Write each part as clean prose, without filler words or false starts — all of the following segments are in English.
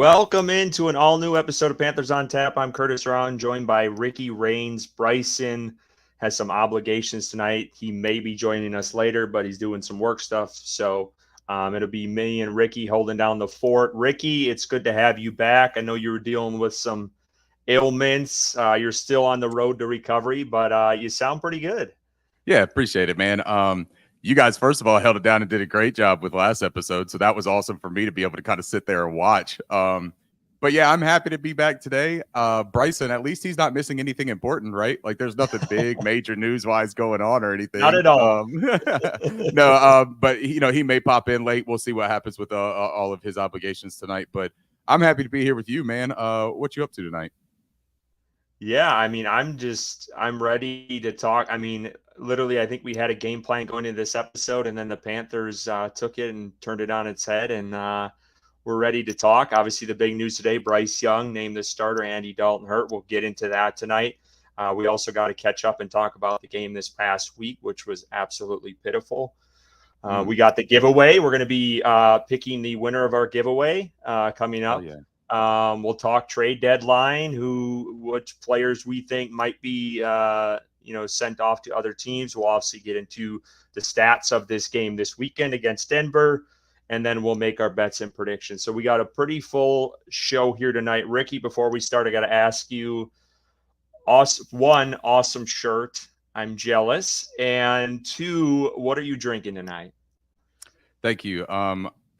Welcome into an all-new episode of Panthers on Tap. I'm Curtis Rauen, joined by Ricky Raines. Bryson has some obligations tonight. He may be joining us later, but he's doing some work stuff. So it'll be me and Ricky holding down the fort. Ricky, it's good to have you back. I know you were dealing with some ailments. You're still on the road to recovery, but you sound pretty good. Yeah, appreciate it, man. You guys, first of all, held it down and did a great job with last episode. So that was awesome for me to be able to kind of sit there and watch. But yeah, I'm happy to be back today. Bryson, at least he's not missing anything important, right? Like there's nothing big, major news-wise going on or anything. Not at all. No, but he may pop in late. We'll see what happens with all of his obligations tonight. But I'm happy to be here with you, man. What you up to tonight? Yeah, I mean, I'm ready to talk. I mean, literally, I think we had a game plan going into this episode, and then the Panthers took it and turned it on its head, and we're ready to talk. Obviously, the big news today, Bryce Young named the starter, Andy Dalton hurt. We'll get into that tonight. We also got to catch up and talk about the game this past week, which was absolutely pitiful. We got the giveaway. We're going to be picking the winner of our giveaway coming up. Oh, yeah. We'll talk trade deadline, which players we think might be, sent off to other teams. We'll obviously get into the stats of this game this weekend against Denver, and then we'll make our bets and predictions. So we got a pretty full show here tonight. Ricky, before we start, I got to ask you, one, awesome shirt. I'm jealous. And two, what are you drinking tonight? Thank you.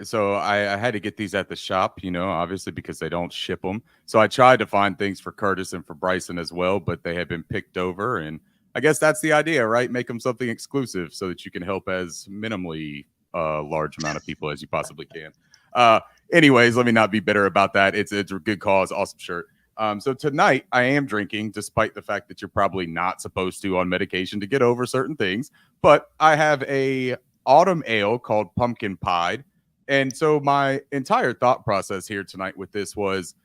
So I had to get these at the shop, obviously because they don't ship them. So I tried to find things for Curtis and for Bryson as well, but they had been picked over. And I guess that's the idea, right? Make them something exclusive so that you can help as minimally large amount of people as you possibly can. Anyways, let me not be bitter about that. It's a good cause. Awesome shirt. So tonight I am drinking, despite the fact that you're probably not supposed to on medication to get over certain things. But I have a autumn ale called Pumpkin Pie. And so my entire thought process here tonight with this was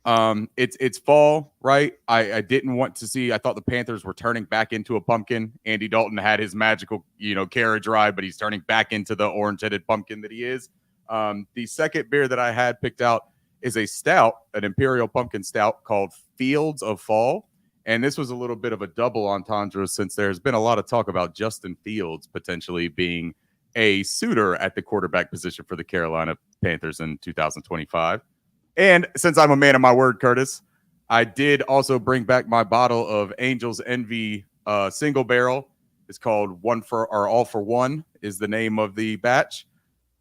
it's fall, right? I didn't want to see. I thought the Panthers were turning back into a pumpkin. Andy Dalton had his magical, carriage ride, but he's turning back into the orange-headed pumpkin that he is. The second beer that I had picked out is a stout, an Imperial Pumpkin Stout called Fields of Fall. And this was a little bit of a double entendre since there's been a lot of talk about Justin Fields potentially being a suitor at the quarterback position for the Carolina Panthers in 2025. And since I'm a man of my word, Curtis, I did also bring back my bottle of Angel's Envy single barrel. It's called All for One is the name of the batch.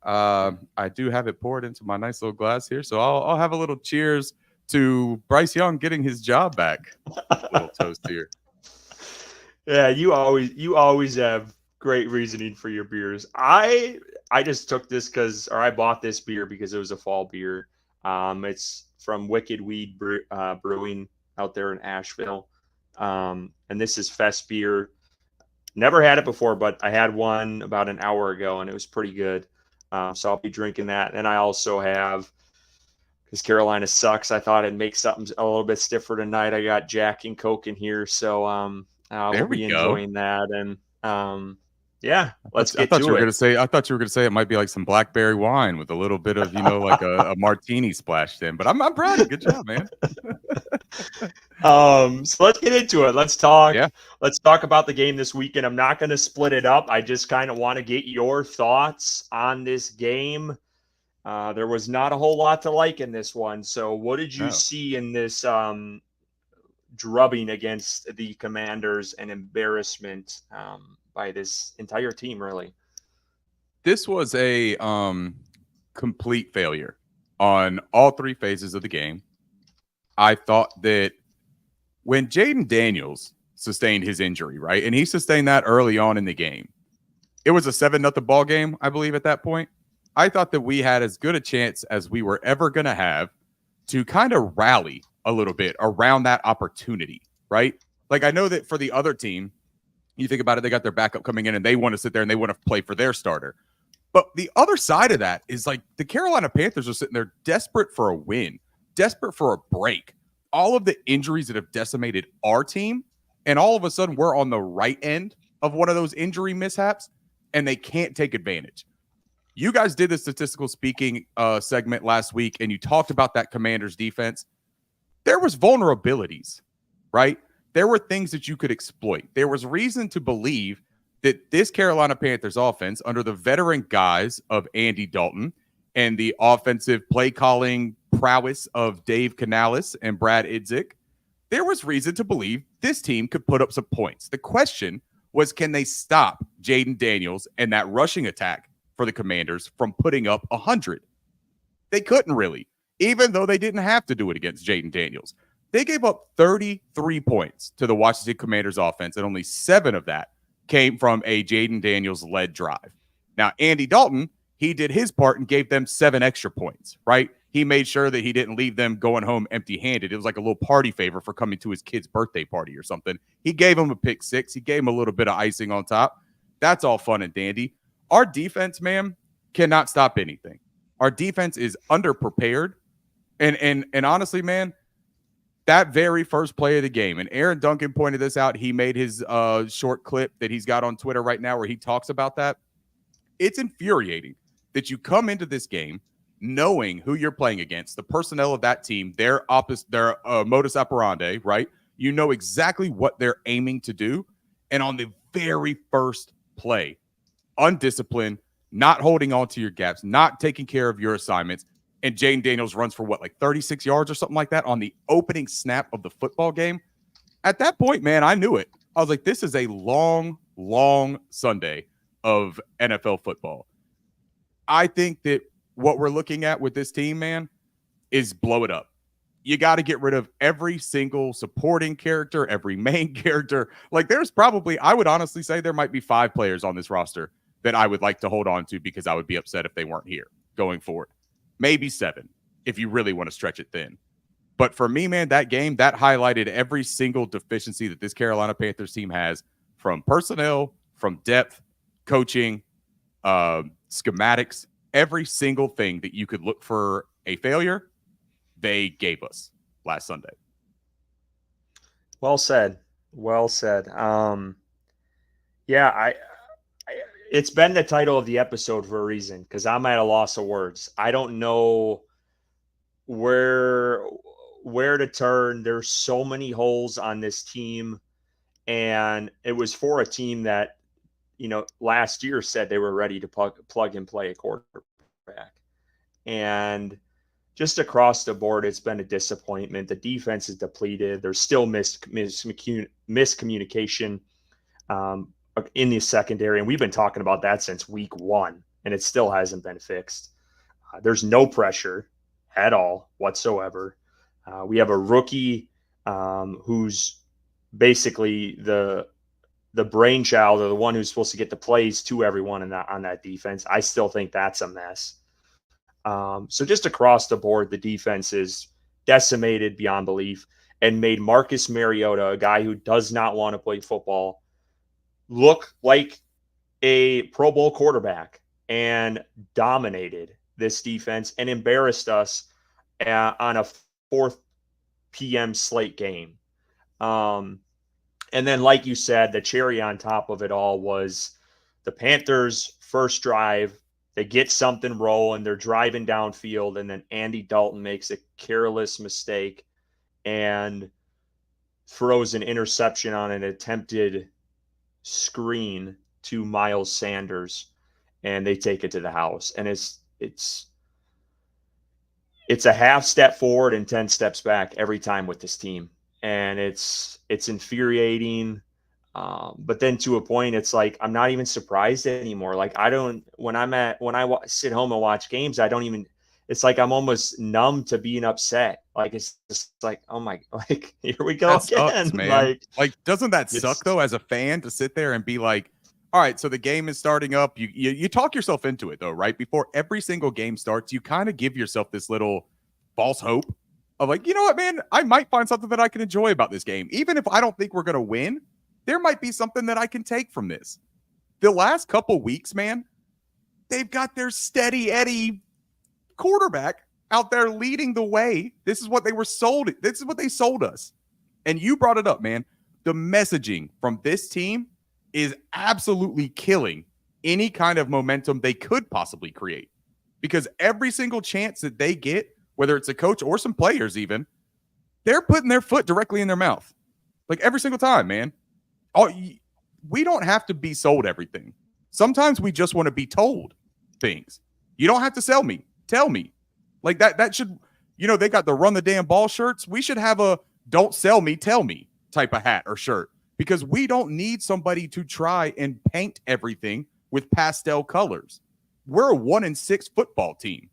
I do have it poured into my nice little glass here. So I'll have a little cheers to Bryce Young getting his job back. A little toast here. Yeah, you always have great reasoning for your beers. I just took this I bought this beer because it was a fall beer. It's from Wicked Weed Brewing out there in Asheville. And this is Fest beer. Never had it before, but I had one about an hour ago and it was pretty good. So I'll be drinking that. And I also have, because Carolina sucks, I thought I'd make something a little bit stiffer tonight. I got Jack and Coke in here. So we'll be enjoying that. And yeah, let's get to it. I thought you were gonna say it might be like some blackberry wine with a little bit of like a martini splashed in. But I'm proud of you. Good job, man. So let's get into it. Let's talk. Yeah. Let's talk about the game this weekend. I'm not going to split it up. I just kind of want to get your thoughts on this game. There was not a whole lot to like in this one. So what did you see in this drubbing against the Commanders and embarrassment by this entire team, really? This was a complete failure on all three phases of the game. I thought that when Jaden Daniels sustained his injury, right, and he sustained that early on in the game, it was a 7-0 ball game, I believe, at that point. I thought that we had as good a chance as we were ever going to have to kind of rally a little bit around that opportunity, right? Like, I know that for the other team, you think about it, they got their backup coming in and they want to sit there and they want to play for their starter. But the other side of that is like the Carolina Panthers are sitting there desperate for a win, desperate for a break. All of the injuries that have decimated our team, and all of a sudden we're on the right end of one of those injury mishaps and they can't take advantage. You guys did the statistical speaking segment last week, and you talked about that Commanders defense. There was vulnerabilities, right? There were things that you could exploit. There was reason to believe that this Carolina Panthers offense, under the veteran guise of Andy Dalton and the offensive play calling prowess of Dave Canales and Brad Idzik, there was reason to believe this team could put up some points. The question was, can they stop Jaden Daniels and that rushing attack for the Commanders from putting up 100? They couldn't really, even though they didn't have to do it against Jaden Daniels. They gave up 33 points to the Washington Commanders offense, and only 7 of that came from a Jaden Daniels-led drive. Now, Andy Dalton, he did his part and gave them 7 extra points, right? He made sure that he didn't leave them going home empty-handed. It was like a little party favor for coming to his kid's birthday party or something. He gave him a pick 6. He gave him a little bit of icing on top. That's all fun and dandy. Our defense, man, cannot stop anything. Our defense is underprepared. And honestly, man, that very first play of the game, and Aaron Duncan pointed this out. He made his short clip that he's got on Twitter right now where he talks about that. It's infuriating that you come into this game knowing who you're playing against, the personnel of that team, their modus operandi, right? You know exactly what they're aiming to do. And on the very first play, undisciplined, not holding on to your gaps, not taking care of your assignments, and Jaden Daniels runs for 36 yards or something like that on the opening snap of the football game. At that point, man, I knew it. I was like, this is a long, long Sunday of NFL football. I think that what we're looking at with this team, man, is blow it up. You got to get rid of every single supporting character, every main character. There's probably, I would honestly say there might be 5 players on this roster that I would like to hold on to because I would be upset if they weren't here going forward. Maybe 7 if you really want to stretch it thin. But for me, man, that game, that highlighted every single deficiency that this Carolina Panthers team has, from personnel, from depth, coaching, schematics, every single thing that you could look for a failure, they gave us last Sunday. Well said. Well said. Yeah, it's been the title of the episode for a reason, because I'm at a loss of words. I don't know where to turn. There's so many holes on this team, and it was for a team that, last year said they were ready to plug and play a quarterback. And just across the board, it's been a disappointment. The defense is depleted. There's still miscommunication in the secondary, and we've been talking about that since week 1, and it still hasn't been fixed. There's no pressure at all whatsoever. We have a rookie who's basically the brainchild, or the one who's supposed to get the plays to everyone on that defense. I still think that's a mess. So just across the board, the defense is decimated beyond belief, and made Marcus Mariota, a guy who does not want to play football, look like a Pro Bowl quarterback, and dominated this defense and embarrassed us on a 4 p.m. slate game. And then, like you said, the cherry on top of it all was the Panthers' first drive. They get something rolling, they're driving downfield, and then Andy Dalton makes a careless mistake and throws an interception on an attempted screen to Miles Sanders, and they take it to the house. And it's a half step forward and 10 steps back every time with this team. And it's infuriating. But then to a point, it's like, I'm not even surprised anymore. When I sit home and watch games, it's like I'm almost numb to being upset. It's just like, oh my, here we go that again. Sucks, man. Doesn't that suck though, as a fan, to sit there and be like, all right, so the game is starting up. You talk yourself into it though, right? Before every single game starts, you kind of give yourself this little false hope of you know what, man, I might find something that I can enjoy about this game. Even if I don't think we're going to win, there might be something that I can take from this. The last couple weeks, man, they've got their steady Eddie quarterback out there leading the way. This is what they were sold. This is what they sold us. And you brought it up, man. The messaging from this team is absolutely killing any kind of momentum they could possibly create. Because every single chance that they get, whether it's a coach or some players even, they're putting their foot directly in their mouth. Like every single time, man. We don't have to be sold everything. Sometimes we just want to be told things. You don't have to sell me. Tell me. Like that should, they got the run the damn ball shirts. We should have a don't sell me, tell me type of hat or shirt, because we don't need somebody to try and paint everything with pastel colors. We're a 1-6 football team,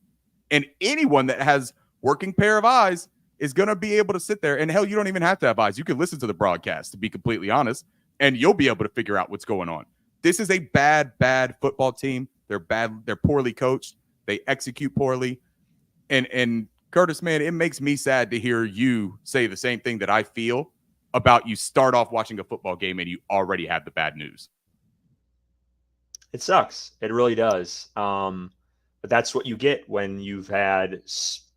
and anyone that has working pair of eyes is going to be able to sit there. And hell, you don't even have to have eyes. You can listen to the broadcast, to be completely honest, and you'll be able to figure out what's going on. This is a bad football team. They're bad. They're poorly coached. They execute poorly. And Curtis, man, it makes me sad to hear you say the same thing that I feel about you start off watching a football game and you already have the bad news. It sucks. It really does. But that's what you get when you've had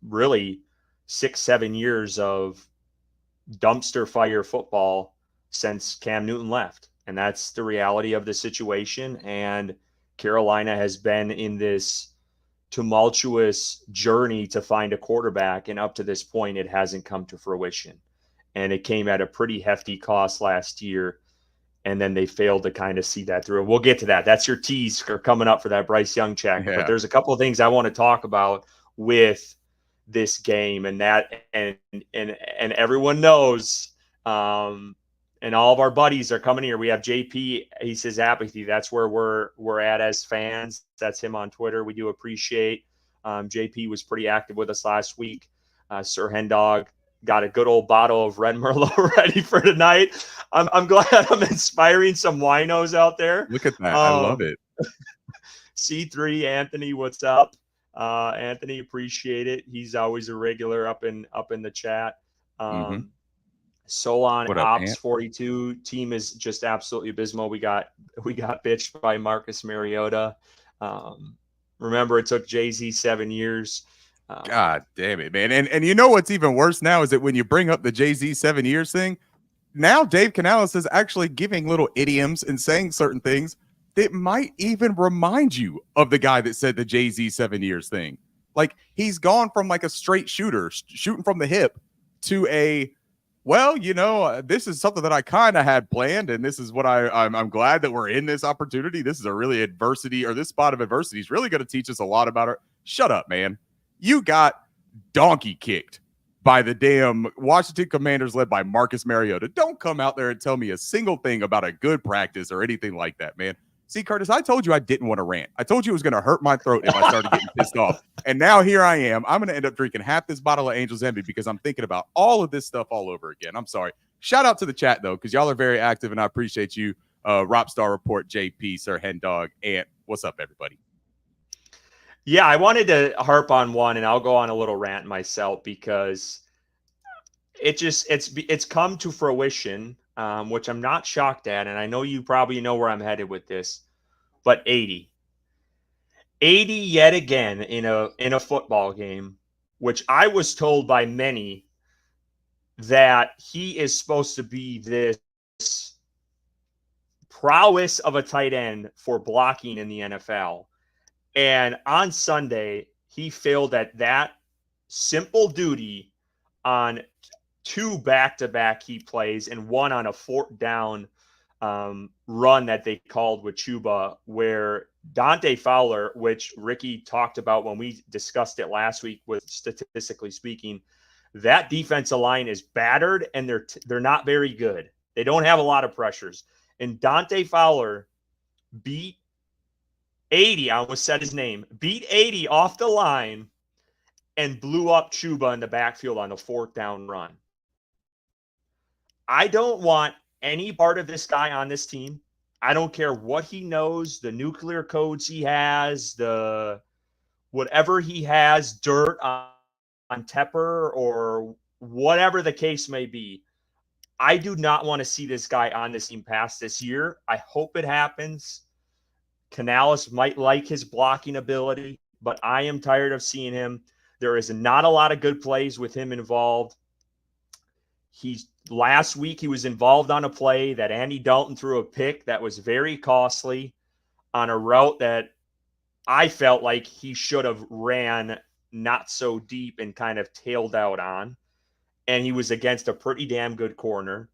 really 6-7 years of dumpster fire football since Cam Newton left. And that's the reality of the situation. And Carolina has been in this tumultuous journey to find a quarterback. And up to this point, it hasn't come to fruition. And it came at a pretty hefty cost last year. And then they failed to kind of see that through. We'll get to that. That's your tease for coming up for that Bryce Young check. Yeah. But there's a couple of things I want to talk about with this game, and everyone knows, and all of our buddies are coming here. We have JP. He says apathy. That's where we're at as fans. That's him on Twitter. We do appreciate. JP was pretty active with us last week. Sir Hendog got a good old bottle of Red Merlot ready for tonight. I'm glad I'm inspiring some winos out there. Look at that. I love it. C3 Anthony, what's up? Anthony, appreciate it. He's always a regular up in the chat. Solon Ops 42 team is just absolutely abysmal. We got bitched by Marcus Mariota. Remember, it took Jay-Z 7 years. God damn it, man. And you know what's even worse now is that when you bring up the Jay-Z 7 years thing, now Dave Canales is actually giving little idioms and saying certain things that might even remind you of the guy that said the Jay-Z 7 years thing. Like, he's gone from like a straight shooter, shooting from the hip, to a, well, this is something that I kind of had planned, and this is what I'm glad that we're in this opportunity. This is a really adversity, or this spot of adversity is really going to teach us a lot about it. Shut up, man. You got donkey kicked by the damn Washington Commanders led by Marcus Mariota. Don't come out there and tell me a single thing about a good practice or anything like that, man. See, Curtis, I told you I didn't want to rant. I told you it was going to hurt my throat if I started getting pissed off. And now here I am. I'm going to end up drinking half this bottle of Angel's Envy because I'm thinking about all of this stuff all over again. I'm sorry. Shout out to the chat, though, because y'all are very active, and I appreciate you. Robstar Report, JP, Sir Hendog, Ant. What's up, everybody? Yeah, I wanted to harp on one, and I'll go on a little rant myself because it's come to fruition, which I'm not shocked at, and I know you probably know where I'm headed with this. But 80 yet again in a football game, which I was told by many that he is supposed to be this prowess of a tight end for blocking in the NFL. And on Sunday, he failed at that simple duty on 2 back-to-back key plays and 1 on a 4th down run that they called with Chuba, where Dante Fowler, which Ricky talked about when we discussed it last week, with statistically speaking, that defensive line is battered and they're not very good. They don't have a lot of pressures. And Dante Fowler beat 80, I almost said his name, beat 80 off the line and blew up Chuba in the backfield on the 4th down run. I don't want any part of this guy on this team. I don't care what he knows, the nuclear codes he has, the whatever he has, dirt on Tepper or whatever the case may be. I do not want to see this guy on this team past this year. I hope it happens. Canales might like his blocking ability, but I am tired of seeing him. There is not a lot of good plays with him involved. Last week he was involved on a play that Andy Dalton threw a pick that was very costly. on a route that I felt like he should have ran not so deep and kind of tailed out on. And he was against a pretty damn good corner.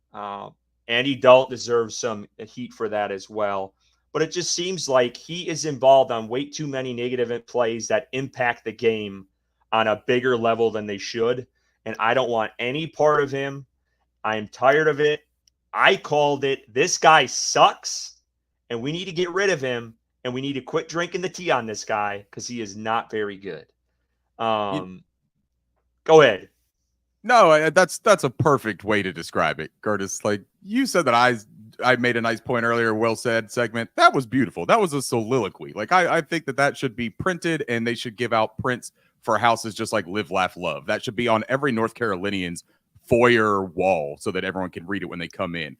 Andy Dalton deserves some heat for that as well. But it just seems like he is involved on way too many negative plays that impact the game on a bigger level than they should. And I don't want any part of him. I am tired of it. I called it. This guy sucks, and we need to get rid of him, and we need to quit drinking the tea on this guy because he is not very good. You, Go ahead. no, that's a perfect way to describe it, Curtis. Like you said that I made a nice point earlier. Well said segment. That was beautiful. That was a soliloquy. Like I think that should be printed, and they should give out prints for houses just like Live, Laugh, Love. That should be on every North Carolinian's foyer wall so that everyone can read it when they come in.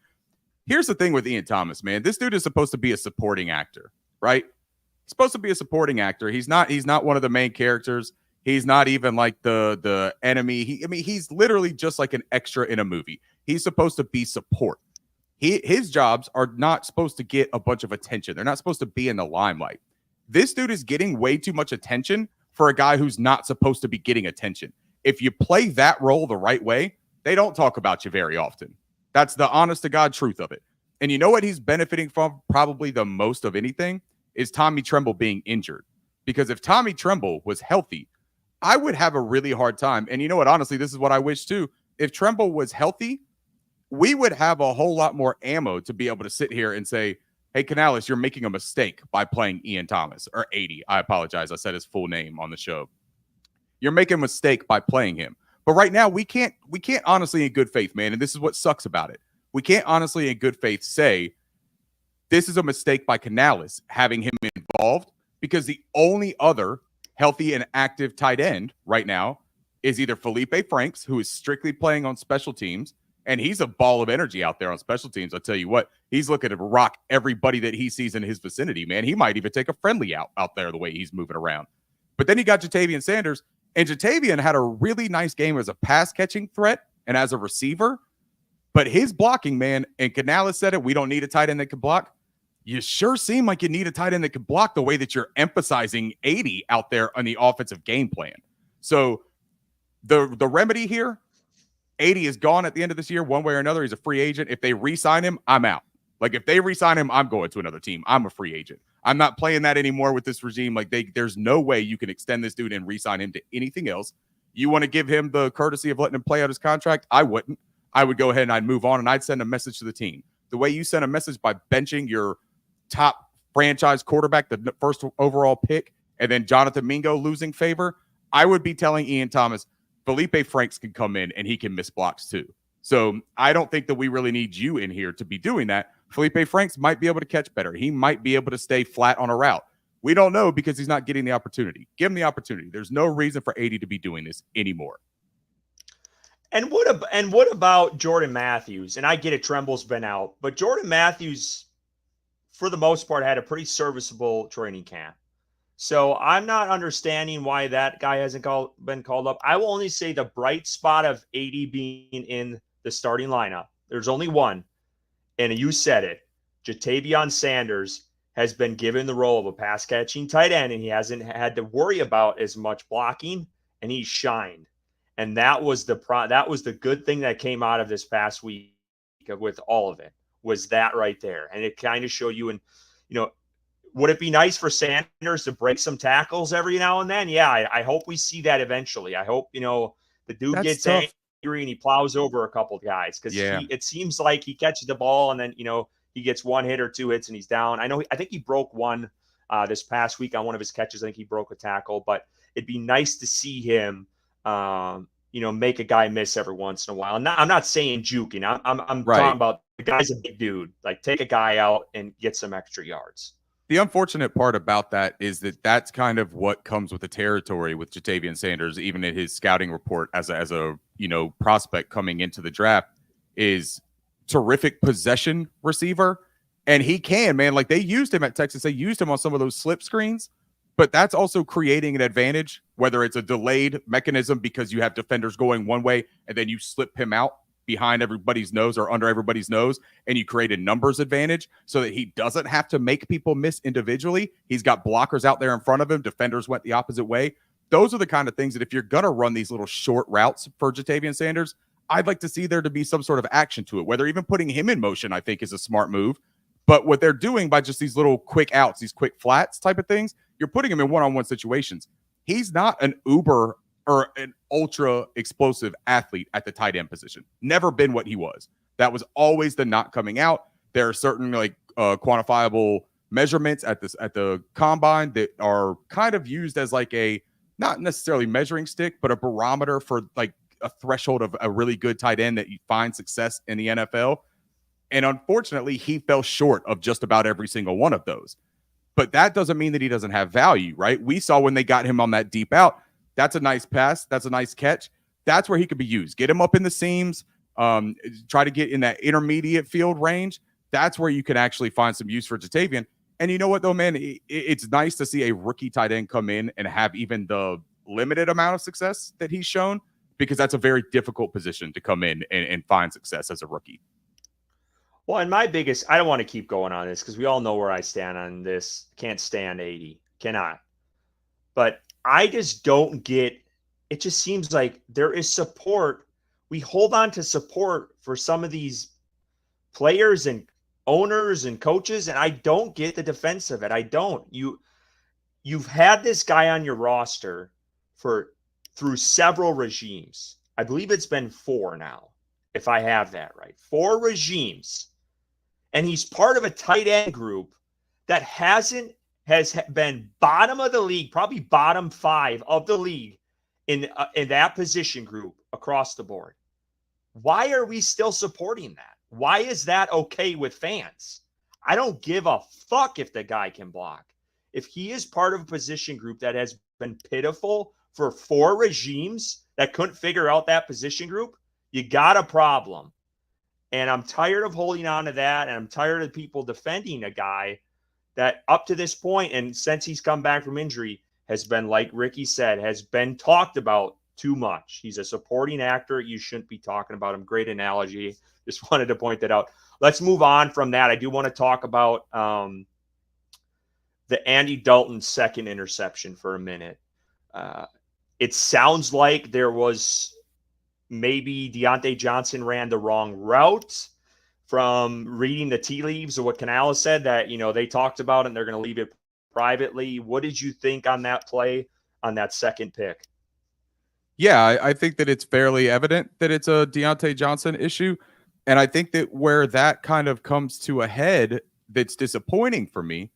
Here's the thing with Ian Thomas, man. This dude is supposed to be a supporting actor, right? He's supposed to be a supporting actor. He's not one of the main characters. He's not even like the enemy. He's literally just like an extra in a movie. He's supposed to be support. His jobs are not supposed to get a bunch of attention. They're not supposed to be in the limelight. This dude is getting way too much attention for a guy who's not supposed to be getting attention. If you play that role the right way, they don't talk about you very often. That's the honest to God truth of it. And you know what he's benefiting from probably the most of anything is Tommy Tremble being injured. Because if Tommy Tremble was healthy, I would have a really hard time. And you know what? Honestly, this is what I wish too. If Tremble was healthy, we would have a whole lot more ammo to be able to sit here and say, hey, Canales, you're making a mistake by playing Ian Thomas, or 80. I apologize. I said his full name on the show. You're making a mistake by playing him. But right now, we can't honestly in good faith, man, and this is what sucks about it. We can't honestly in good faith say this is a mistake by Canales having him involved, because the only other healthy and active tight end right now is either Felipe Franks, who is strictly playing on special teams, and he's a ball of energy out there on special teams. I'll tell you what, he's looking to rock everybody that he sees in his vicinity, man. He might even take a friendly out there the way he's moving around. But then you got Jatavian Sanders, and Jatavian had a really nice game as a pass-catching threat and as a receiver. But his blocking, man, and Canales said it, we don't need a tight end that can block. You sure seem like you need a tight end that can block the way that you're emphasizing 80 out there on the offensive game plan. So the remedy here, 80 is gone at the end of this year, one way or another. He's a free agent. If they re-sign him, I'm out. Like, if they re-sign him, I'm going to another team. I'm a free agent. I'm not playing that anymore with this regime. Like, there's no way you can extend this dude and re-sign him to anything else. You want to give him the courtesy of letting him play out his contract? I wouldn't. I would go ahead and I'd move on, and I'd send a message to the team. The way you send a message by benching your top franchise quarterback, the first overall pick, and then Jonathan Mingo losing favor, I would be telling Ian Thomas, Felipe Franks can come in and he can miss blocks too. So I don't think that we really need you in here to be doing that. Felipe Franks might be able to catch better. He might be able to stay flat on a route. We don't know because he's not getting the opportunity. Give him the opportunity. There's no reason for 80 to be doing this anymore. And what about Jordan Matthews? And I get it, Tremble's been out, but Jordan Matthews, for the most part, had a pretty serviceable training camp. So I'm not understanding why that guy hasn't been called up. I will only say the bright spot of 80 being in the starting lineup. There's only one, and you said it. Jatavian Sanders has been given the role of a pass-catching tight end, and he hasn't had to worry about as much blocking, and he's shined. And that was the good thing that came out of this past week with all of it, was that right there. And it kind of showed you, and would it be nice for Sanders to break some tackles every now and then? Yeah, I hope we see that eventually. I hope, the dude That's gets tough. angry and he plows over a couple of guys, because it seems like he catches the ball and then, he gets one hit or two hits and he's down. I think he broke one this past week on one of his catches. I think he broke a tackle, but it'd be nice to see him, make a guy miss every once in a while. I'm not saying juking. I'm Right. talking about the guy's a big dude. Like, take a guy out and get some extra yards. The unfortunate part about that is that that's kind of what comes with the territory with Jatavian Sanders, even in his scouting report as a prospect coming into the draft, is terrific possession receiver. And he can, man, like they used him at Texas. They used him on some of those slip screens, but that's also creating an advantage, whether it's a delayed mechanism because you have defenders going one way and then you slip him out behind everybody's nose or under everybody's nose, and you create a numbers advantage so that he doesn't have to make people miss individually. He's got blockers out there in front of him. Defenders went the opposite way. Those are the kind of things that if you're going to run these little short routes for Jatavian Sanders, I'd like to see there to be some sort of action to it. Whether even putting him in motion, I think, is a smart move. But what they're doing by just these little quick outs, these quick flats type of things, you're putting him in one-on-one situations. He's not an uber or an ultra explosive athlete at the tight end position. Never been what he was. That was always the not coming out. There are certain quantifiable measurements at the combine that are kind of used as like a, not necessarily measuring stick, but a barometer for like a threshold of a really good tight end that you find success in the NFL. And unfortunately, he fell short of just about every single one of those. But that doesn't mean that he doesn't have value, right? We saw when they got him on that deep out, that's a nice pass. That's a nice catch. That's where he could be used. Get him up in the seams, try to get in that intermediate field range. That's where you can actually find some use for Jatavian. And you know what, though, man? It's nice to see a rookie tight end come in and have even the limited amount of success that he's shown, because that's a very difficult position to come in and find success as a rookie. Well, and my biggest, I don't want to keep going on this because we all know where I stand on this. Can't stand 80. Cannot. But I just don't get, it just seems like there is support. We hold on to support for some of these players and owners and coaches, and I don't get the defense of it. I don't. You've had this guy on your roster through several regimes. I believe it's been 4 now, if I have that right. 4 regimes. And he's part of a tight end group that has been bottom of the league, probably bottom 5 of the league in that position group across the board. Why are we still supporting that? Why is that okay with fans? I don't give a fuck if the guy can block. If he is part of a position group that has been pitiful for 4 regimes that couldn't figure out that position group, you got a problem. And I'm tired of holding on to that. And I'm tired of people defending a guy that up to this point, and since he's come back from injury, has been, like Ricky said, has been talked about too much. He's a supporting actor. You shouldn't be talking about him. Great analogy. Just wanted to point that out. Let's move on from that. I do want to talk about the Andy Dalton second interception for a minute. It sounds like there was maybe Deontay Johnson ran the wrong route. From reading the tea leaves of what Canales said, that, they talked about it and they're going to leave it privately. What did you think on that play, on that second pick? Yeah, I think that it's fairly evident that it's a Deontay Johnson issue. And I think that where that kind of comes to a head that's disappointing for me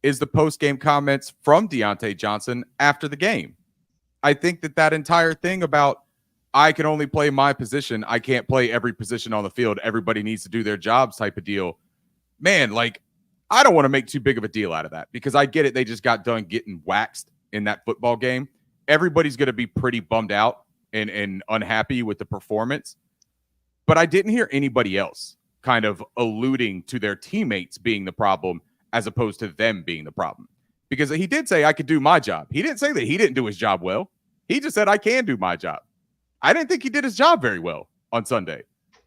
is the post-game comments from Deontay Johnson after the game. I think that entire thing about, I can only play my position, I can't play every position on the field, everybody needs to do their jobs type of deal. Man, I don't want to make too big of a deal out of that, because I get it. They just got done getting waxed in that football game. Everybody's going to be pretty bummed out and unhappy with the performance. But I didn't hear anybody else kind of alluding to their teammates being the problem as opposed to them being the problem. Because he did say, I could do my job. He didn't say that he didn't do his job well. He just said, I can do my job. I didn't think he did his job very well on Sunday.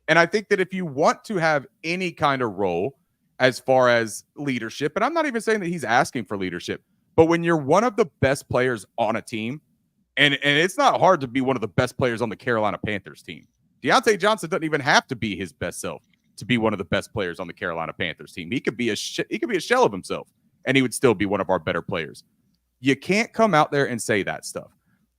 And I think that if you want to have any kind of role as far as leadership, and I'm not even saying that he's asking for leadership, but when you're one of the best players on a team, and it's not hard to be one of the best players on the Carolina Panthers team. Deontay Johnson doesn't even have to be his best self to be one of the best players on the Carolina Panthers team. He could be a shell of himself, and he would still be one of our better players. You can't come out there and say that stuff.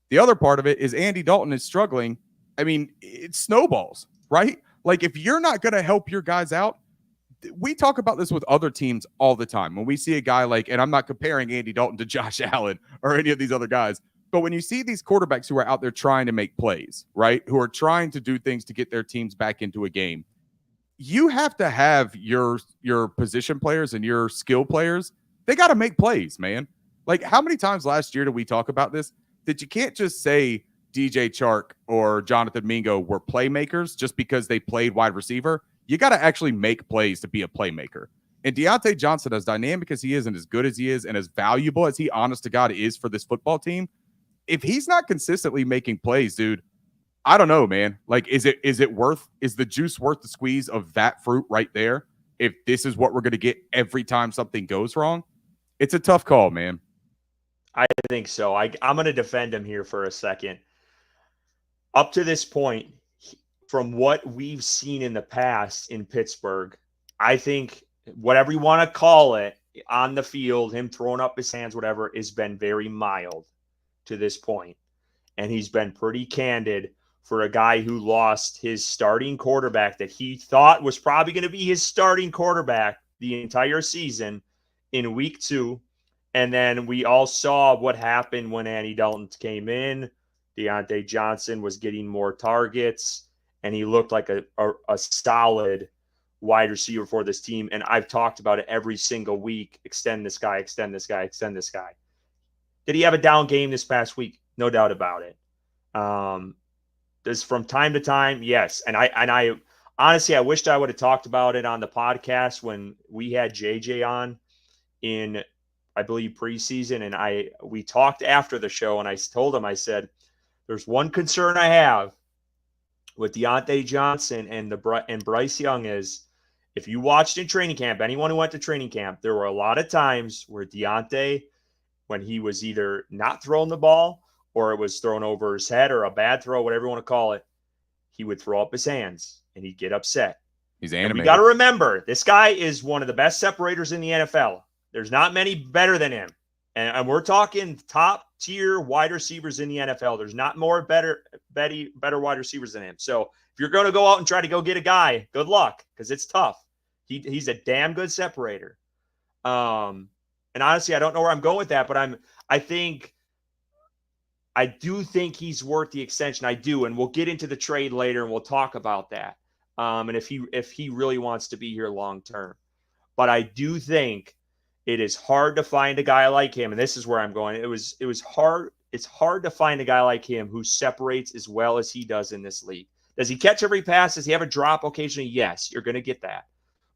The other part of it is Andy Dalton is struggling. I mean, it snowballs, right? Like, if you're not going to help your guys out, we talk about this with other teams all the time. When we see a guy like, and I'm not comparing Andy Dalton to Josh Allen or any of these other guys, but when you see these quarterbacks who are out there trying to make plays, right, who are trying to do things to get their teams back into a game, you have to have your position players and your skill players. They got to make plays, man. Like, how many times last year did we talk about this? That you can't just say DJ Chark or Jonathan Mingo were playmakers just because they played wide receiver. You got to actually make plays to be a playmaker. And Deontay Johnson, as dynamic as he is and as good as he is and as valuable as he, honest to God, is for this football team, if he's not consistently making plays, dude, I don't know, man. Like, is the juice worth the squeeze of that fruit right there? If this is what we're going to get every time something goes wrong, it's a tough call, man. I think so. I'm going to defend him here for a second. Up to this point, from what we've seen in the past in Pittsburgh, I think whatever you want to call it on the field, him throwing up his hands, whatever, has been very mild to this point. And he's been pretty candid for a guy who lost his starting quarterback that he thought was probably going to be his starting quarterback the entire season in week 2. And then we all saw what happened when Andy Dalton came in. Deontay Johnson was getting more targets, and he looked like a solid wide receiver for this team. And I've talked about it every single week. Extend this guy, extend this guy, extend this guy. Did he have a down game this past week? No doubt about it. Does from time to time, yes. And I honestly, I wished I would have talked about it on the podcast when we had JJ on in, I believe, preseason. And we talked after the show, and I told him, I said, there's one concern I have with Deontay Johnson and Bryce Young is, if you watched in training camp, anyone who went to training camp, there were a lot of times where Deontay, when he was either not throwing the ball or it was thrown over his head or a bad throw, whatever you want to call it, he would throw up his hands and he'd get upset. He's animated. And we got to remember, this guy is one of the best separators in the NFL. There's not many better than him. And we're talking top tier wide receivers in the NFL. There's not more better wide receivers than him. So if you're going to go out and try to go get a guy, good luck, because it's tough. He's a damn good separator. And honestly, I don't know where I'm going with that, but I do think he's worth the extension. I do, and we'll get into the trade later, and we'll talk about that. And if he really wants to be here long term, but I do think it is hard to find a guy like him, and this is where I'm going. It was hard. It's hard to find a guy like him who separates as well as he does in this league. Does he catch every pass? Does he have a drop occasionally? Yes, you're going to get that.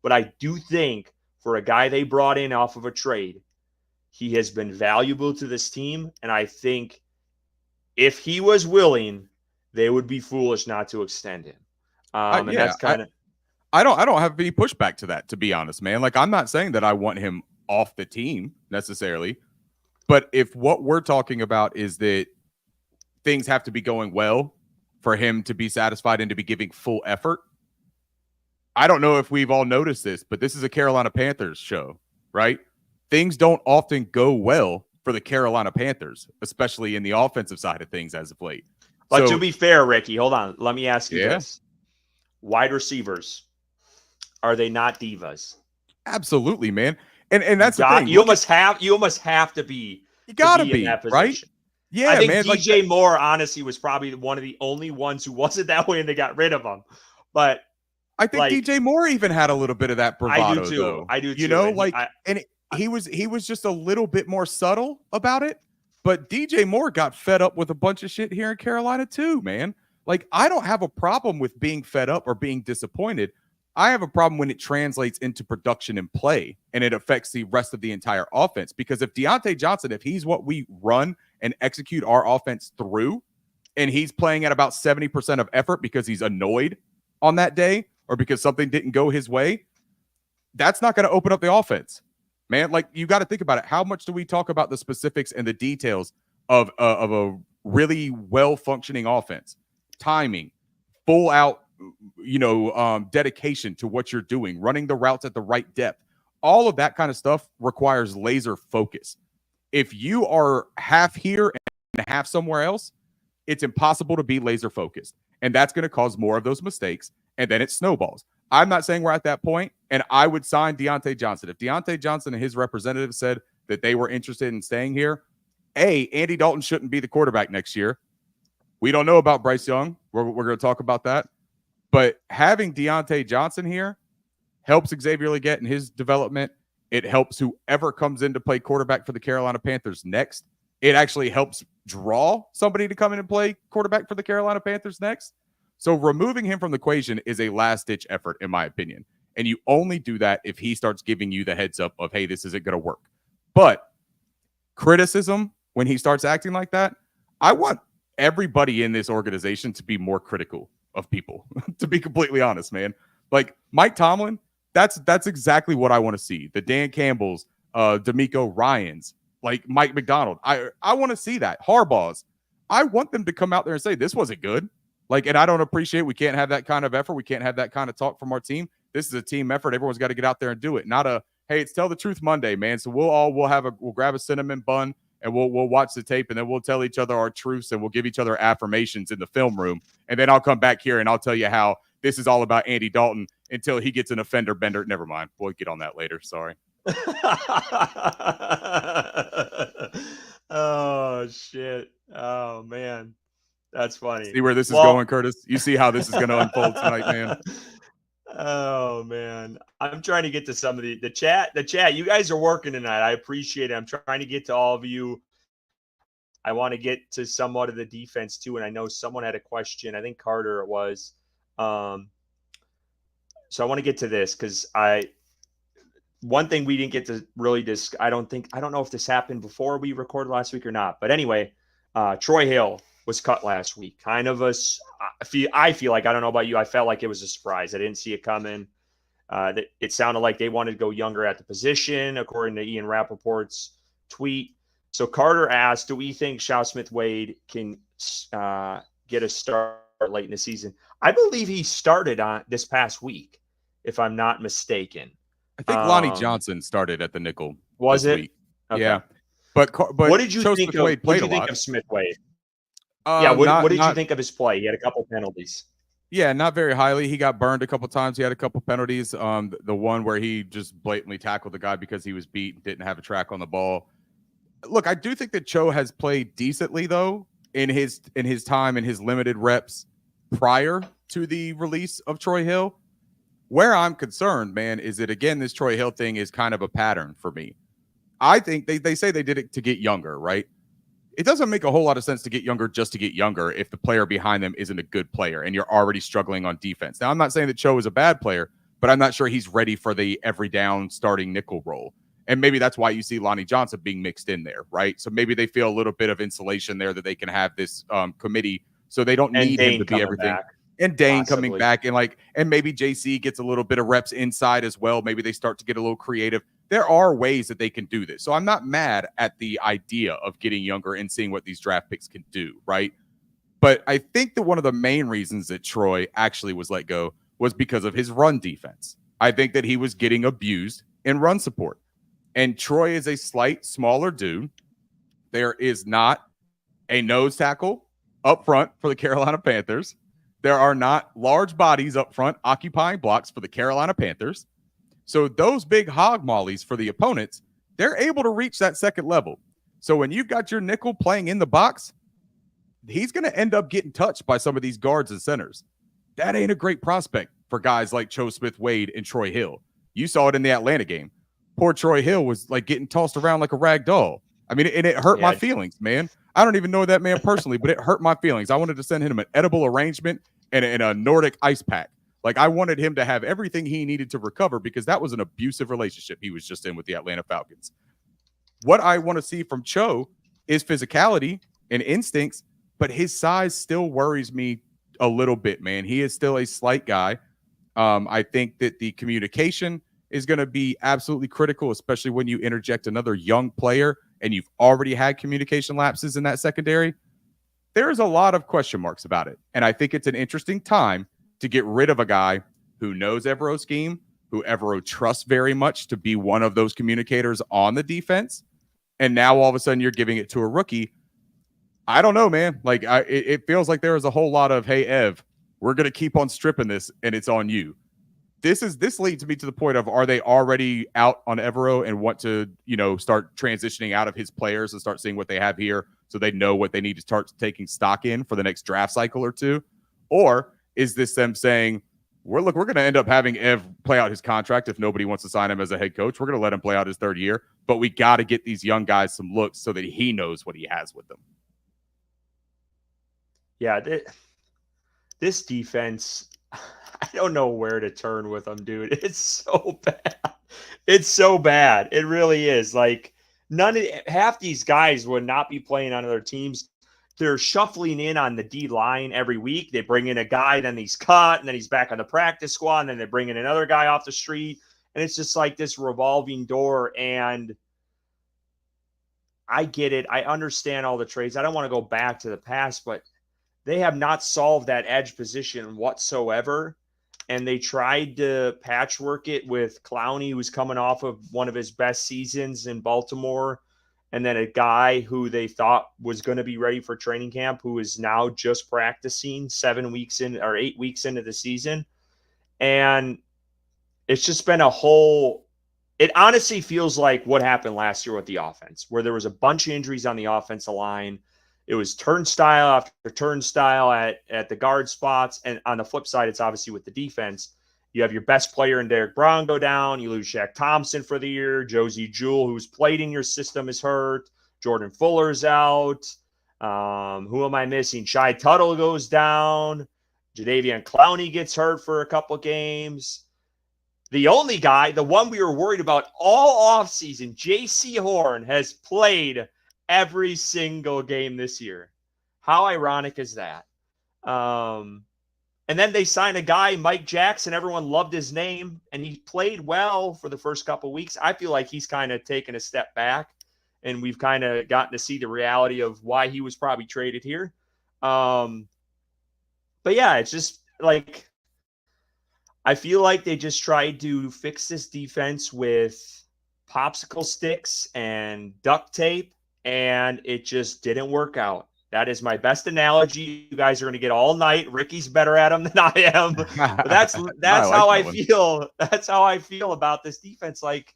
But I do think for a guy they brought in off of a trade, he has been valuable to this team, and I think if he was willing, they would be foolish not to extend him. And that's kind of. I don't have any pushback to that, to be honest, man. Like, I'm not saying that I want him off the team necessarily, but if what we're talking about is that things have to be going well for him to be satisfied and to be giving full effort, I don't know if we've all noticed this, but this is a Carolina Panthers show, right? Things don't often go well for the Carolina Panthers, especially in the offensive side of things as of late. But to be fair, Ricky, hold on. Let me ask you this. Wide receivers, are they not divas? Absolutely, man. And that's the thing. You almost have to be. You gotta be in that position, right? Yeah, I think man. DJ Moore, honestly, was probably one of the only ones who wasn't that way, and they got rid of him. But I think DJ Moore even had a little bit of that bravado. I do too. Though. I do too. You know, he was just a little bit more subtle about it. But DJ Moore got fed up with a bunch of shit here in Carolina too, man. Like, I don't have a problem with being fed up or being disappointed. I have a problem when it translates into production and play and it affects the rest of the entire offense. Because if Deontay Johnson, if he's what we run and execute our offense through, and he's playing at about 70% of effort because he's annoyed on that day or because something didn't go his way, that's not going to open up the offense, man. Like, you got to think about it. How much do we talk about the specifics and the details of a really well-functioning offense? Timing, full out, dedication to what you're doing, running the routes at the right depth. All of that kind of stuff requires laser focus. If you are half here and half somewhere else, it's impossible to be laser focused. And that's going to cause more of those mistakes. And then it snowballs. I'm not saying we're at that point, and I would sign Deontay Johnson. If Deontay Johnson and his representative said that they were interested in staying here, Andy Dalton shouldn't be the quarterback next year. We don't know about Bryce Young. We're going to talk about that. But having Deontay Johnson here helps Xavier Legette in his development. It helps whoever comes in to play quarterback for the Carolina Panthers next. It actually helps draw somebody to come in and play quarterback for the Carolina Panthers next. So removing him from the equation is a last-ditch effort, in my opinion. And you only do that if he starts giving you the heads up of, hey, this isn't going to work. But criticism, when he starts acting like that, I want everybody in this organization to be more critical of people, to be completely honest, man. Like Mike Tomlin, that's exactly what I want to see. The Dan Campbells, D'Amico Ryans, like Mike McDonald. I want to see that. Harbaugh's. I want them to come out there and say this wasn't good. Like, and I don't appreciate we can't have that kind of effort. We can't have that kind of talk from our team. This is a team effort. Everyone's got to get out there and do it. Not a hey, it's Tell the Truth Monday, man. So we'll grab a cinnamon bun and we'll watch the tape and then we'll tell each other our truths and we'll give each other affirmations in the film room. And then I'll come back here and I'll tell you how this is all about Andy Dalton until he gets an offender bender. Never mind. We'll get on that later. Sorry. Oh shit. Oh man. That's funny. See where this is going, Curtis? You see how this is going to unfold tonight, man? Oh man. I'm trying to get to some of the chat. The chat, you guys are working tonight. I appreciate it. I'm trying to get to all of you. I want to get to somewhat of the defense too. And I know someone had a question. I think Carter it was. So I want to get to this because one thing we didn't get to really discuss. I don't know if this happened before we recorded last week or not. But anyway, Troy Hill was cut last week. Kind of I feel like, I don't know about you, I felt like it was a surprise. I didn't see it coming. It sounded like they wanted to go younger at the position, according to Ian Rappaport's tweet. So Carter asked, do we think Shao Smith-Wade can get a start late in the season? I believe he started on this past week, if I'm not mistaken. I think Lonnie Johnson started at the nickel. Was it? Week. Okay. Yeah. But what did you think of Smith-Wade? What did you think of his play? He had a couple penalties. Yeah, not very highly. He got burned a couple times. He had a couple penalties. The one where he just blatantly tackled the guy because he was beat and didn't have a track on the ball. Look, I do think that Cho has played decently though in his time in his limited reps prior to the release of Troy Hill. Where I'm concerned, man, is that again this Troy Hill thing is kind of a pattern for me. I think they say they did it to get younger, right? It doesn't make a whole lot of sense to get younger just to get younger if the player behind them isn't a good player and you're already struggling on defense. Now, I'm not saying that Cho is a bad player, but I'm not sure he's ready for the every down starting nickel role. And maybe that's why you see Lonnie Johnson being mixed in there, right? So maybe they feel a little bit of insulation there that they can have this committee so they don't need him to be everything. Back. And Dane coming back and maybe JC gets a little bit of reps inside as well. Maybe they start to get a little creative. There are ways that they can do this. So I'm not mad at the idea of getting younger and seeing what these draft picks can do, right? But I think that one of the main reasons that Troy actually was let go was because of his run defense. I think that he was getting abused in run support. And Troy is a slight, smaller dude. There is not a nose tackle up front for the Carolina Panthers. There are not large bodies up front occupying blocks for the Carolina Panthers. So those big hog mollies for the opponents, they're able to reach that second level. So when you've got your nickel playing in the box, he's going to end up getting touched by some of these guards and centers. That ain't a great prospect for guys like Cho Smith-Wade and Troy Hill. You saw it in the Atlanta game. Poor Troy Hill was like getting tossed around like a rag doll. I mean, and it hurt my feelings, man. I don't even know that man personally, but it hurt my feelings. I wanted to send him an edible arrangement and a Nordic ice pack. Like, I wanted him to have everything he needed to recover because that was an abusive relationship he was just in with the Atlanta Falcons. What I want to see from Cho is physicality and instincts, but his size still worries me a little bit, man. He is still a slight guy. I think that the communication is going to be absolutely critical, especially when you interject another young player and you've already had communication lapses in that secondary. There's a lot of question marks about it. And I think it's an interesting time to get rid of a guy who knows Evero's scheme, who Evero trusts very much to be one of those communicators on the defense. And now all of a sudden you're giving it to a rookie. I don't know, man. Like it feels like there is a whole lot of, hey, Ev, we're going to keep on stripping this and it's on you. This leads me to the point of, are they already out on Evero and want to, start transitioning out of his players and start seeing what they have here so they know what they need to start taking stock in for the next draft cycle or two? Or is this them saying, we're going to end up having Ev play out his contract if nobody wants to sign him as a head coach. We're going to let him play out his third year, but we got to get these young guys some looks so that he knows what he has with them. Yeah, this defense, I don't know where to turn with them, dude. It's so bad. It's so bad. It really is. Like half these guys would not be playing on other teams. they're shuffling in on the D line every week. They bring in a guy, then he's cut, and then he's back on the practice squad, and then they bring in another guy off the street. And it's just like this revolving door. And I get it. I understand all the trades. I don't want to go back to the past, but they have not solved that edge position whatsoever. And they tried to patchwork it with Clowney, who's coming off of one of his best seasons in Baltimore, and then a guy who they thought was going to be ready for training camp, who is now just practicing 7 weeks in or 8 weeks into the season. And it's just been it honestly feels like what happened last year with the offense, where there was a bunch of injuries on the offensive line. It was turnstile after turnstile at the guard spots. And on the flip side, it's obviously with the defense. You have your best player in Derek Brown go down. You lose Shaq Thompson for the year. Josie Jewell, who's played in your system, is hurt. Jordan Fuller's out. Who am I missing? Shai Tuttle goes down. Jadeveon Clowney gets hurt for a couple games. The only guy, the one we were worried about all offseason, J.C. Horn, has played every single game this year. How ironic is that? And then they signed a guy, Mike Jackson. Everyone loved his name, and he played well for the first couple of weeks. I feel like he's kind of taken a step back, and we've kind of gotten to see the reality of why he was probably traded here. But yeah, it's just like I feel like they just tried to fix this defense with popsicle sticks and duct tape, and it just didn't work out. That is my best analogy. You guys are going to get all night. Ricky's better at them than I am. But that's how I feel. That's how I feel about this defense. Like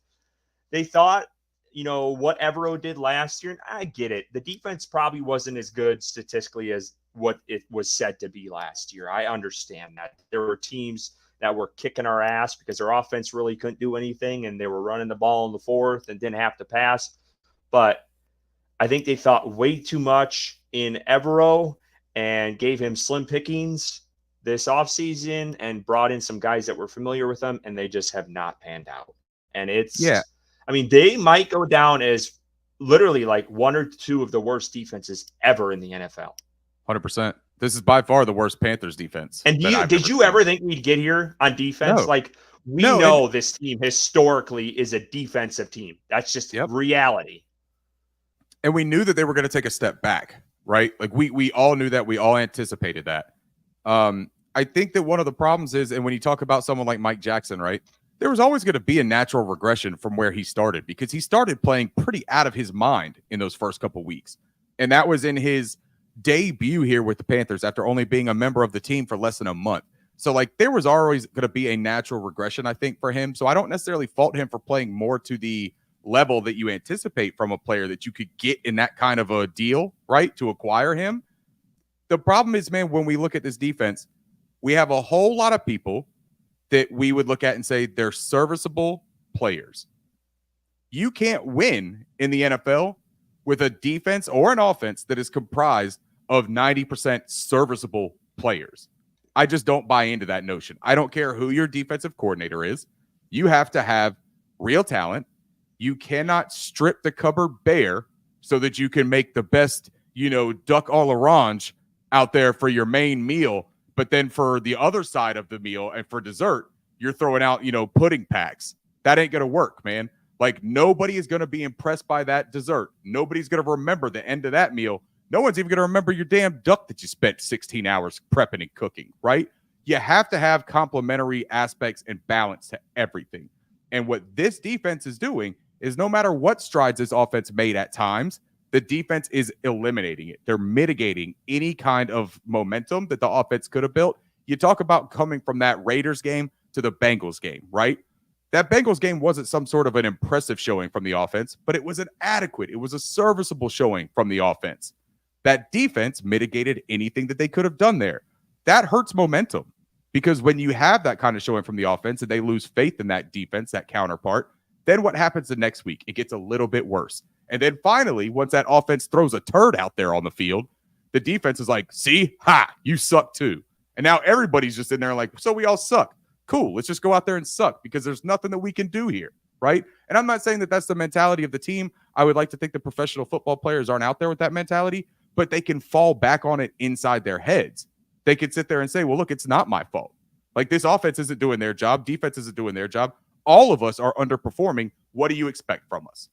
they thought, what Evero did last year, and I get it. The defense probably wasn't as good statistically as what it was said to be last year. I understand that. There were teams that were kicking our ass because their offense really couldn't do anything, and they were running the ball in the fourth and didn't have to pass. But I think they thought way too much in Evero and gave him slim pickings this offseason and brought in some guys that were familiar with them, and they just have not panned out. And they might go down as literally like one or two of the worst defenses ever in the NFL. 100%. This is by far the worst Panthers defense. And did you ever think we'd get here on defense? No. This team historically is a defensive team. That's just reality. And we knew that they were going to take a step back, right? Like we all knew that. We all anticipated that. I think that one of the problems is, and when you talk about someone like Mike Jackson, right, there was always going to be a natural regression from where he started because he started playing pretty out of his mind in those first couple weeks. And that was in his debut here with the Panthers after only being a member of the team for less than a month. So there was always going to be a natural regression, I think, for him. So I don't necessarily fault him for playing more to the level that you anticipate from a player that you could get in that kind of a deal, right, to acquire him. The problem is, man, when we look at this defense, we have a whole lot of people that we would look at and say they're serviceable players. You can't win in the NFL with a defense or an offense that is comprised of 90% serviceable players. I just don't buy into that notion. I don't care who your defensive coordinator is. You have to have real talent. You cannot strip the cupboard bare so that you can make the best, duck à l'orange out there for your main meal. But then for the other side of the meal and for dessert, you're throwing out, pudding packs. That ain't going to work, man. Nobody is going to be impressed by that dessert. Nobody's going to remember the end of that meal. No one's even going to remember your damn duck that you spent 16 hours prepping and cooking, right? You have to have complementary aspects and balance to everything. And what this defense is doing is no matter what strides this offense made at times, the defense is eliminating it. They're mitigating any kind of momentum that the offense could have built. You talk about coming from that Raiders game to the Bengals game, right? That Bengals game wasn't some sort of an impressive showing from the offense, but it was an adequate, it was a serviceable showing from the offense. That defense mitigated anything that they could have done there. That hurts momentum because when you have that kind of showing from the offense and they lose faith in that defense, that counterpart, then what happens the next week? It gets a little bit worse. And then finally, once that offense throws a turd out there on the field, the defense is like, see, you suck too. And now everybody's just in there like, so we all suck. Cool, let's just go out there and suck because there's nothing that we can do here, right? And I'm not saying that that's the mentality of the team. I would like to think the professional football players aren't out there with that mentality, but they can fall back on it inside their heads. They could sit there and say, well, look, it's not my fault. Like, this offense isn't doing their job. Defense isn't doing their job. All of us are underperforming. What do you expect from us?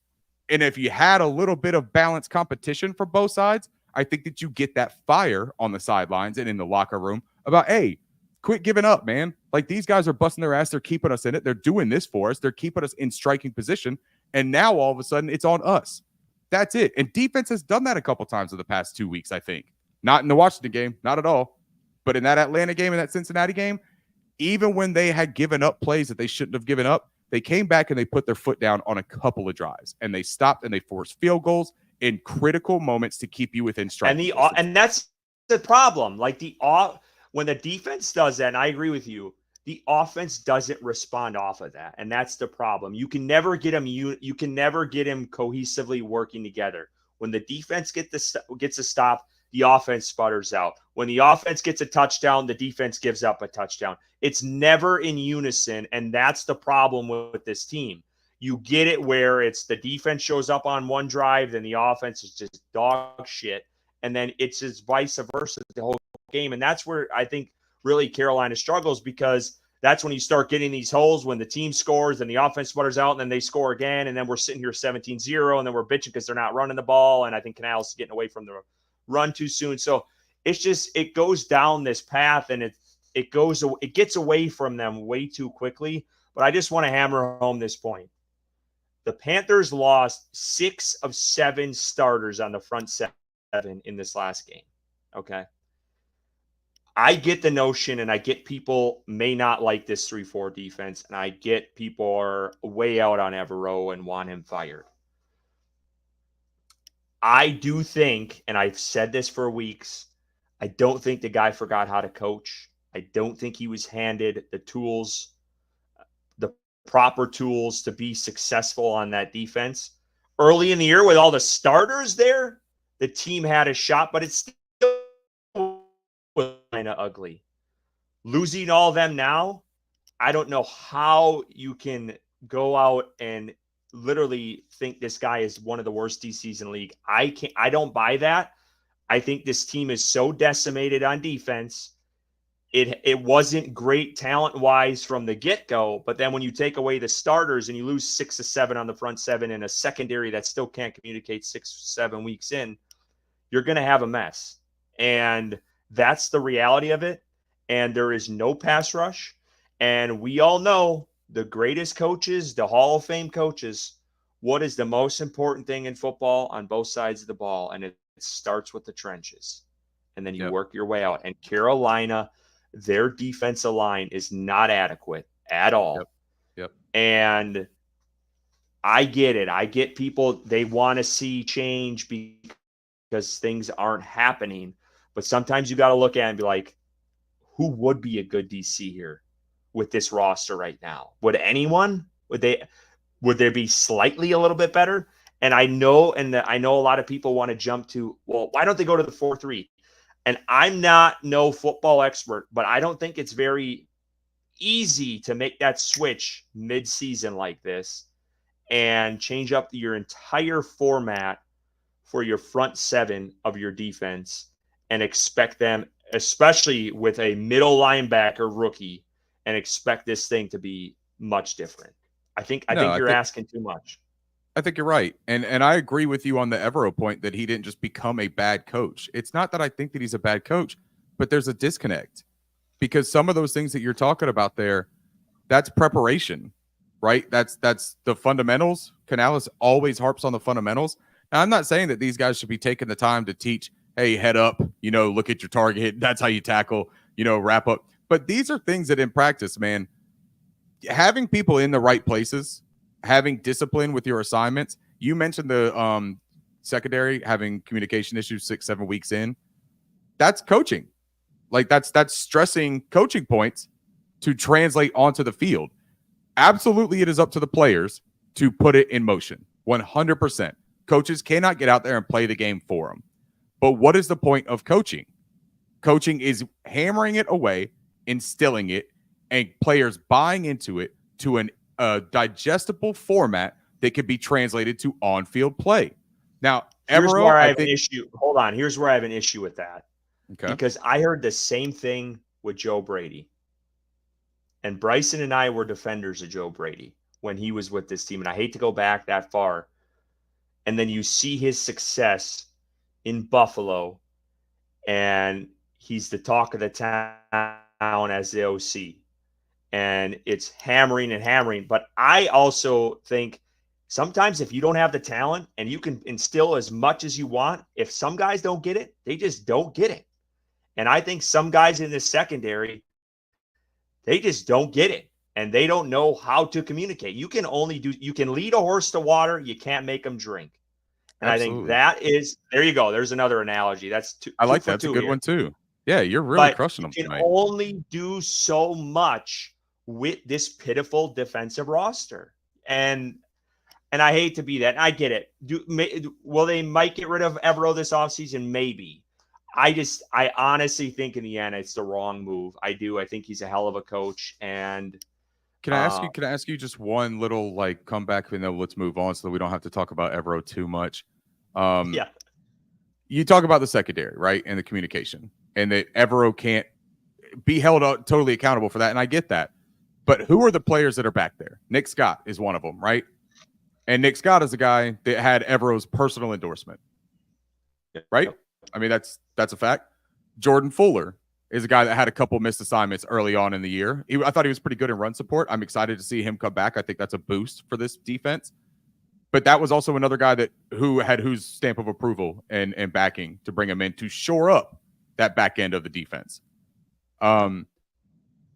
And if you had a little bit of balanced competition for both sides, I think that you get that fire on the sidelines and in the locker room about, hey, quit giving up, man. Like, these guys are busting their ass. They're keeping us in it. They're doing this for us. They're keeping us in striking position. And now all of a sudden it's on us. That's it. And defense has done that a couple times in the past 2 weeks, I think. Not in the Washington game, not at all. But in that Atlanta game and that Cincinnati game, even when they had given up plays that they shouldn't have given up, they came back and they put their foot down on a couple of drives, and they stopped and they forced field goals in critical moments to keep you within strike. And that's the problem. Like, when the defense does that, and I agree with you, the offense doesn't respond off of that, and that's the problem. You can never get them. You can never get them cohesively working together. When the defense gets a stop, the offense sputters out. When the offense gets a touchdown, the defense gives up a touchdown. It's never in unison, and that's the problem with this team. You get it where it's the defense shows up on one drive, then the offense is just dog shit, and then it's just vice versa the whole game. And that's where I think really Carolina struggles, because that's when you start getting these holes when the team scores and the offense sputters out and then they score again, and then we're sitting here 17-0, and then we're bitching because they're not running the ball, and I think Canales is getting away from the run too soon. So it's just, it goes down this path, and it gets away from them way too quickly. But I just want to hammer home this point. The Panthers lost 6 of 7 starters on the front 7 in this last game. Okay. I get the notion, and I get people may not like this 3-4 defense, and I get people are way out on Evero and want him fired. I do think, and I've said this for weeks, I don't think the guy forgot how to coach. I don't think he was handed the tools, the proper tools to be successful on that defense. Early in the year with all the starters there, the team had a shot, but it's still kind of ugly. Losing all of them now, I don't know how you can go out and literally think this guy is one of the worst DCs in the league. I don't buy that. I think this team is so decimated on defense. It wasn't great talent-wise from the get-go, but then when you take away the starters and you lose 6 of 7 on the front 7 in a secondary that still can't communicate 6 or 7 weeks in, you're going to have a mess. And that's the reality of it. And there is no pass rush. And we all know the greatest coaches, the Hall of Fame coaches, what is the most important thing in football on both sides of the ball? And it starts with the trenches. And then you work your way out. And Carolina, their defensive line is not adequate at all. Yep. And I get it. I get people, they want to see change because things aren't happening. But sometimes you got to look at it and be like, who would be a good DC here with this roster right now? Would anyone? Would they be slightly a little bit better? And I know a lot of people want to jump to, well, why don't they go to the 4-3? And I'm not no football expert, but I don't think it's very easy to make that switch mid-season like this and change up your entire format for your front 7 of your defense and expect them, especially with a middle linebacker rookie, and expect this thing to be much different. I think you're asking too much. I think you're right. And I agree with you on the Evero point that he didn't just become a bad coach. It's not that I think that he's a bad coach, but there's a disconnect, because some of those things that you're talking about there, that's preparation, right? That's the fundamentals. Canales always harps on the fundamentals. Now, I'm not saying that these guys should be taking the time to teach, hey, head up, look at your target. That's how you tackle, wrap up. But these are things that in practice, man, having people in the right places, having discipline with your assignments. You mentioned the secondary having communication issues 6-7 weeks in. That's coaching. Like that's stressing coaching points to translate onto the field. Absolutely, it is up to the players to put it in motion. 100%. Coaches cannot get out there and play the game for them. But what is the point of coaching? Coaching is hammering it away, instilling it, and players buying into it to a digestible format that could be translated to on-field play. Now, Here's Evero, where I I have an think. issue. Hold on. Here's where I have an issue with that. Okay. Because I heard the same thing with Joe Brady. And Bryson and I were defenders of Joe Brady when he was with this team. And I hate to go back that far. And then you see his success in Buffalo, and he's the talk of the town as the OC. And it's hammering and hammering. But I also think sometimes if you don't have the talent and you can instill as much as you want, if some guys don't get it, they just don't get it. And I think some guys in this secondary, they just don't get it. And they don't know how to communicate. You can lead a horse to water, you can't make them drink. And I think Absolutely. that is, there you go. There's another analogy. That's two, I two like for that. It's a two good here. one too. Yeah, you're really But crushing you them can tonight. only do so much with this pitiful defensive roster. And I hate to be that. I get it. Will they might get rid of Evero this offseason? Maybe. I honestly think in the end it's the wrong move. I do. I think he's a hell of a coach. And Can I ask you? Can I ask you just one little like comeback, and then let's move on so that we don't have to talk about Evero too much. yeah, You talk about the secondary, right, and the communication, and that Evero can't be held totally accountable for that, and I get that. But who are the players that are back there? Nick Scott is one of them, right? And Nick Scott is a guy that had Evero's personal endorsement, right? I mean, that's a fact. Jordan Fuller is a guy that had a couple missed assignments early on in the year. I thought he was pretty good in run support. I'm excited to see him come back. I think that's a boost for this defense. But that was also another guy that whose stamp of approval and backing to bring him in to shore up that back end of the defense.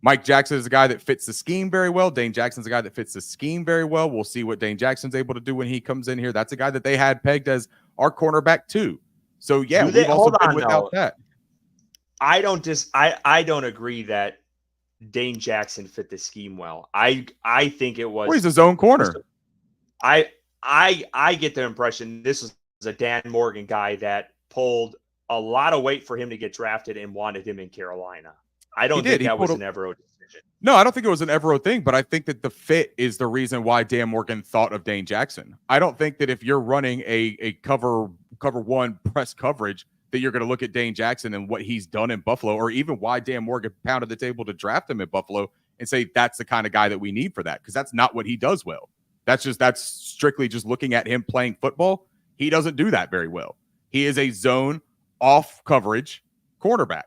Mike Jackson is a guy that fits the scheme very well. Dane Jackson's a guy that fits the scheme very well. We'll see what Dane Jackson's able to do when he comes in here. That's a guy that they had pegged as our cornerback too. So yeah, we've also been without that. I don't agree that Dane Jackson fit the scheme well. I think it was. Well, he's his own corner. I get the impression this was a Dan Morgan guy that pulled a lot of weight for him to get drafted and wanted him in Carolina. I don't think that was an Evero decision. No, I don't think it was an Evero thing, but I think that the fit is the reason why Dan Morgan thought of Dane Jackson. I don't think that if you're running a cover one press coverage that you're going to look at Dane Jackson and what he's done in Buffalo, or even why Dan Morgan pounded the table to draft him in Buffalo and say that's the kind of guy that we need for that, because that's not what he does well. That's strictly just looking at him playing football. He doesn't do that very well. He is a zone off coverage cornerback.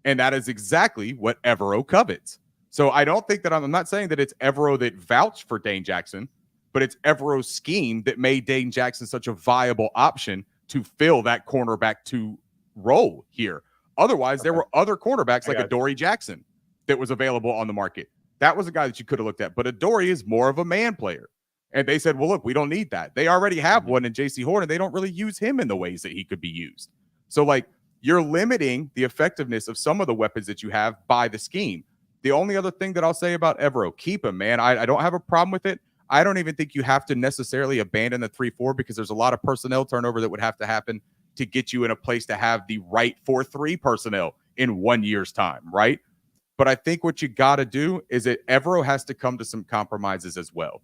And that is exactly what Evero covets. So I don't think that I'm not saying that it's Evero that vouched for Dane Jackson, but it's Evero's scheme that made Dane Jackson such a viable option to fill that cornerback to role here. Otherwise, there were other cornerbacks like Adoree Jackson that was available on the market. That was a guy that you could have looked at. But Adoree is more of a man player. And they said, well, look, we don't need that. They already have one in J.C. Horn, and they don't really use him in the ways that he could be used. So, like, you're limiting the effectiveness of some of the weapons that you have by the scheme. The only other thing that I'll say about Evero, keep him, man. I don't have a problem with it. I don't even think you have to necessarily abandon the 3-4 because there's a lot of personnel turnover that would have to happen to get you in a place to have the right 4-3 personnel in 1 year's time, right? But I think what you got to do is that Evero has to come to some compromises as well.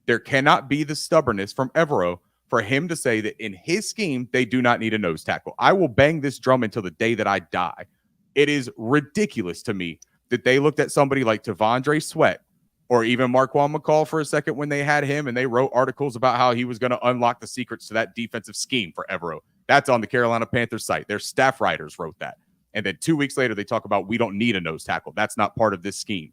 There cannot be the stubbornness from Evero for him to say that in his scheme, they do not need a nose tackle. I will bang this drum until the day that I die. It is ridiculous to me that they looked at somebody like Tavondre Sweat or even Marquand McCall for a second when they had him, and they wrote articles about how he was going to unlock the secrets to that defensive scheme for Evero. That's on the Carolina Panthers site. Their staff writers wrote that. And then 2 weeks later, they talk about we don't need a nose tackle. That's not part of this scheme.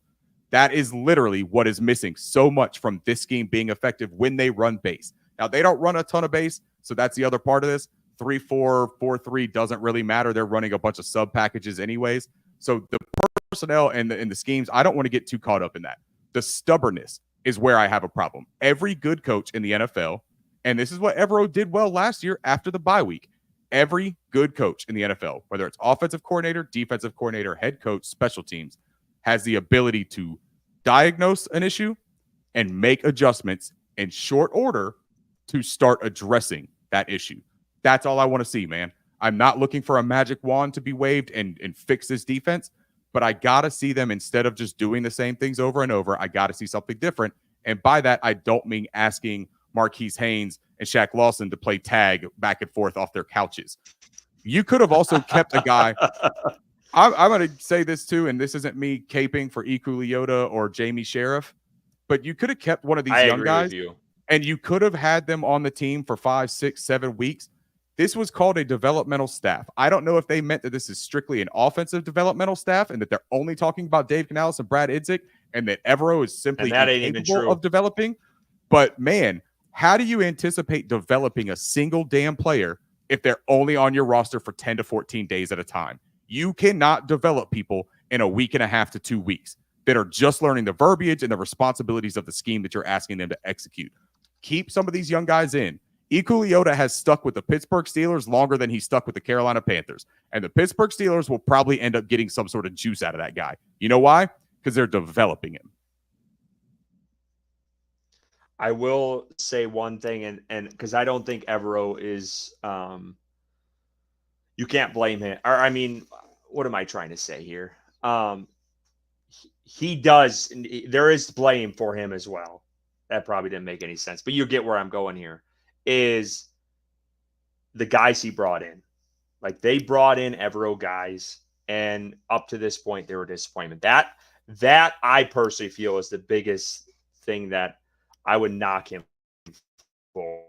That is literally what is missing so much from this scheme being effective when they run base. Now, they don't run a ton of base, so that's the other part of this. 3-4, 4-3 doesn't really matter. They're running a bunch of sub packages anyways. So the personnel and the schemes, I don't want to get too caught up in that. The stubbornness is where I have a problem. Every good coach in the NFL, and this is what Evero did well last year after the bye week, every good coach in the NFL, whether it's offensive coordinator, defensive coordinator, head coach, special teams, has the ability to diagnose an issue and make adjustments in short order to start addressing that issue. That's all I want to see, man. I'm not looking for a magic wand to be waved and fix this defense, but I got to see them, instead of just doing the same things over and over, I got to see something different. And by that, I don't mean asking Marquise Haynes and Shaq Lawson to play tag back and forth off their couches. You could have also kept a guy. I'm going to say this too, and this isn't me caping for Iku Leota or Jamie Sheriff, but you could have kept one of these young guys, and you could have had them on the team for 5, 6, 7 weeks. This was called a developmental staff. I don't know if they meant that this is strictly an offensive developmental staff and that they're only talking about Dave Canales and Brad Idzik and that Evero is simply incapable of developing. But, man, how do you anticipate developing a single damn player if they're only on your roster for 10 to 14 days at a time? You cannot develop people in a week and a half to 2 weeks that are just learning the verbiage and the responsibilities of the scheme that you're asking them to execute. Keep some of these young guys in. Iku Leota has stuck with the Pittsburgh Steelers longer than he stuck with the Carolina Panthers. And the Pittsburgh Steelers will probably end up getting some sort of juice out of that guy. You know why? Because they're developing him. I will say one thing, and because I don't think Evero is you can't blame him. Or, I mean, what am I trying to say here? He does. There is blame for him as well. That probably didn't make any sense, but you get where I'm going here. Is the guys he brought in. Like, they brought in Evero guys, and up to this point, they were disappointment. That I personally feel is the biggest thing that I would knock him for.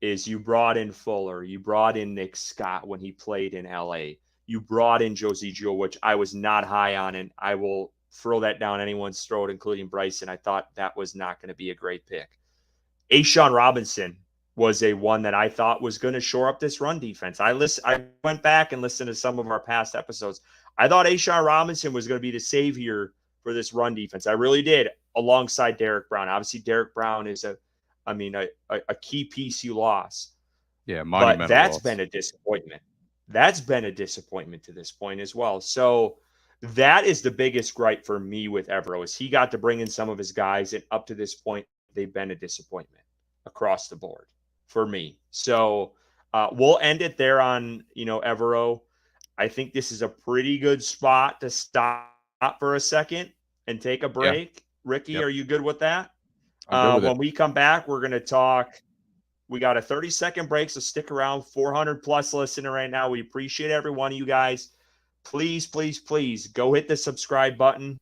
Is you brought in Fuller, you brought in Nick Scott when he played in LA, you brought in Josie Jewell, which I was not high on, and I will throw that down anyone's throat, including Bryson. I thought that was not going to be a great pick. A'Shawn Robinson was a one that I thought was going to shore up this run defense. I went back and listened to some of our past episodes. I thought A'Shawn Robinson was going to be the savior for this run defense. I really did, alongside Derek Brown. Obviously, Derek Brown is a key piece you lost. Yeah, but that's been a disappointment. That's been a disappointment to this point as well. So that is the biggest gripe for me with Evero, is he got to bring in some of his guys, and up to this point, they've been a disappointment across the board for me. So we'll end it there on, Evero. I think this is a pretty good spot to stop for a second and take a break. Yeah. Ricky, Are you good with that? When we come back, we're going to talk. We got a 30-second break, so stick around. 400 plus listener right now. We appreciate every one of you guys. Please, please, please go hit the subscribe button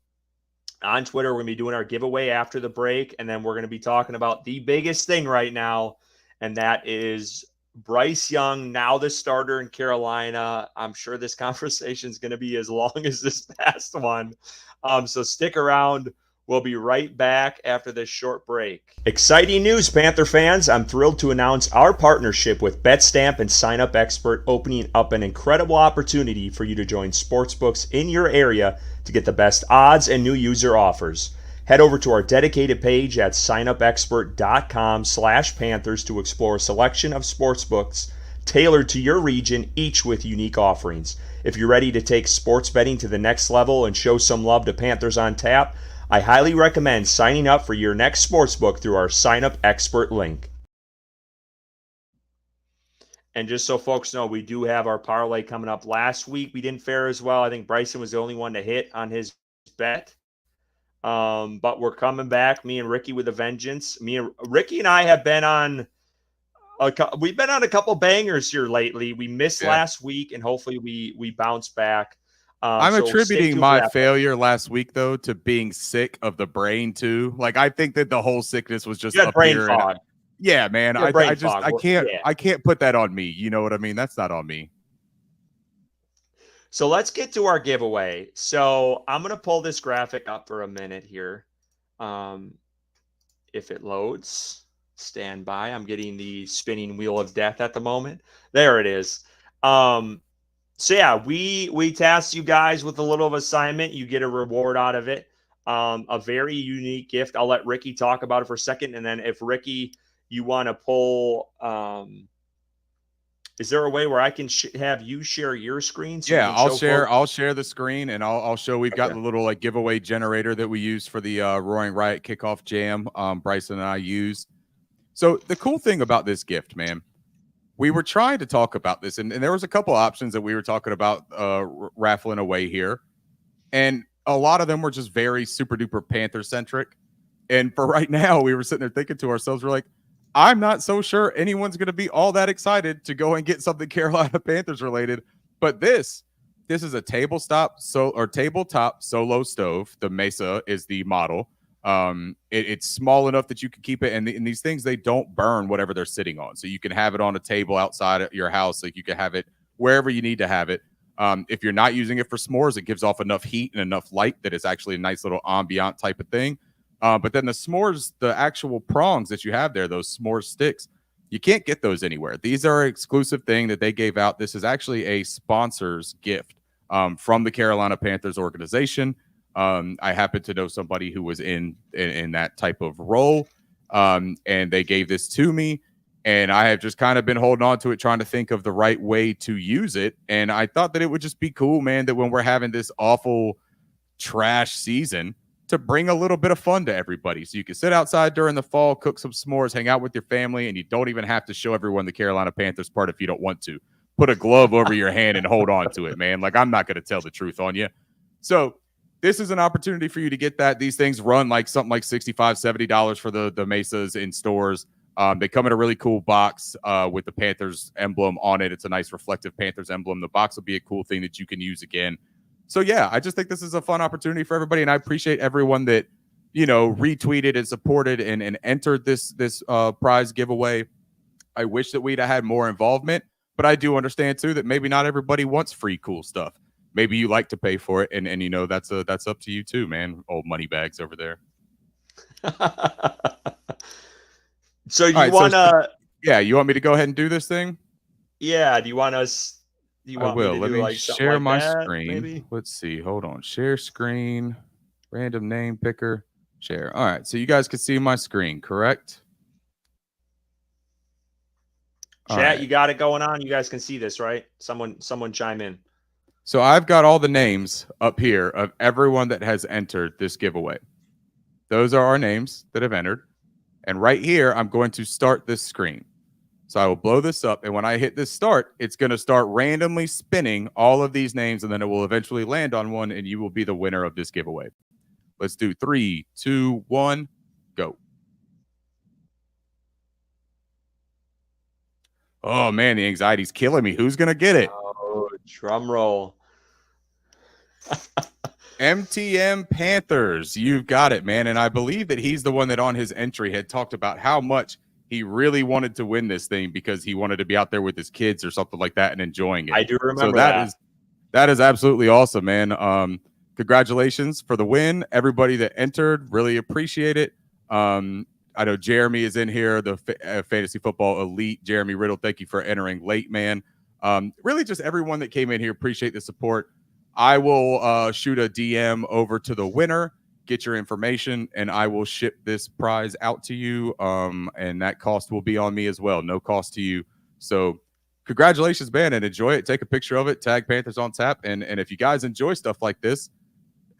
on Twitter. We're going to be doing our giveaway after the break, and then we're going to be talking about the biggest thing right now, and that is Bryce Young, now the starter in Carolina. I'm sure this conversation is going to be as long as this past one. So stick around. We'll be right back after this short break. Exciting news, Panther fans. I'm thrilled to announce our partnership with BetStamp and Sign Up Expert, opening up an incredible opportunity for you to join sportsbooks in your area to get the best odds and new user offers. Head over to our dedicated page at signupexpert.com/Panthers to explore a selection of sportsbooks tailored to your region, each with unique offerings. If you're ready to take sports betting to the next level and show some love to Panthers on Tap, I highly recommend signing up for your next sportsbook through our Sign Up Expert link. And just so folks know, we do have our parlay coming up. Last week, we didn't fare as well. I think Bryson was the only one to hit on his bet. But we're coming back, me and Ricky, with a vengeance. Ricky and I have been on a couple bangers here lately. We missed last week, and hopefully we bounce back. I'm attributing my failure last week, though, to being sick of the brain, too. Like, I think that the whole sickness was just up brain fog. Yeah, man. I can't put that on me. You know what I mean? That's not on me. So let's get to our giveaway. So I'm going to pull this graphic up for a minute here. If it loads, stand by. I'm getting the spinning wheel of death at the moment. There it is. So yeah, we tasked you guys with a little of assignment. You get a reward out of it. A very unique gift. I'll let Ricky talk about it for a second. And then if Ricky, you want to pull, is there a way where I can have you share your screen? So I'll share the screen, and I'll show. We've got the little giveaway generator that we use for the Roaring Riot Kickoff Jam. Bryson and I use. So the cool thing about this gift, man, we were trying to talk about this, and there was a couple options that we were talking about raffling away here. And a lot of them were just very super duper Panther centric. And for right now, we were sitting there thinking to ourselves, we're like, I'm not so sure anyone's going to be all that excited to go and get something Carolina Panthers related. But this is a tabletop solo stove. The Mesa is the model. It's small enough that you can keep it, and these things, they don't burn whatever they're sitting on, so you can have it on a table outside of your house. Like, you can have it wherever you need to have it. If you're not using it for s'mores, it gives off enough heat and enough light that it's actually a nice little ambient type of thing. But then the s'mores, the actual prongs that you have there, those s'mores sticks, you can't get those anywhere. These are an exclusive thing that they gave out. This is actually a sponsor's gift from the Carolina Panthers organization. I happen to know somebody who was in that type of role, and they gave this to me. And I have just kind of been holding on to it, trying to think of the right way to use it. And I thought that it would just be cool, man, that when we're having this awful trash season, to bring a little bit of fun to everybody. So you can sit outside during the fall, cook some s'mores, hang out with your family, and you don't even have to show everyone the Carolina Panthers part if you don't want to. Put a glove over your hand and hold on to it, man. Like, I'm not going to tell the truth on you. So this is an opportunity for you to get that. These things run like something like $65, $70 for the Mesas in stores. They come in a really cool box with the Panthers emblem on it. It's a nice reflective Panthers emblem. The box will be a cool thing that you can use again. So, yeah, I just think this is a fun opportunity for everybody, and I appreciate everyone that, retweeted and supported and entered this prize giveaway. I wish that we'd have had more involvement, but I do understand, too, that maybe not everybody wants free cool stuff. Maybe you like to pay for it, and that's up to you, too, man, old money bags over there. So you want to... Yeah, you want me to go ahead and do this thing? Yeah, do you want us... I will. Let me share my screen. Maybe? Let's see. Hold on. Share screen. Random name picker. Share. All right. So you guys can see my screen, correct? Chat, right. You got it going on. You guys can see this, right? Someone chime in. So I've got all the names up here of everyone that has entered this giveaway. Those are our names that have entered. And right here, I'm going to start this screen. So I will blow this up, and when I hit this start, it's going to start randomly spinning all of these names, and then it will eventually land on one, and you will be the winner of this giveaway. Let's do 3, 2, 1, go. Oh, man, the anxiety's killing me. Who's going to get it? Oh, drum roll. MTM Panthers. You've got it, man. And I believe that he's the one that on his entry had talked about how much he really wanted to win this thing because he wanted to be out there with his kids or something like that and enjoying it. I do remember so that is absolutely awesome, man. Congratulations for the win. Everybody that entered, really appreciate it. I know Jeremy is in here, the Fantasy Football Elite. Jeremy Riddle, thank you for entering late, man. Really just everyone that came in here, appreciate the support. I will shoot a DM over to the winner, get your information, and I will ship this prize out to you. And that cost will be on me as well. No cost to you. So congratulations, man, and enjoy it. Take a picture of it. Tag Panthers on Tap. And if you guys enjoy stuff like this,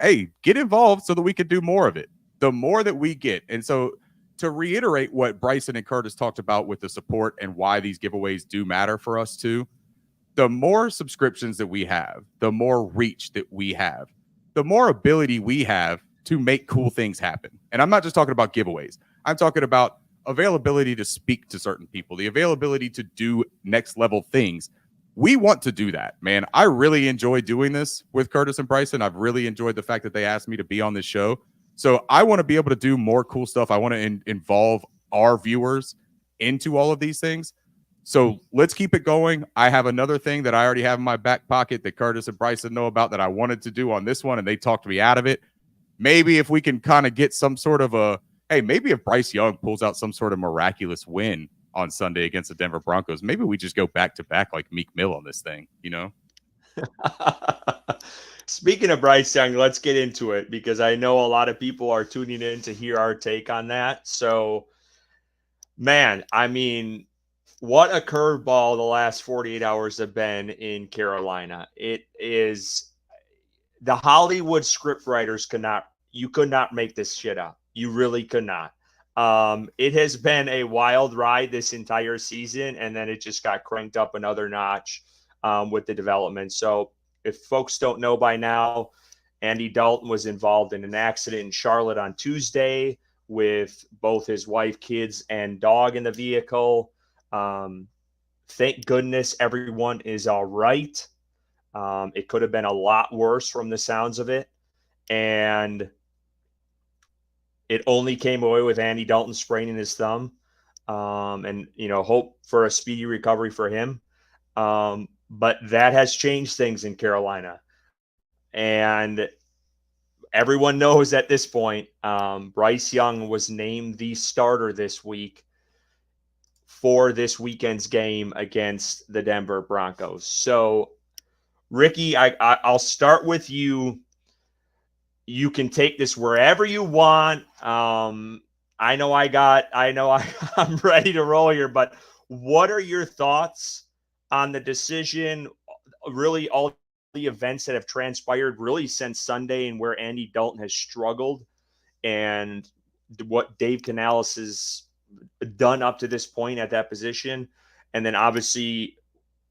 hey, get involved so that we can do more of it. The more that we get. And so to reiterate what Bryson and Curtis talked about with the support and why these giveaways do matter for us too, the more subscriptions that we have, the more reach that we have, the more ability we have to make cool things happen. And I'm not just talking about giveaways. I'm talking about availability to speak to certain people, the availability to do next level things. We want to do that, man. I really enjoy doing this with Curtis and Bryson. I've really enjoyed the fact that they asked me to be on this show. So I want to be able to do more cool stuff. I want to involve our viewers into all of these things. So let's keep it going. I have another thing that I already have in my back pocket that Curtis and Bryson know about that I wanted to do on this one, and they talked me out of it. Maybe if we can kind of get some sort of maybe if Bryce Young pulls out some sort of miraculous win on Sunday against the Denver Broncos, maybe we just go back to back like Meek Mill on this thing, Speaking of Bryce Young, let's get into it because I know a lot of people are tuning in to hear our take on that. So, man, I mean, what a curveball the last 48 hours have been in Carolina. It is the Hollywood scriptwriters could not make this shit up. You really could not. It has been a wild ride this entire season, and then it just got cranked up another notch with the development. So if folks don't know by now, Andy Dalton was involved in an accident in Charlotte on Tuesday with both his wife, kids, and dog in the vehicle. Thank goodness everyone is all right. It could have been a lot worse from the sounds of it. And it only came away with Andy Dalton spraining his thumb. And, hope for a speedy recovery for him. But that has changed things in Carolina. And everyone knows at this point, Bryce Young was named the starter this week for this weekend's game against the Denver Broncos. So, Ricky, I'll start with you. You can take this wherever you want. I know I'm ready to roll here, but what are your thoughts on the decision? Really, all the events that have transpired really since Sunday, and where Andy Dalton has struggled, and what Dave Canales has done up to this point at that position, and then obviously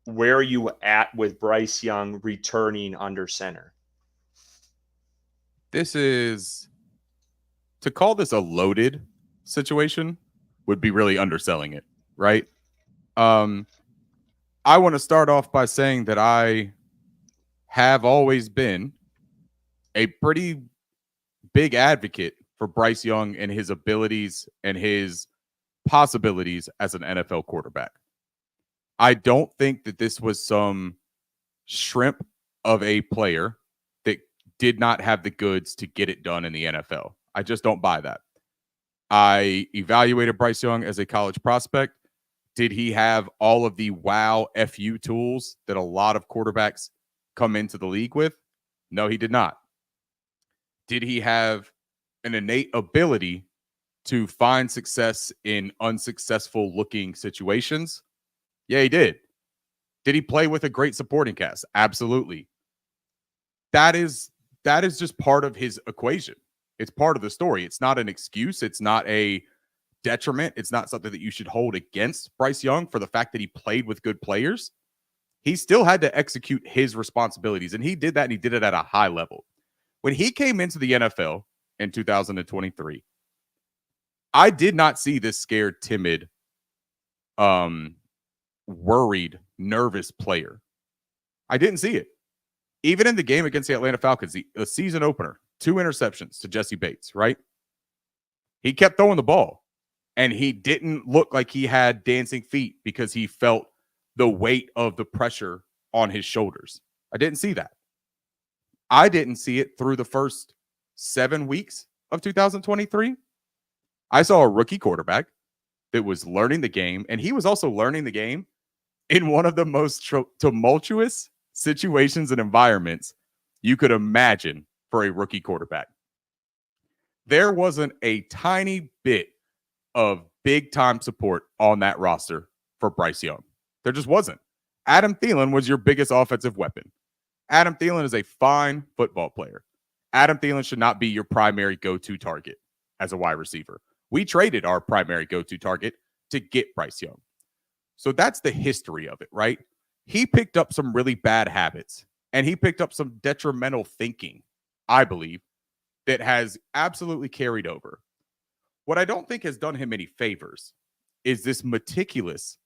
where are you at with Bryce Young returning under center? To call this a loaded situation would be really underselling it, right? I want to start off by saying that I have always been a pretty big advocate for Bryce Young and his abilities and his possibilities as an NFL quarterback. I don't think that this was some shrimp of a player that did not have the goods to get it done in the NFL. I just don't buy that. I evaluated Bryce Young as a college prospect. Did he have all of the wow FU tools that a lot of quarterbacks come into the league with? No, he did not. Did he have an innate ability to find success in unsuccessful looking situations? Yeah, he did. Did he play with a great supporting cast? Absolutely. That is just part of his equation. It's part of the story. It's not an excuse. It's not a detriment. It's not something that you should hold against Bryce Young for the fact that he played with good players. He still had to execute his responsibilities, and he did that, and he did it at a high level. When he came into the NFL in 2023, I did not see this scared, timid, worried, nervous player. I didn't see it. Even in the game against the Atlanta Falcons, the season opener, 2 interceptions to Jesse Bates, right? He kept throwing the ball, and he didn't look like he had dancing feet because he felt the weight of the pressure on his shoulders. I didn't see that. I didn't see it through the first 7 weeks of 2023. I saw a rookie quarterback that was learning the game, and he was also learning the game in one of the most tumultuous situations and environments you could imagine for a rookie quarterback. There wasn't a tiny bit of big-time support on that roster for Bryce Young. There just wasn't. Adam Thielen was your biggest offensive weapon. Adam Thielen is a fine football player. Adam Thielen should not be your primary go-to target as a wide receiver. We traded our primary go-to target to get Bryce Young. So that's the history of it, right? He picked up some really bad habits, and he picked up some detrimental thinking, I believe, that has absolutely carried over. What I don't think has done him any favors is this meticulous,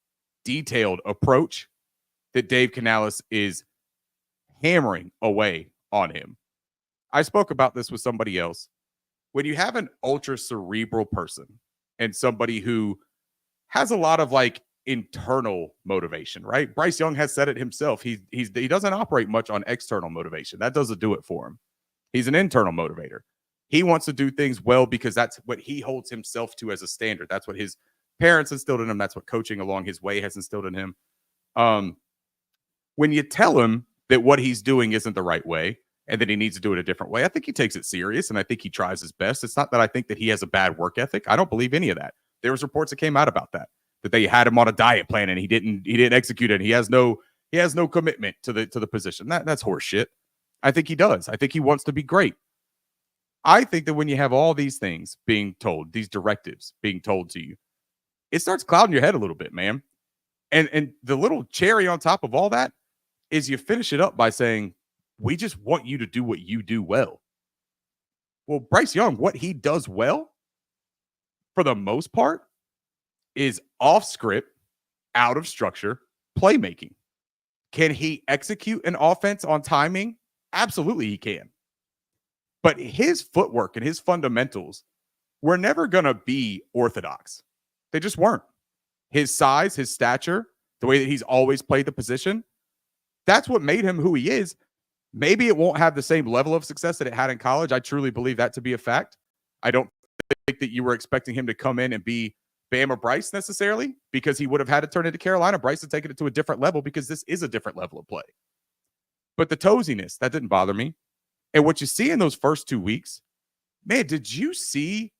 detailed approach that Dave Canales is hammering away on him. I spoke about this with somebody else. When you have an ultra cerebral person and somebody who has a lot of like internal motivation, right? Bryce Young has said it himself. He doesn't operate much on external motivation. That doesn't do it for him. He's an internal motivator. He wants to do things well because that's what he holds himself to as a standard. That's what his parents instilled in him. That's what coaching along his way has instilled in him. When you tell him that what he's doing isn't the right way and that he needs to do it a different way, I think he takes it serious, and I think he tries his best. It's not that I think that he has a bad work ethic. I don't believe any of that. There was reports that came out about that they had him on a diet plan and he didn't execute it. He has no commitment to the position. That's horseshit. I think he does. I think he wants to be great. I think that when you have all these things being told, these directives being told to you, it starts clouding your head a little bit, man. And the little cherry on top of all that is you finish it up by saying, we just want you to do what you do well. Well, Bryce Young, what he does well for the most part, is off script, out of structure, playmaking. Can he execute an offense on timing? Absolutely, he can. But his footwork and his fundamentals were never going to be orthodox. They just weren't. His size, his stature, the way that he's always played the position, that's what made him who he is. Maybe it won't have the same level of success that it had in college. I truly believe that to be a fact. I don't think that you were expecting him to come in and be Bam or Bryce necessarily, because he would have had to turn into Carolina. Bryce had taken it to a different level because this is a different level of play. But the toesiness, that didn't bother me. And what you see in those first 2 weeks, man, did you see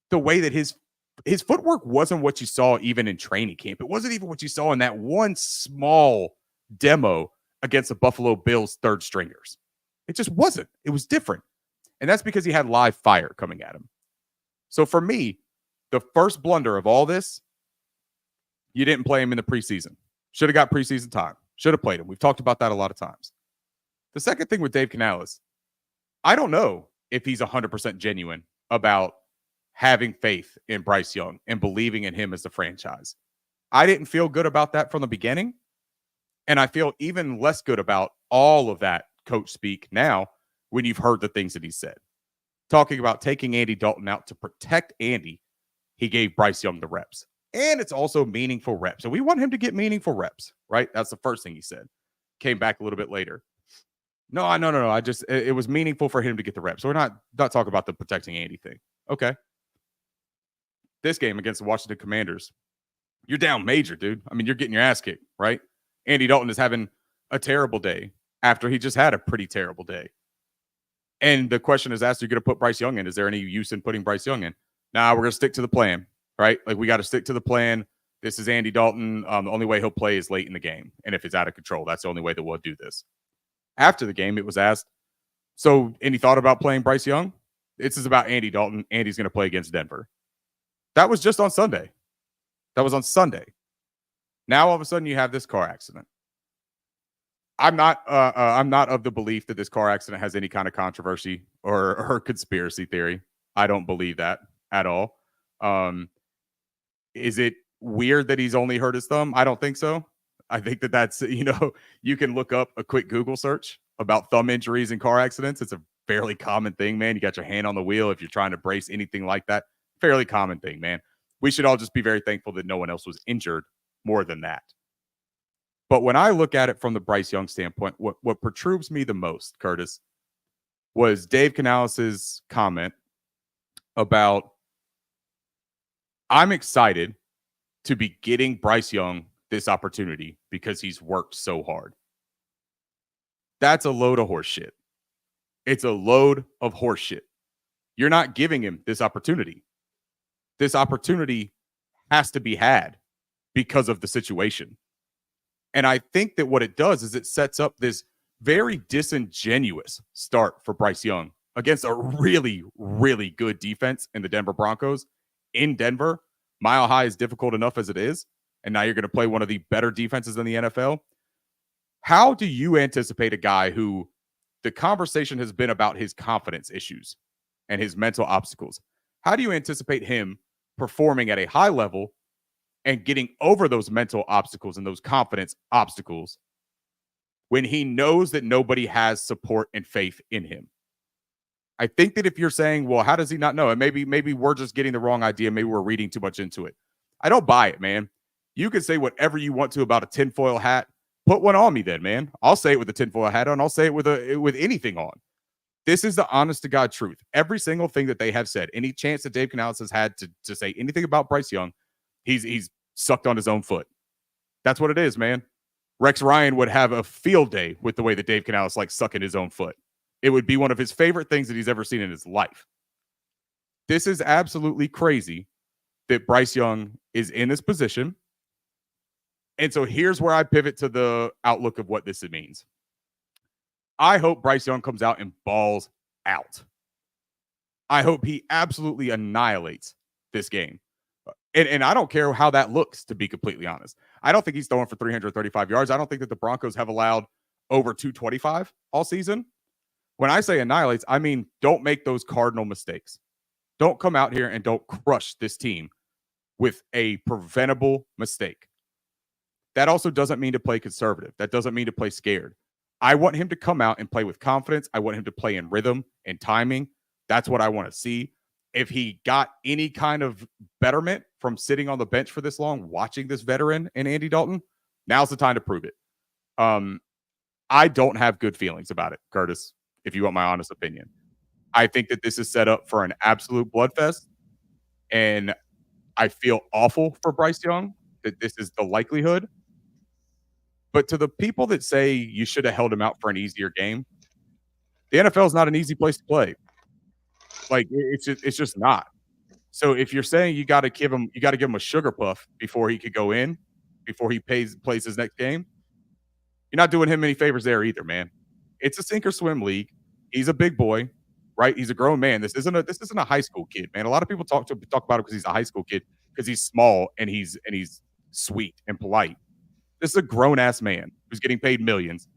the way that his footwork wasn't what you saw even in training camp? It wasn't even what you saw in that one small demo against the Buffalo Bills third stringers. It just wasn't. It was different. And that's because he had live fire coming at him. So for me, the first blunder of all this, you didn't play him in the preseason. Should have got preseason time. Should have played him. We've talked about that a lot of times. The second thing with Dave Canales, I don't know if he's 100% genuine about having faith in Bryce Young and believing in him as the franchise. I didn't feel good about that from the beginning. And I feel even less good about all of that coach speak now when you've heard the things that he said. Talking about taking Andy Dalton out to protect Andy, he gave Bryce Young the reps. And it's also meaningful reps. So we want him to get meaningful reps, right? That's the first thing he said. Came back a little bit later. No. It was meaningful for him to get the reps. So we're not talking about the protecting Andy thing. Okay. This game against the Washington Commanders, you're down major, dude. I mean, you're getting your ass kicked, right? Andy Dalton is having a terrible day after he just had a pretty terrible day. And the question is asked, you're going to put Bryce Young in. Is there any use in putting Bryce Young in? Nah, we're going to stick to the plan, right? Like, we got to stick to the plan. This is Andy Dalton. The only way he'll play is late in the game. And if it's out of control, that's the only way that we'll do this. After the game, it was asked, so any thought about playing Bryce Young? This is about Andy Dalton. Andy's going to play against Denver. That was just on Sunday. That was on Sunday. Now all of a sudden you have this car accident. I'm not of the belief that this car accident has any kind of controversy or conspiracy theory. I don't believe that at all. Is it weird that he's only hurt his thumb? I don't think so. I think that's, you can look up a quick Google search about thumb injuries and car accidents. It's a fairly common thing, man. You got your hand on the wheel if you're trying to brace anything like that. Fairly common thing, man. We should all just be very thankful that no one else was injured more than that. But when I look at it from the Bryce Young standpoint, what perturbs me the most, Curtis, was Dave Canales' comment about, I'm excited to be getting Bryce Young this opportunity because he's worked so hard. That's a load of horse shit. It's a load of horse shit. You're not giving him this opportunity. This opportunity has to be had because of the situation. And I think that what it does is it sets up this very disingenuous start for Bryce Young against a really, really good defense in the Denver Broncos in Denver. Mile High is difficult enough as it is. And now you're going to play one of the better defenses in the NFL. How do you anticipate a guy who the conversation has been about his confidence issues and his mental obstacles? How do you anticipate him performing at a high level and getting over those mental obstacles and those confidence obstacles when he knows that nobody has support and faith in him? I think that if you're saying, well, how does he not know? And maybe we're just getting the wrong idea. Maybe we're reading too much into it. I don't buy it, man. You can say whatever you want to about a tinfoil hat. Put one on me then, man. I'll say it with a tinfoil hat on. I'll say it with anything on. This is the honest to God truth. Every single thing that they have said, any chance that Dave Canales has had to say anything about Bryce Young, he's sucked on his own foot. That's what it is, man. Rex Ryan would have a field day with the way that Dave Canales likes sucking his own foot. It would be one of his favorite things that he's ever seen in his life. This is absolutely crazy that Bryce Young is in this position. And so here's where I pivot to the outlook of what this means. I hope Bryce Young comes out and balls out. I hope he absolutely annihilates this game. And I don't care how that looks, to be completely honest. I don't think he's throwing for 335 yards. I don't think that the Broncos have allowed over 225 all season. When I say annihilates, I mean don't make those cardinal mistakes. Don't come out here and don't crush this team with a preventable mistake. That also doesn't mean to play conservative. That doesn't mean to play scared. I want him to come out and play with confidence. I want him to play in rhythm and timing. That's what I want to see. If he got any kind of betterment from sitting on the bench for this long, watching this veteran and Andy Dalton, now's the time to prove it. I don't have good feelings about it, Curtis, if you want my honest opinion. I think that this is set up for an absolute bloodfest, and I feel awful for Bryce Young that this is the likelihood. But to the people that say you should have held him out for an easier game, the NFL is not an easy place to play. Like it's just not. So if you're saying you got to give him a sugar puff before he could go in, before he plays his next game, you're not doing him any favors there either, man. It's a sink or swim league. He's a big boy, right? He's a grown man. This isn't a high school kid, man. A lot of people talk about him because he's a high school kid because he's small and he's sweet and polite. This is a grown ass man who's getting paid millions,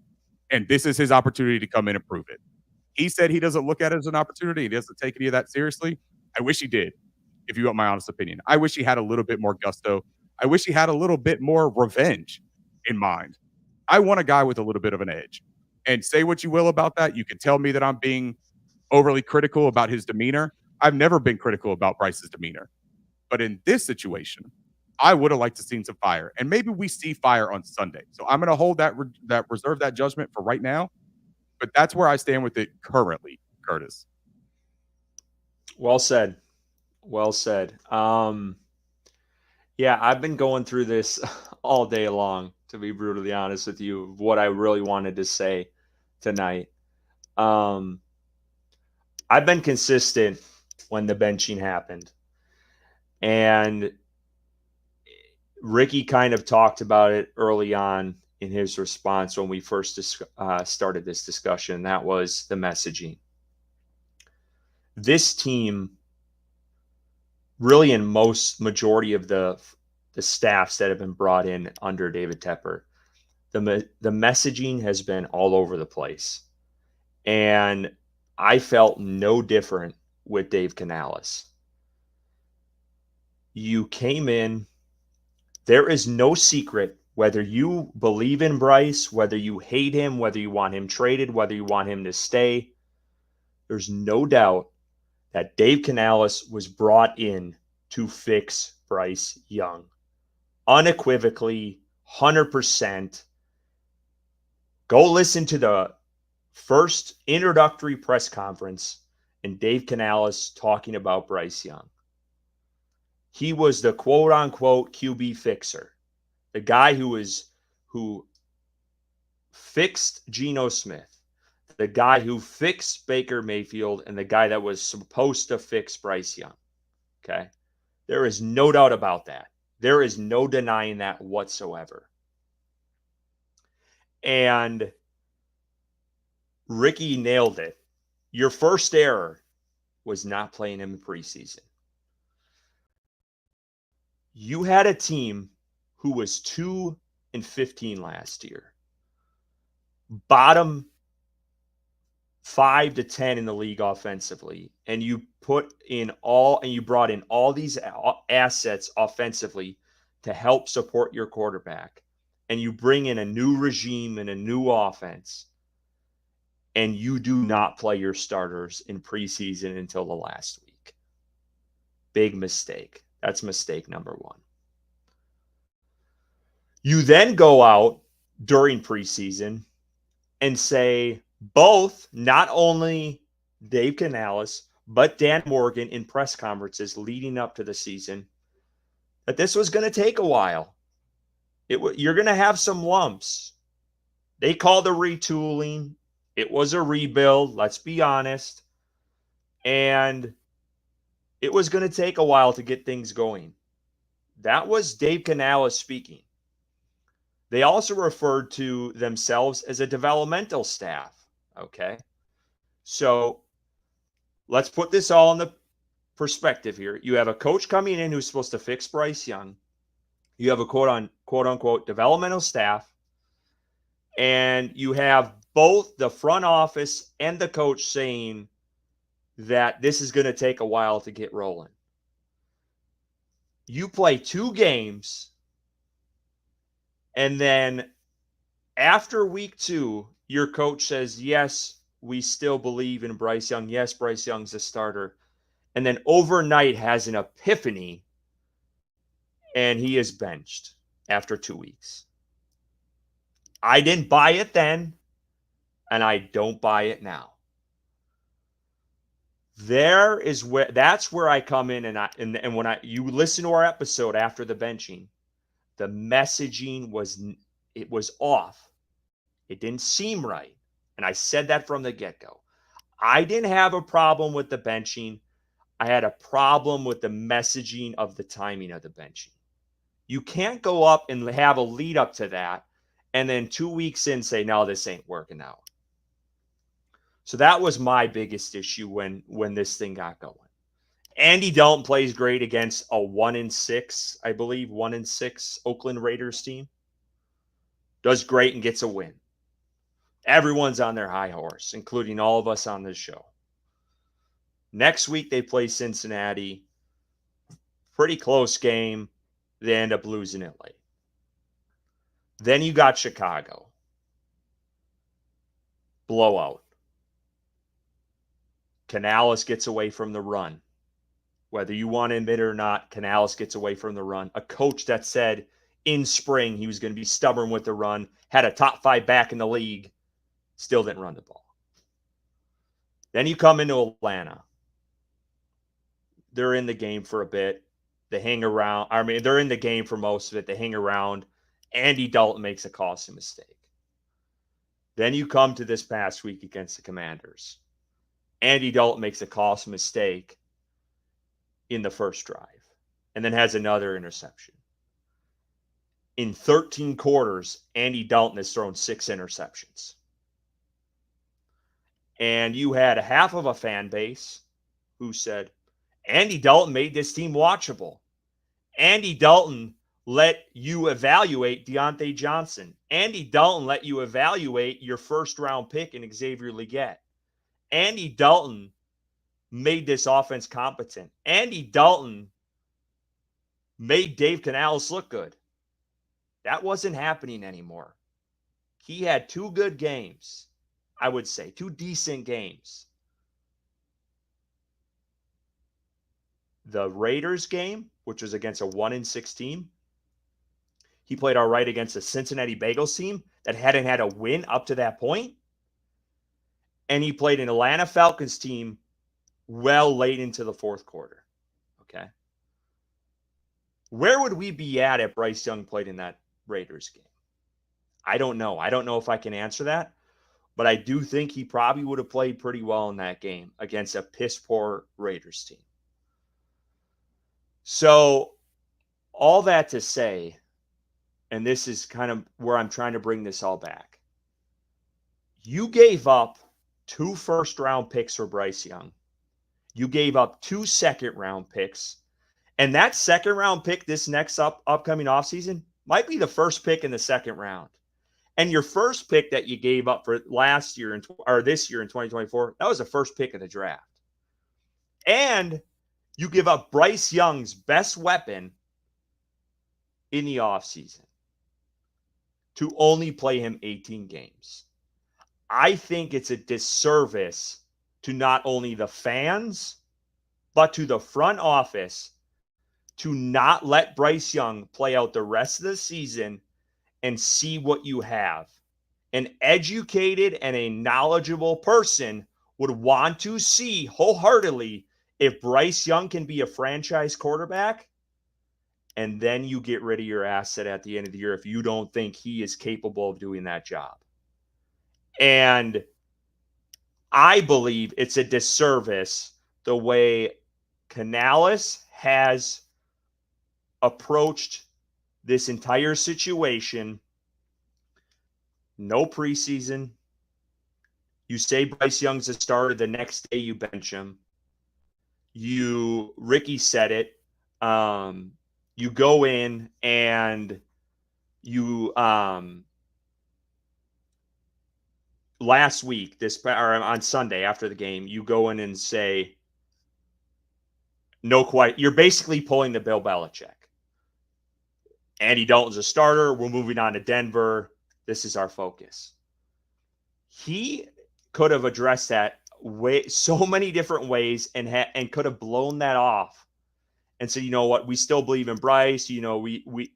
and this is his opportunity to come in and prove it. He said he doesn't look at it as an opportunity. He doesn't take any of that seriously. I wish he did, if you want my honest opinion. I wish he had a little bit more gusto. I wish he had a little bit more revenge in mind. I want a guy with a little bit of an edge. And say what you will about that. You can tell me that I'm being overly critical about his demeanor. I've never been critical about Bryce's demeanor. But in this situation, I would have liked to see some fire. And maybe we see fire on Sunday. So I'm going to hold reserve that judgment for right now. But that's where I stand with it currently, Curtis. Well said. Well said. Yeah, I've been going through this all day long, to be brutally honest with you, what I really wanted to say tonight. I've been consistent when the benching happened. And Ricky kind of talked about it early on in his response when we first started this discussion. That was the messaging. This team, really in majority of the staffs that have been brought in under David Tepper, the messaging has been all over the place. And I felt no different with Dave Canales. You came in, there is no secret, whether you believe in Bryce, whether you hate him, whether you want him traded, whether you want him to stay, there's no doubt that Dave Canales was brought in to fix Bryce Young. Unequivocally, 100%. Go listen to the first introductory press conference and Dave Canales talking about Bryce Young. He was the quote-unquote QB fixer, the guy who fixed Geno Smith, the guy who fixed Baker Mayfield, and the guy that was supposed to fix Bryce Young. Okay? There is no doubt about that. There is no denying that whatsoever. And Ricky nailed it. Your first error was not playing him in preseason. You had a team who was 2-15 last year. Bottom 5 to 10 in the league offensively. And you brought in all these assets offensively to help support your quarterback. And you bring in a new regime and a new offense. And you do not play your starters in preseason until the last week. Big mistake. That's mistake number one. You then go out during preseason and say both, not only Dave Canales, but Dan Morgan in press conferences leading up to the season, that this was going to take a while. You're going to have some lumps. They called it retooling. It was a rebuild, let's be honest. And it was going to take a while to get things going. That was Dave Canales speaking. They also referred to themselves as a developmental staff. Okay. So let's put this all in the perspective here. You have a coach coming in who's supposed to fix Bryce Young. You have a quote unquote developmental staff. And you have both the front office and the coach saying that this is going to take a while to get rolling. You play 2 games, and then after week 2, your coach says, yes, we still believe in Bryce Young. Yes, Bryce Young's a starter. And then overnight has an epiphany, and he is benched after 2 weeks. I didn't buy it then, and I don't buy it now. That's where I come in, and when you listen to our episode after the benching, the messaging was off. It didn't seem right. And I said that from the get-go. I didn't have a problem with the benching. I had a problem with the messaging of the timing of the benching. You can't go up and have a lead up to that and then 2 weeks in say, no, this ain't working out. So that was my biggest issue when this thing got going. Andy Dalton plays great against a 1-6, I believe, 1-6 Oakland Raiders team. Does great and gets a win. Everyone's on their high horse, including all of us on this show. Next week, they play Cincinnati. Pretty close game. They end up losing it late. Then you got Chicago. Blowout. Canales gets away from the run. Whether you want to admit it or not, Canales gets away from the run. A coach that said in spring he was going to be stubborn with the run, had a top 5 back in the league, still didn't run the ball. Then you come into Atlanta. They're in the game for a bit. They hang around. I mean, they're in the game for most of it. They hang around. Andy Dalton makes a costly mistake. Then you come to this past week against the Commanders. Andy Dalton makes a costly mistake in the first drive and then has another interception. In 13 quarters, Andy Dalton has thrown 6 interceptions. And you had a half of a fan base who said, Andy Dalton made this team watchable. Andy Dalton let you evaluate Deontay Johnson. Andy Dalton let you evaluate your first-round pick in Xavier Legette. Andy Dalton made this offense competent. Andy Dalton made Dave Canales look good. That wasn't happening anymore. He had 2 good games, I would say, 2 decent games. The Raiders game, which was against a 1-6 team, he played all right against the Cincinnati Bengals team that hadn't had a win up to that point. And he played an Atlanta Falcons team well late into the fourth quarter. Okay. Where would we be at if Bryce Young played in that Raiders game? I don't know. I don't know if I can answer that, but I do think he probably would have played pretty well in that game against a piss-poor Raiders team. So all that to say, and this is kind of where I'm trying to bring this all back. You gave up 2 first-round picks for Bryce Young. You gave up 2 second-round picks. And that second-round pick this next upcoming offseason might be the first pick in the second round. And your first pick that you gave up for last year or this year in 2024, that was the first pick of the draft. And you give up Bryce Young's best weapon in the offseason to only play him 18 games. I think it's a disservice to not only the fans, but to the front office to not let Bryce Young play out the rest of the season and see what you have. An educated and a knowledgeable person would want to see wholeheartedly if Bryce Young can be a franchise quarterback, and then you get rid of your asset at the end of the year if you don't think he is capable of doing that job. And I believe it's a disservice the way Canales has approached this entire situation. No preseason. You say Bryce Young's a starter, the next day you bench him. Ricky said it. You go in and you last week, or on Sunday after the game, you go in and say, no, quite. You're basically pulling the Bill Belichick. Andy Dalton's a starter. We're moving on to Denver. This is our focus. He could have addressed that so many different ways and could have blown that off and said, you know what, we still believe in Bryce. You know,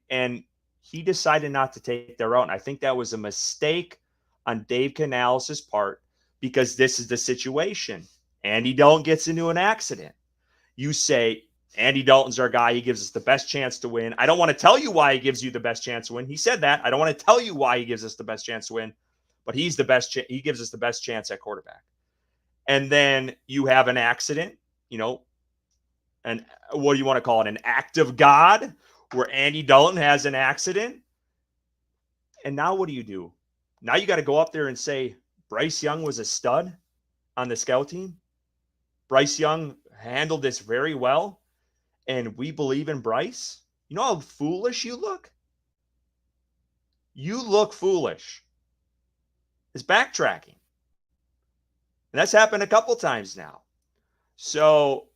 and he decided not to take their own. I think that was a mistake on Dave Canales' part because this is the situation. Andy Dalton gets into an accident. You say, Andy Dalton's our guy. He gives us the best chance to win. I don't want to tell you why he gives you the best chance to win. He said that. I don't want to tell you why he gives us the best chance to win, but he's the best. He gives us the best chance at quarterback. And then you have an accident, you know, and what do you want to call it? An act of God where Andy Dalton has an accident. And now what do? Now you got to go up there and say Bryce Young was a stud on the scout team. Bryce Young handled this very well. And we believe in Bryce. You know how foolish you look? You look foolish. It's backtracking. And that's happened a couple times now. So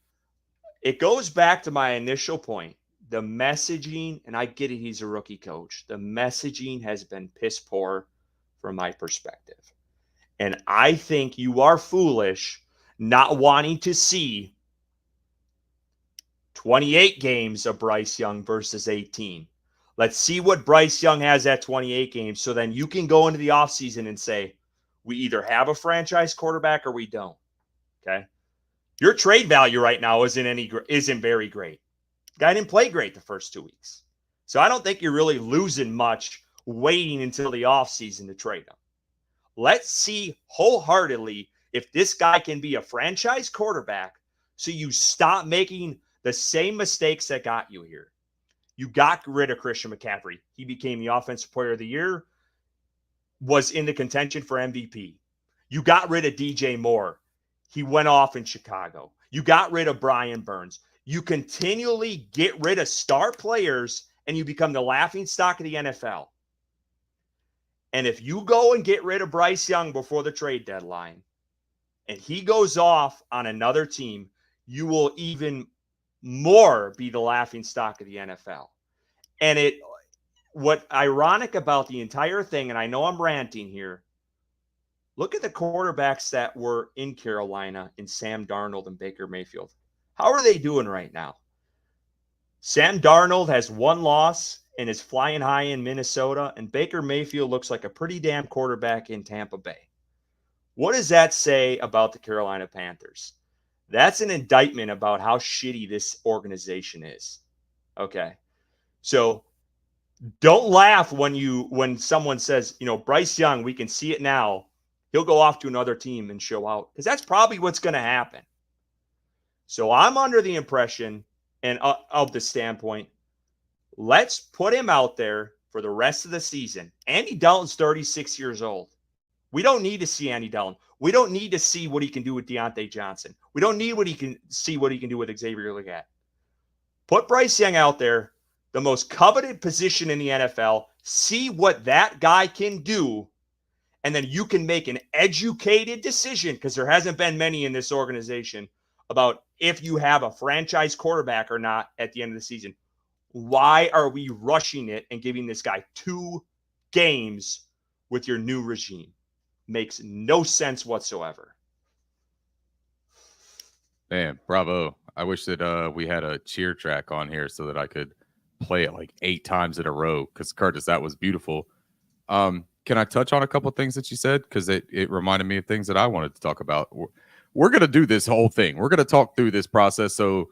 it goes back to my initial point. The messaging, and I get it, he's a rookie coach. The messaging has been piss poor from my perspective. And I think you are foolish not wanting to see 28 games of Bryce Young versus 18. Let's see what Bryce Young has at 28 games. So then you can go into the offseason and say, we either have a franchise quarterback or we don't. Okay. Your trade value right now isn't very great. Guy didn't play great the first 2 weeks. So I don't think you're really losing much waiting until the offseason to trade him. Let's see wholeheartedly if this guy can be a franchise quarterback so you stop making the same mistakes that got you here. You got rid of Christian McCaffrey. He became the offensive player of the year, was in the contention for MVP. You got rid of DJ Moore. He went off in Chicago. You got rid of Brian Burns. You continually get rid of star players and you become the laughingstock of the NFL. And if you go and get rid of Bryce Young before the trade deadline and he goes off on another team, you will even more be the laughingstock of the NFL. And what ironic about the entire thing, and I know I'm ranting here, look at the quarterbacks that were in Carolina in Sam Darnold and Baker Mayfield. How are they doing right now? Sam Darnold has one loss and is flying high in Minnesota, and Baker Mayfield looks like a pretty damn quarterback in Tampa Bay. What does that say about the Carolina Panthers? That's an indictment about how shitty this organization is. Okay. So don't laugh when someone says, you know, Bryce Young, we can see it now. He'll go off to another team and show out, because that's probably what's going to happen. So I'm under the impression and of the standpoint, let's put him out there for the rest of the season. Andy Dalton's 36 years old. We don't need to see Andy Dalton. We don't need to see what he can do with Deontay Johnson. We don't need what he can do with Xavier Leggett. Put Bryce Young out there, the most coveted position in the NFL. See what that guy can do, and then you can make an educated decision, because there hasn't been many in this organization, about if you have a franchise quarterback or not at the end of the season. Why are we rushing it and giving this guy 2 games with your new regime? Makes no sense whatsoever. Man, bravo. I wish that we had a cheer track on here so that I could play it like 8 times in a row, because Curtis, that was beautiful. Can I touch on a couple of things that you said? Because it reminded me of things that I wanted to talk about. We're going to do this whole thing. We're going to talk through this process. So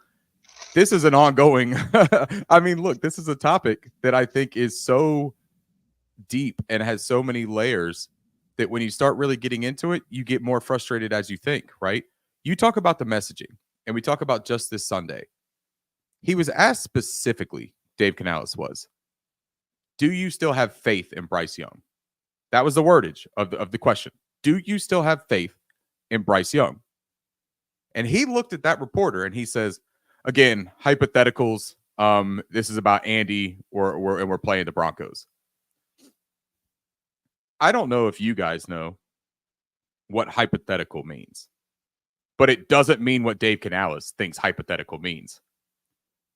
this is an ongoing, I mean, look, this is a topic that I think is so deep and has so many layers that when you start really getting into it, you get more frustrated as you think, right? You talk about the messaging, and we talk about just this Sunday. He was asked specifically, Dave Canales was, do you still have faith in Bryce Young? That was the wordage of the question. Do you still have faith in Bryce Young? And he looked at that reporter and he says, again, hypotheticals. This is about Andy, and we're playing the Broncos. I don't know if you guys know, what hypothetical means, but it doesn't mean what Dave Canales thinks hypothetical means.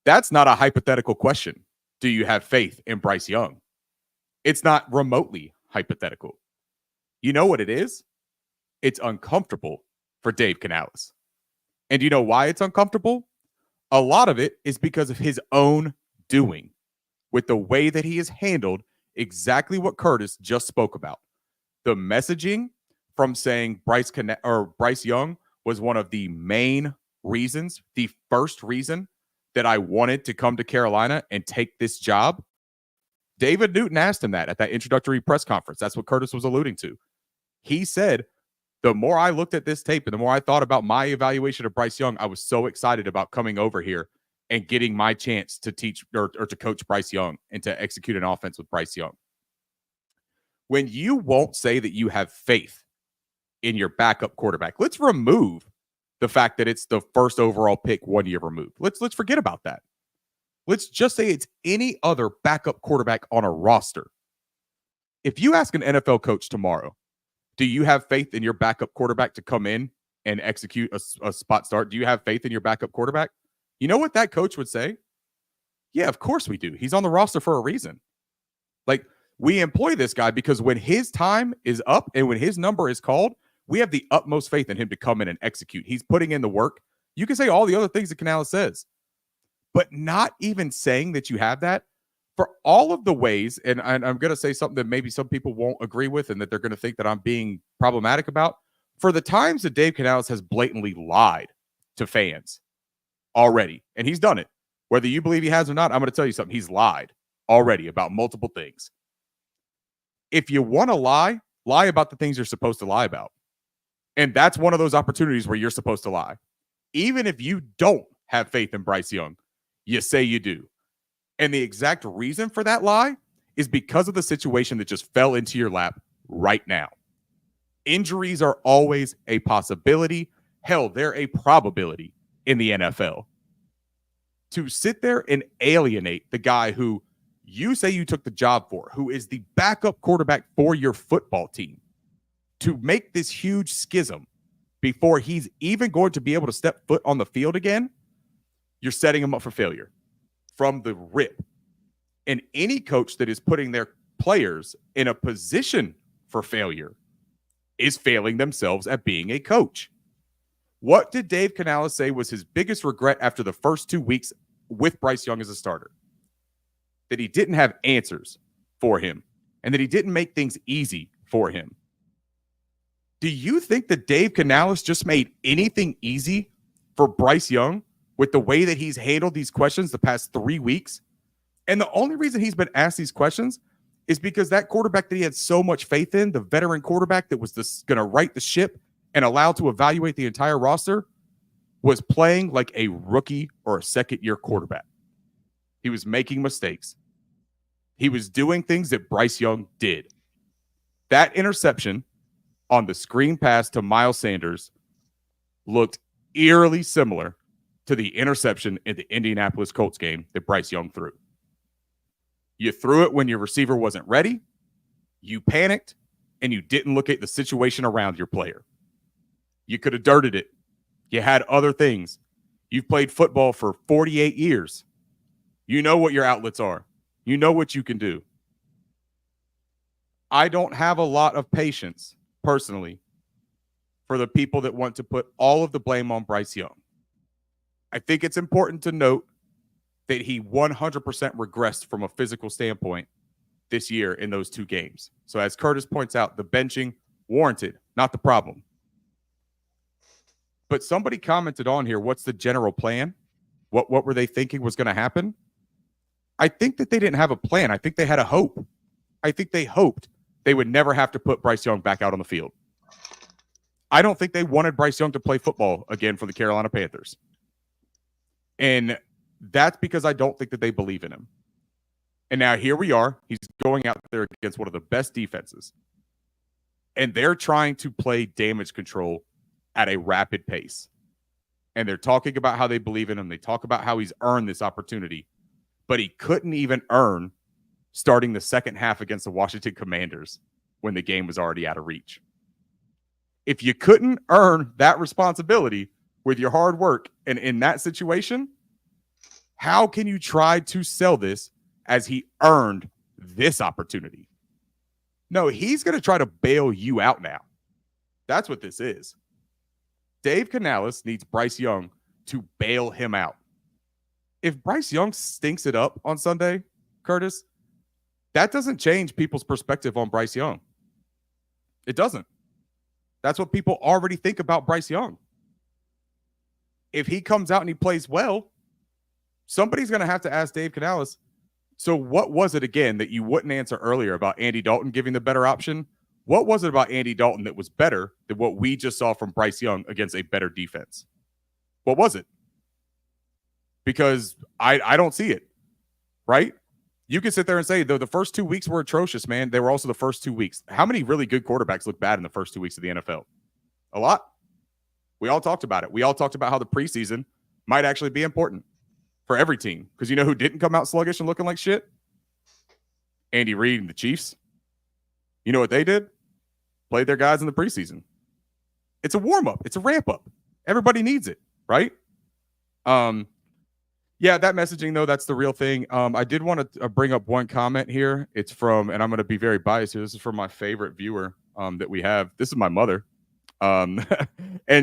That's not a hypothetical question. Do you have faith in Bryce Young? It's not remotely hypothetical. You know what it is? It's uncomfortable for Dave Canales. And do you know why it's uncomfortable? A lot of it is because of his own doing, with the way that he has handled exactly what Curtis just spoke about. The messaging from saying Bryce Young was one of the main reasons, the first reason that I wanted to come to Carolina and take this job. David Newton asked him that at that introductory press conference. That's what Curtis was alluding to. He said, the more I looked at this tape and the more I thought about my evaluation of Bryce Young, I was so excited about coming over here and getting my chance to teach or to coach Bryce Young and to execute an offense with Bryce Young. When you won't say that you have faith in your backup quarterback, let's remove the fact that it's the first overall pick 1 year removed. Let's forget about that. Let's just say it's any other backup quarterback on a roster. If you ask an NFL coach tomorrow, do you have faith in your backup quarterback to come in and execute a spot start? Do you have faith in your backup quarterback? You know what that coach would say? Yeah, of course we do. He's on the roster for a reason. Like, we employ this guy because when his time is up and when his number is called, we have the utmost faith in him to come in and execute. He's putting in the work. You can say all the other things that Canales says, but not even saying that you have that for all of the ways. And I'm going to say something that maybe some people won't agree with and that they're going to think that I'm being problematic about. For the times that Dave Canales has blatantly lied to fans already, and he's done it, whether you believe he has or not, I'm going to tell you something. He's lied already about multiple things. If you want to lie about the things you're supposed to lie about. And that's one of those opportunities where you're supposed to lie. Even if you don't have faith in Bryce Young, you say you do. And the exact reason for that lie is because of the situation that just fell into your lap right now. Injuries are always a possibility. Hell, they're a probability in the NFL. To sit there and alienate the guy who you say you took the job for, who is the backup quarterback for your football team, to make this huge schism before he's even going to be able to step foot on the field again, you're setting him up for failure from the rip. And any coach that is putting their players in a position for failure is failing themselves at being a coach. What did Dave Canales say was his biggest regret after the first 2 weeks with Bryce Young as a starter? That he didn't have answers for him and that he didn't make things easy for him. Do you think that Dave Canales just made anything easy for Bryce Young with the way that he's handled these questions the past 3 weeks? And the only reason he's been asked these questions is because that quarterback that he had so much faith in, the veteran quarterback that was going to right the ship and allowed to evaluate the entire roster, was playing like a rookie or a second-year quarterback. He was making mistakes. He was doing things that Bryce Young did. That interception on the screen pass to Miles Sanders looked eerily similar to the interception in the Indianapolis Colts game that Bryce Young threw. You threw it when your receiver wasn't ready, you panicked, and you didn't look at the situation around your player. You could have dirted it. You had other things. You've played football for 48 years. You know what your outlets are. You know what you can do. I don't have a lot of patience, personally, for the people that want to put all of the blame on Bryce Young. I think it's important to note that he 100% regressed from a physical standpoint this year in those two games. So as Curtis points out, the benching warranted, not the problem. But somebody commented on here, what's the general plan? What were they thinking was going to happen? I think that they didn't have a plan. I think they had a hope. I think they hoped they would never have to put Bryce Young back out on the field. I don't think they wanted Bryce Young to play football again for the Carolina Panthers. And that's because I don't think that they believe in him. And now here we are. He's going out there against one of the best defenses. And they're trying to play damage control at a rapid pace. And they're talking about how they believe in him. They talk about how he's earned this opportunity. But he couldn't even earn starting the second half against the Washington Commanders when the game was already out of reach. If you couldn't earn that responsibility with your hard work and in that situation, how can you try to sell this as he earned this opportunity? No, he's going to try to bail you out now. That's what this is. Dave Canales needs Bryce Young to bail him out. If Bryce Young stinks it up on Sunday, Curtis, that doesn't change people's perspective on Bryce Young. It doesn't. That's what people already think about Bryce Young. If he comes out and he plays well, somebody's going to have to ask Dave Canales, so what was it again that you wouldn't answer earlier about Andy Dalton giving the better option? What was it about Andy Dalton that was better than what we just saw from Bryce Young against a better defense? What was it? Because I don't see it, right? You can sit there and say, though, the first 2 weeks were atrocious, man. They were also the first 2 weeks. How many really good quarterbacks look bad in the first 2 weeks of the NFL? A lot. We all talked about it. We all talked about how the preseason might actually be important for every team. Because you know who didn't come out sluggish and looking like shit? Andy Reid and the Chiefs. You know what they did? Played their guys in the preseason. It's a warm-up. It's a ramp-up. Everybody needs it, right? Yeah, that messaging, though, that's the real thing. I did want to bring up one comment here. It's from, and I'm going to be very biased here. This is from my favorite viewer that we have. This is my mother. And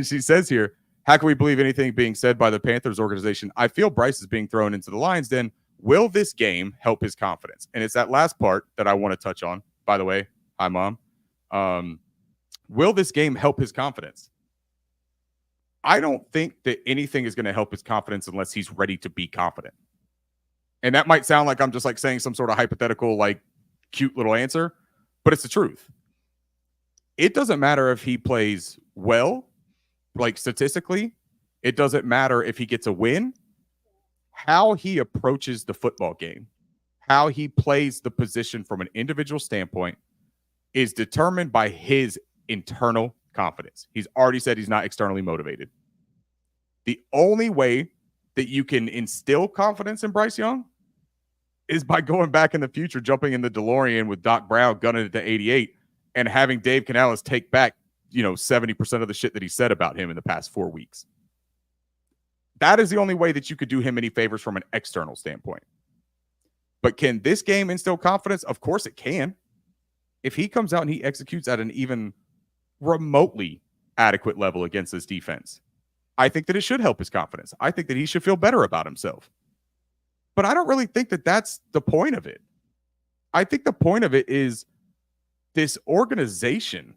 she says here, how can we believe anything being said by the Panthers organization? I feel Bryce is being thrown into the Lions den. Will this game help his confidence? And it's that last part that I want to touch on. By the way, hi, Mom. Will this game help his confidence? I don't think that anything is going to help his confidence unless he's ready to be confident. And that might sound like I'm just like saying some sort of hypothetical, like cute little answer, but it's the truth. It doesn't matter if he plays well, like statistically. It doesn't matter if he gets a win. How he approaches the football game, how he plays the position from an individual standpoint is determined by his internal confidence. He's already said he's not externally motivated. The only way that you can instill confidence in Bryce Young is by going back in the future, jumping in the DeLorean with Doc Brown, gunning it to 88, and having Dave Canales take back, 70% of the shit that he said about him in the past 4 weeks. That is the only way that you could do him any favors from an external standpoint. But can this game instill confidence? Of course it can. If he comes out and he executes at an even remotely adequate level against this defense, I think that it should help his confidence. I think that he should feel better about himself. But I don't really think that that's the point of it. I think the point of it is this organization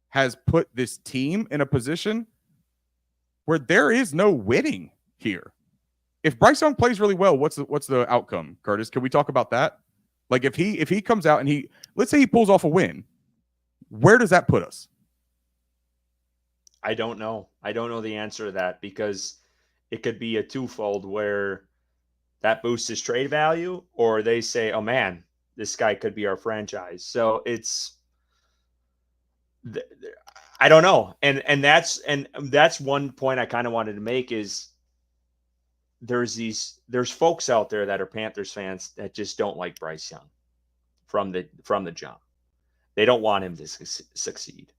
has put this team in a position where there is no winning here. If Bryce Young plays really well, what's the outcome, Curtis? Can we talk about that? Like if he comes out and let's say he pulls off a win, where does that put us? I don't know. I don't know the answer to that because it could be a twofold where that boosts his trade value, or they say, oh man, this guy could be our franchise. So I don't know. And that's one point I kind of wanted to make is there's folks out there that are Panthers fans that just don't like Bryce Young from the jump. They don't want him to succeed.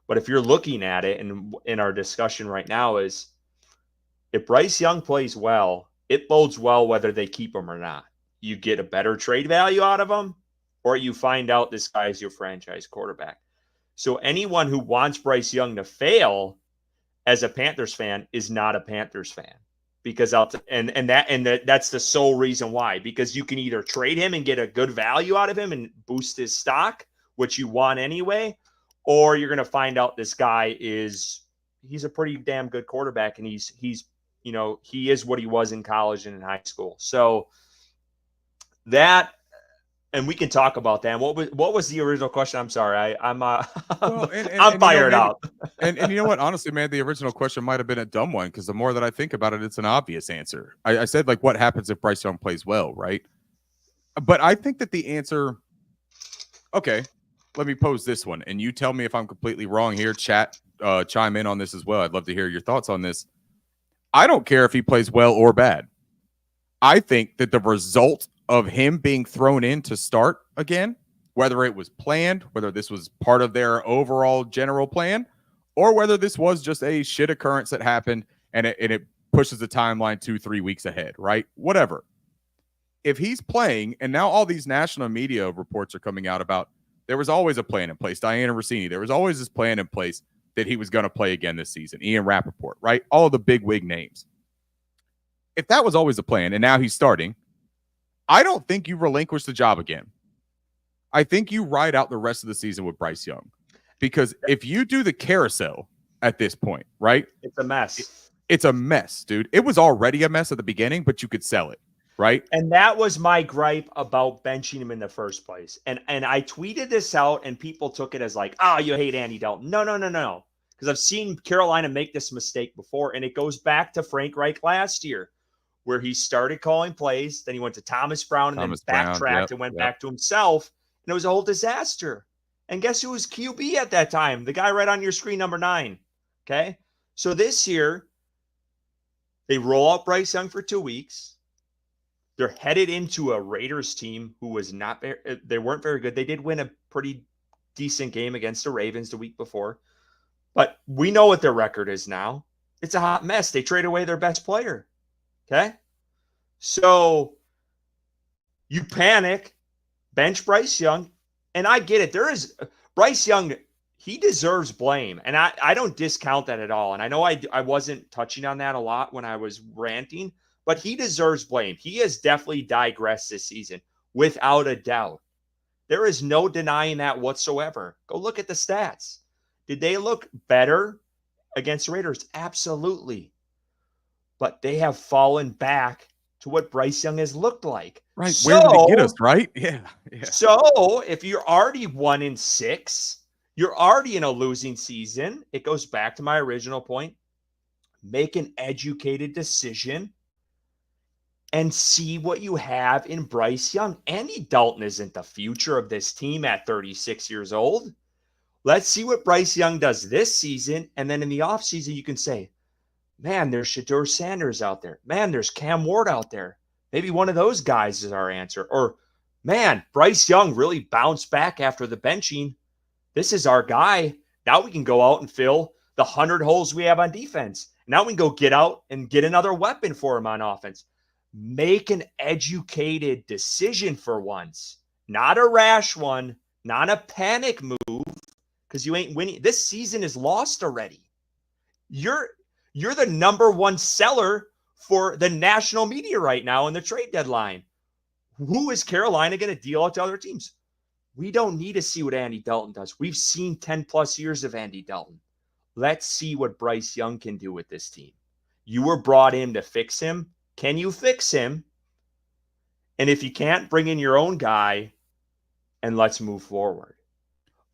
But if you're looking at it, and in our discussion right now is if Bryce Young plays well, it bodes well whether they keep him or not. You get a better trade value out of him, or you find out this guy is your franchise quarterback. So anyone who wants Bryce Young to fail as a Panthers fan is not a Panthers fan. Because that's the sole reason why. Because you can either trade him and get a good value out of him and boost his stock, which you want anyway, or you're going to find out this guy he's a pretty damn good quarterback, and he is what he was in college and in high school. So that, and we can talk about that. What was the original question? I'm sorry. I'm fired up. And you know what? Honestly, man, the original question might have been a dumb one because the more that I think about it, it's an obvious answer. I said, like, what happens if Bryce Young plays well, right? But I think that the answer, okay, let me pose this one, and you tell me if I'm completely wrong here. Chat, chime in on this as well. I'd love to hear your thoughts on this. I don't care if he plays well or bad. I think that the result of him being thrown in to start again, whether it was planned, whether this was part of their overall general plan, or whether this was just a shit occurrence that happened and it pushes the timeline 2-3 weeks ahead, right? Whatever. If he's playing, and now all these national media reports are coming out about there was always a plan in place. Diana Rossini, there was always this plan in place that he was going to play again this season. Ian Rappaport, right? All of the big wig names. If that was always the plan and now he's starting, I don't think you relinquish the job again. I think you ride out the rest of the season with Bryce Young. Because if you do the carousel at this point, right? It's a mess. It's a mess, dude. It was already a mess at the beginning, but you could sell it, right? And that was my gripe about benching him in the first place. And I tweeted this out, and people took it as like, oh, you hate Andy Dalton. No. Because I've seen Carolina make this mistake before, and it goes back to Frank Reich last year, where he started calling plays, then he went to Thomas Brown, and then backtracked and went back to himself, and it was a whole disaster. And guess who was QB at that time? The guy right on your screen, number 9. Okay? So this year, they roll out Bryce Young for 2 weeks. They're headed into a Raiders team who was not very, they weren't very good. They did win a pretty decent game against the Ravens the week before. But we know what their record is now. It's a hot mess. They trade away their best player. Okay? So you panic, bench Bryce Young, and I get it. There is Bryce Young, he deserves blame. And I don't discount that at all. And I know I wasn't touching on that a lot when I was ranting, but he deserves blame. He has definitely digressed this season, without a doubt. There is no denying that whatsoever. Go look at the stats. Did they look better against the Raiders? Absolutely. But they have fallen back to what Bryce Young has looked like. Right. Where did it get us, right? Yeah. So if you're already 1-6, you're already in a losing season. It goes back to my original point. Make an educated decision and see what you have in Bryce Young. Andy Dalton isn't the future of this team at 36 years old. Let's see what Bryce Young does this season. And then in the offseason, you can say, man, there's Shedeur Sanders out there. Man, there's Cam Ward out there. Maybe one of those guys is our answer. Or, man, Bryce Young really bounced back after the benching. This is our guy. Now we can go out and fill the 100 holes we have on defense. Now we can go get out and get another weapon for him on offense. Make an educated decision for once. Not a rash one. Not a panic move. Because you ain't winning. This season is lost already. You're the number one seller for the national media right now in the trade deadline. Who is Carolina going to deal out to other teams? We don't need to see what Andy Dalton does. We've seen 10 plus years of Andy Dalton. Let's see what Bryce Young can do with this team. You were brought in to fix him. Can you fix him? And if you can't, bring in your own guy and let's move forward.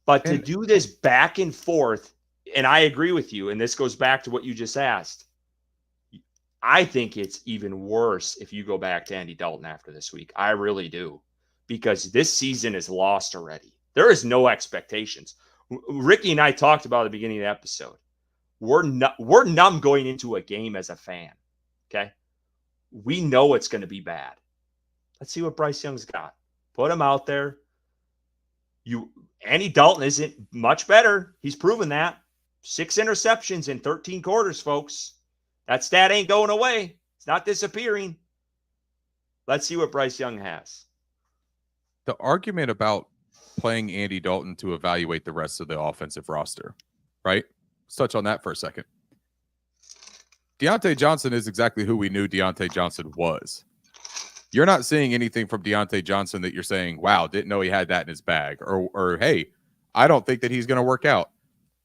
But to do this back and forth, and I agree with you, and this goes back to what you just asked, I think it's even worse if you go back to Andy Dalton after this week. I really do. Because this season is lost already. There is no expectations. Ricky and I talked about at the beginning of the episode. We're numb going into a game as a fan. Okay? We know it's going to be bad. Let's see what Bryce Young's got. Put him out there. Andy Dalton isn't much better. He's proven that. 6 interceptions in 13 quarters, folks. That stat ain't going away. It's not disappearing. Let's see what Bryce Young has. The argument about playing Andy Dalton to evaluate the rest of the offensive roster, right? Let's touch on that for a second. Deontay Johnson is exactly who we knew Deontay Johnson was. You're not seeing anything from Deontay Johnson that you're saying, wow, didn't know he had that in his bag. Or hey, I don't think that he's going to work out.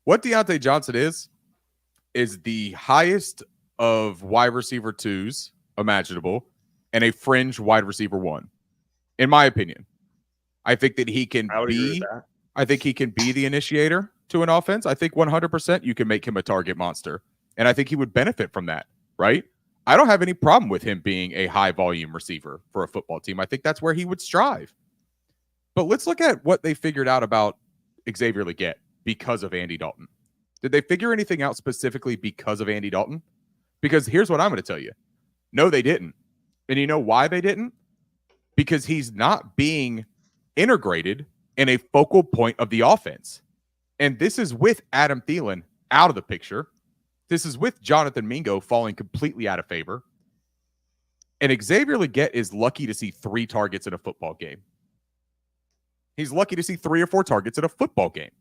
What Deontay Johnson is the highest of wide receiver 2s imaginable and a fringe wide receiver 1, in my opinion. I think that he can I think he can be the initiator to an offense. I think 100% you can make him a target monster. And I think he would benefit from that, right? I don't have any problem with him being a high volume receiver for a football team. I think that's where he would strive. But let's look at what they figured out about Xavier Legette because of Andy Dalton. Did they figure anything out specifically because of Andy Dalton? Because here's what I'm going to tell you. No, they didn't. And you know why they didn't? Because he's not being integrated in a focal point of the offense. And this is with Adam Thielen out of the picture. This is with Jonathan Mingo falling completely out of favor. And Xavier Legette is lucky to see 3 targets in a football game. He's lucky to see 3 or 4 targets in a football game.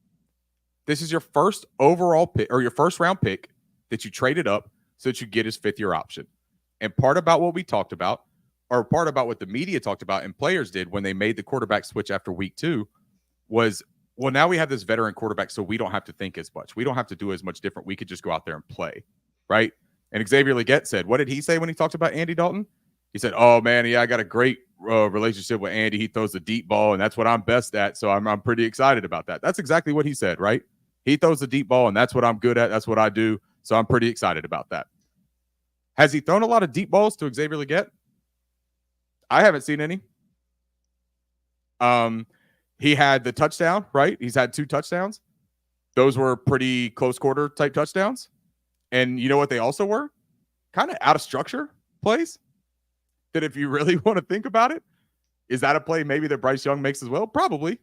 This is your first overall pick, or your first round pick that you traded up so that you get his 5th-year option. And part about what we talked about, or part about what the media talked about and players did when they made the quarterback switch after week 2 was, well, now we have this veteran quarterback, so we don't have to think as much. We don't have to do as much different. We could just go out there and play, right? And Xavier Legette said, what did he say when he talked about Andy Dalton? He said, oh, man, yeah, I got a great relationship with Andy. He throws the deep ball, and that's what I'm best at, so I'm pretty excited about that. That's exactly what he said, right? He throws the deep ball, and that's what I'm good at. That's what I do, so I'm pretty excited about that. Has he thrown a lot of deep balls to Xavier Legette? I haven't seen any. He had the touchdown, right? He's had 2 touchdowns. Those were pretty close quarter type touchdowns. And you know what they also were? Kind of out of structure plays. That if you really want to think about it, is that a play maybe that Bryce Young makes as well? Probably.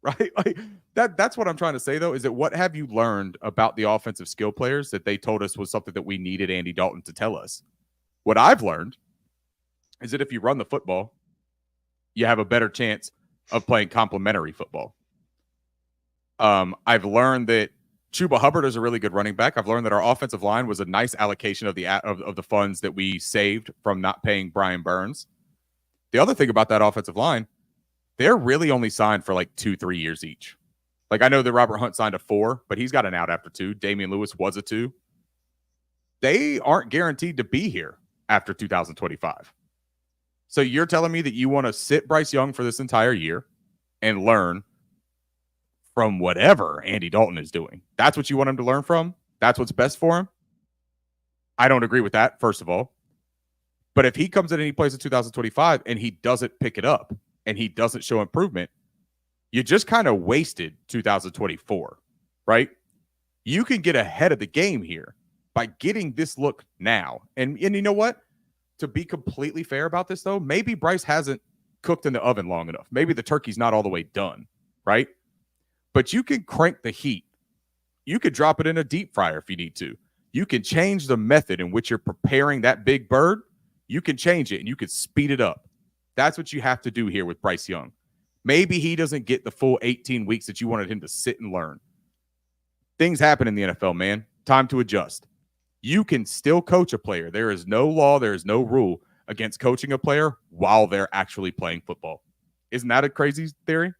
Right? Like that's what I'm trying to say, though, is that what have you learned about the offensive skill players that they told us was something that we needed Andy Dalton to tell us? What I've learned is that if you run the football, you have a better chance of playing complementary football. I've learned that Chuba Hubbard is a really good running back. I've learned that our offensive line was a nice allocation of the funds that we saved from not paying Brian Burns. The other thing about that offensive line, they're really only signed for like 2-3 years each. Like I know that Robert Hunt signed a 4, but he's got an out after 2. Damian Lewis was a 2. They aren't guaranteed to be here after 2025. So you're telling me that you want to sit Bryce Young for this entire year and learn from whatever Andy Dalton is doing. That's what you want him to learn from? That's what's best for him? I don't agree with that, first of all. But if he comes in and he plays in 2025 and he doesn't pick it up and he doesn't show improvement, you just kind of wasted 2024, right? You can get ahead of the game here by getting this look now. And you know what? To be completely fair about this, though, maybe Bryce hasn't cooked in the oven long enough. Maybe the turkey's not all the way done, right? But you can crank the heat. You could drop it in a deep fryer if you need to. You can change the method in which you're preparing that big bird. You can change it and you can speed it up. That's what you have to do here with Bryce Young. Maybe he doesn't get the full 18 weeks that you wanted him to sit and learn. Things happen in the NFL, man. Time to adjust. You can still coach a player. There is no law, there is no rule against coaching a player while they're actually playing football. Isn't that a crazy theory?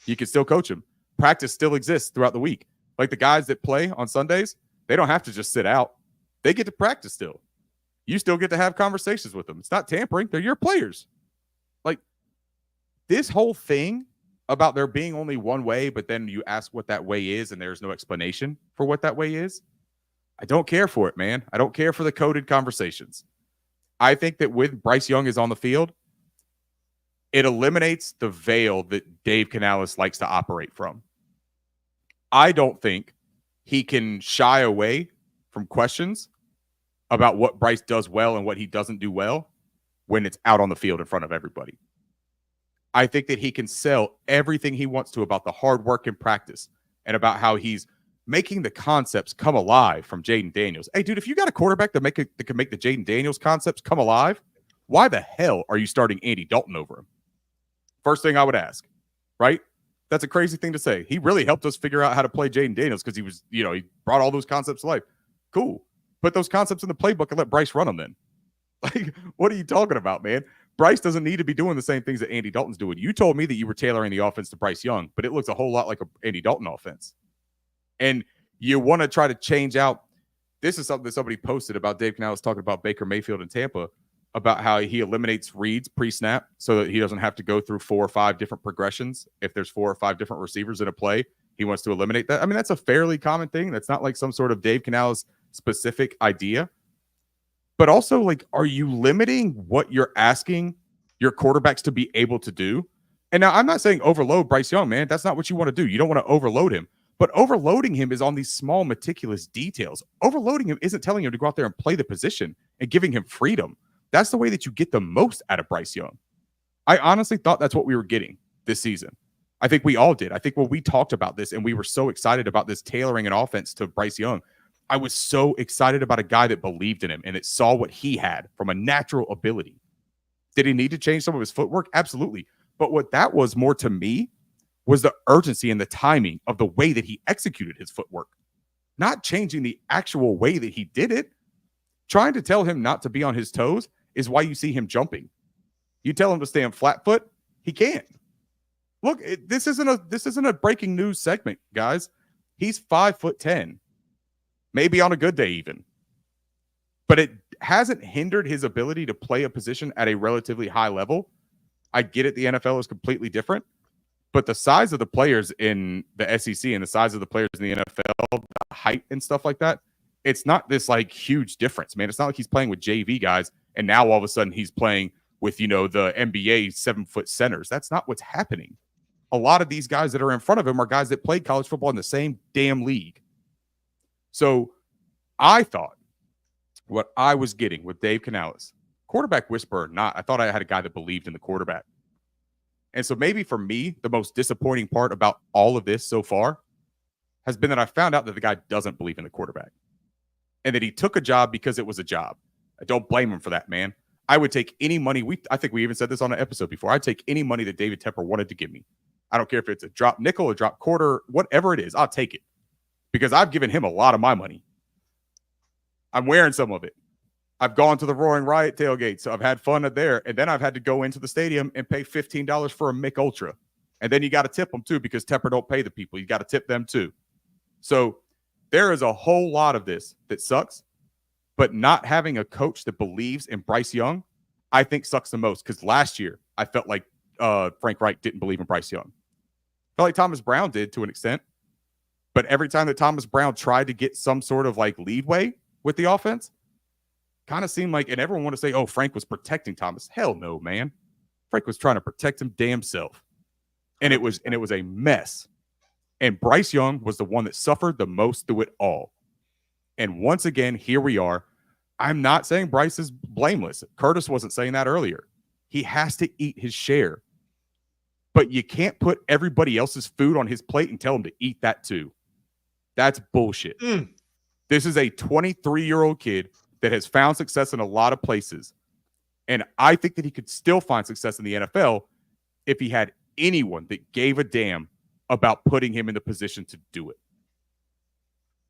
You can still coach them. Practice still exists throughout the week. Like the guys that play on Sundays, they don't have to just sit out. They get to practice still. You still get to have conversations with them. It's not tampering. They're your players. Like this whole thing about there being only one way, but then you ask what that way is and there's no explanation for what that way is. I don't care for it, man. I don't care for the coded conversations. I think that with Bryce Young is on the field, it eliminates the veil that Dave Canales likes to operate from. I don't think he can shy away from questions about what Bryce does well and what he doesn't do well when it's out on the field in front of everybody. I think that he can sell everything he wants to about the hard work in practice and about how he's making the concepts come alive from Jaden Daniels. Hey, dude, if you got a quarterback that can make the Jaden Daniels concepts come alive, why the hell are you starting Andy Dalton over him? First thing I would ask, right? That's a crazy thing to say. He really helped us figure out how to play Jaden Daniels because he was, he brought all those concepts to life. Cool. Put those concepts in the playbook and let Bryce run them then. Like, what are you talking about, man? Bryce doesn't need to be doing the same things that Andy Dalton's doing. You told me that you were tailoring the offense to Bryce Young, but it looks a whole lot like an Andy Dalton offense. And you want to try to change out. This is something that somebody posted about Dave Canales talking about Baker Mayfield in Tampa, about how he eliminates reads pre-snap so that he doesn't have to go through 4 or 5 different progressions. If there's 4 or 5 different receivers in a play, he wants to eliminate that. I mean, that's a fairly common thing. That's not like some sort of Dave Canales specific idea. But also, like, are you limiting what you're asking your quarterbacks to be able to do? And now I'm not saying overload Bryce Young, man. That's not what you want to do. You don't want to overload him. But overloading him is on these small, meticulous details. Overloading him isn't telling him to go out there and play the position and giving him freedom. That's the way that you get the most out of Bryce Young. I honestly thought that's what we were getting this season. I think we all did. I think when we talked about this and we were so excited about this tailoring an offense to Bryce Young, I was so excited about a guy that believed in him and that saw what he had from a natural ability. Did he need to change some of his footwork? Absolutely. But what that was more to me was the urgency and the timing of the way that he executed his footwork, not changing the actual way that he did it. Trying to tell him not to be on his toes is why you see him jumping. You tell him to stay on flat foot, he can't. Look, this isn't a breaking news segment, guys. He's 5'10", maybe on a good day even. But it hasn't hindered his ability to play a position at a relatively high level. I get it, the NFL is completely different, but the size of the players in the SEC and the size of the players in the NFL, the height and stuff like that, it's not this like huge difference, man. It's not like he's playing with JV guys and now all of a sudden he's playing with, the NBA 7-foot centers. That's not what's happening. A lot of these guys that are in front of him are guys that played college football in the same damn league. So I thought what I was getting with Dave Canales, quarterback whisperer or not, I thought I had a guy that believed in the quarterback. And so maybe for me, the most disappointing part about all of this so far has been that I found out that the guy doesn't believe in the quarterback and that he took a job because it was a job. I don't blame him for that, man. I would take any money. I think we even said this on an episode before. I'd take any money that David Tepper wanted to give me. I don't care if it's a drop nickel, a drop quarter, whatever it is, I'll take it because I've given him a lot of my money. I'm wearing some of it. I've gone to the Roaring Riot tailgate, so I've had fun there. And then I've had to go into the stadium and pay $15 for a Mick Ultra. And then you got to tip them too because Tepper don't pay the people. You got to tip them too. So there is a whole lot of this that sucks. But not having a coach that believes in Bryce Young, I think sucks the most because last year I felt like Frank Reich didn't believe in Bryce Young. Felt like Thomas Brown did to an extent. But every time that Thomas Brown tried to get some sort of like leadway with the offense, kind of seemed like, and everyone want to say, oh, Frank was protecting Thomas. Hell no, man. Frank was trying to protect him damn self. And it was a mess. And Bryce Young was the one that suffered the most through it all. And once again, here we are. I'm not saying Bryce is blameless. Curtis wasn't saying that earlier. He has to eat his share. But you can't put everybody else's food on his plate and tell him to eat that too. That's bullshit. This is a 23-year-old kid that has found success in a lot of places. And I think that he could still find success in the NFL if he had anyone that gave a damn about putting him in the position to do it.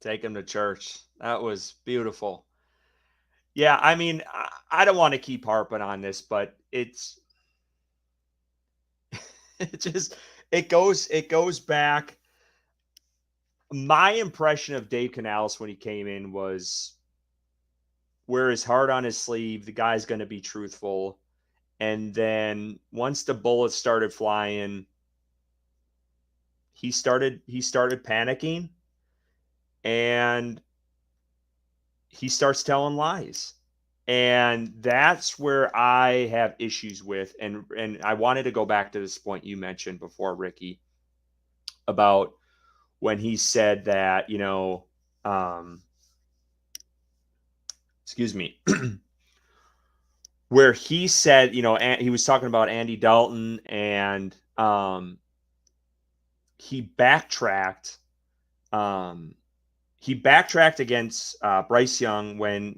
Take him to church. That was beautiful. Yeah, I mean, I don't want to keep harping on this, but it goes back. My impression of Dave Canales when he came in was wear his heart on his sleeve. The guy's going to be truthful. And then once the bullets started flying, he started panicking and he starts telling lies. And that's where I have issues with. And I wanted to go back to this point you mentioned before, Ricky, about when he said that, excuse me, where he said, he was talking about Andy Dalton and he backtracked. He backtracked against Bryce Young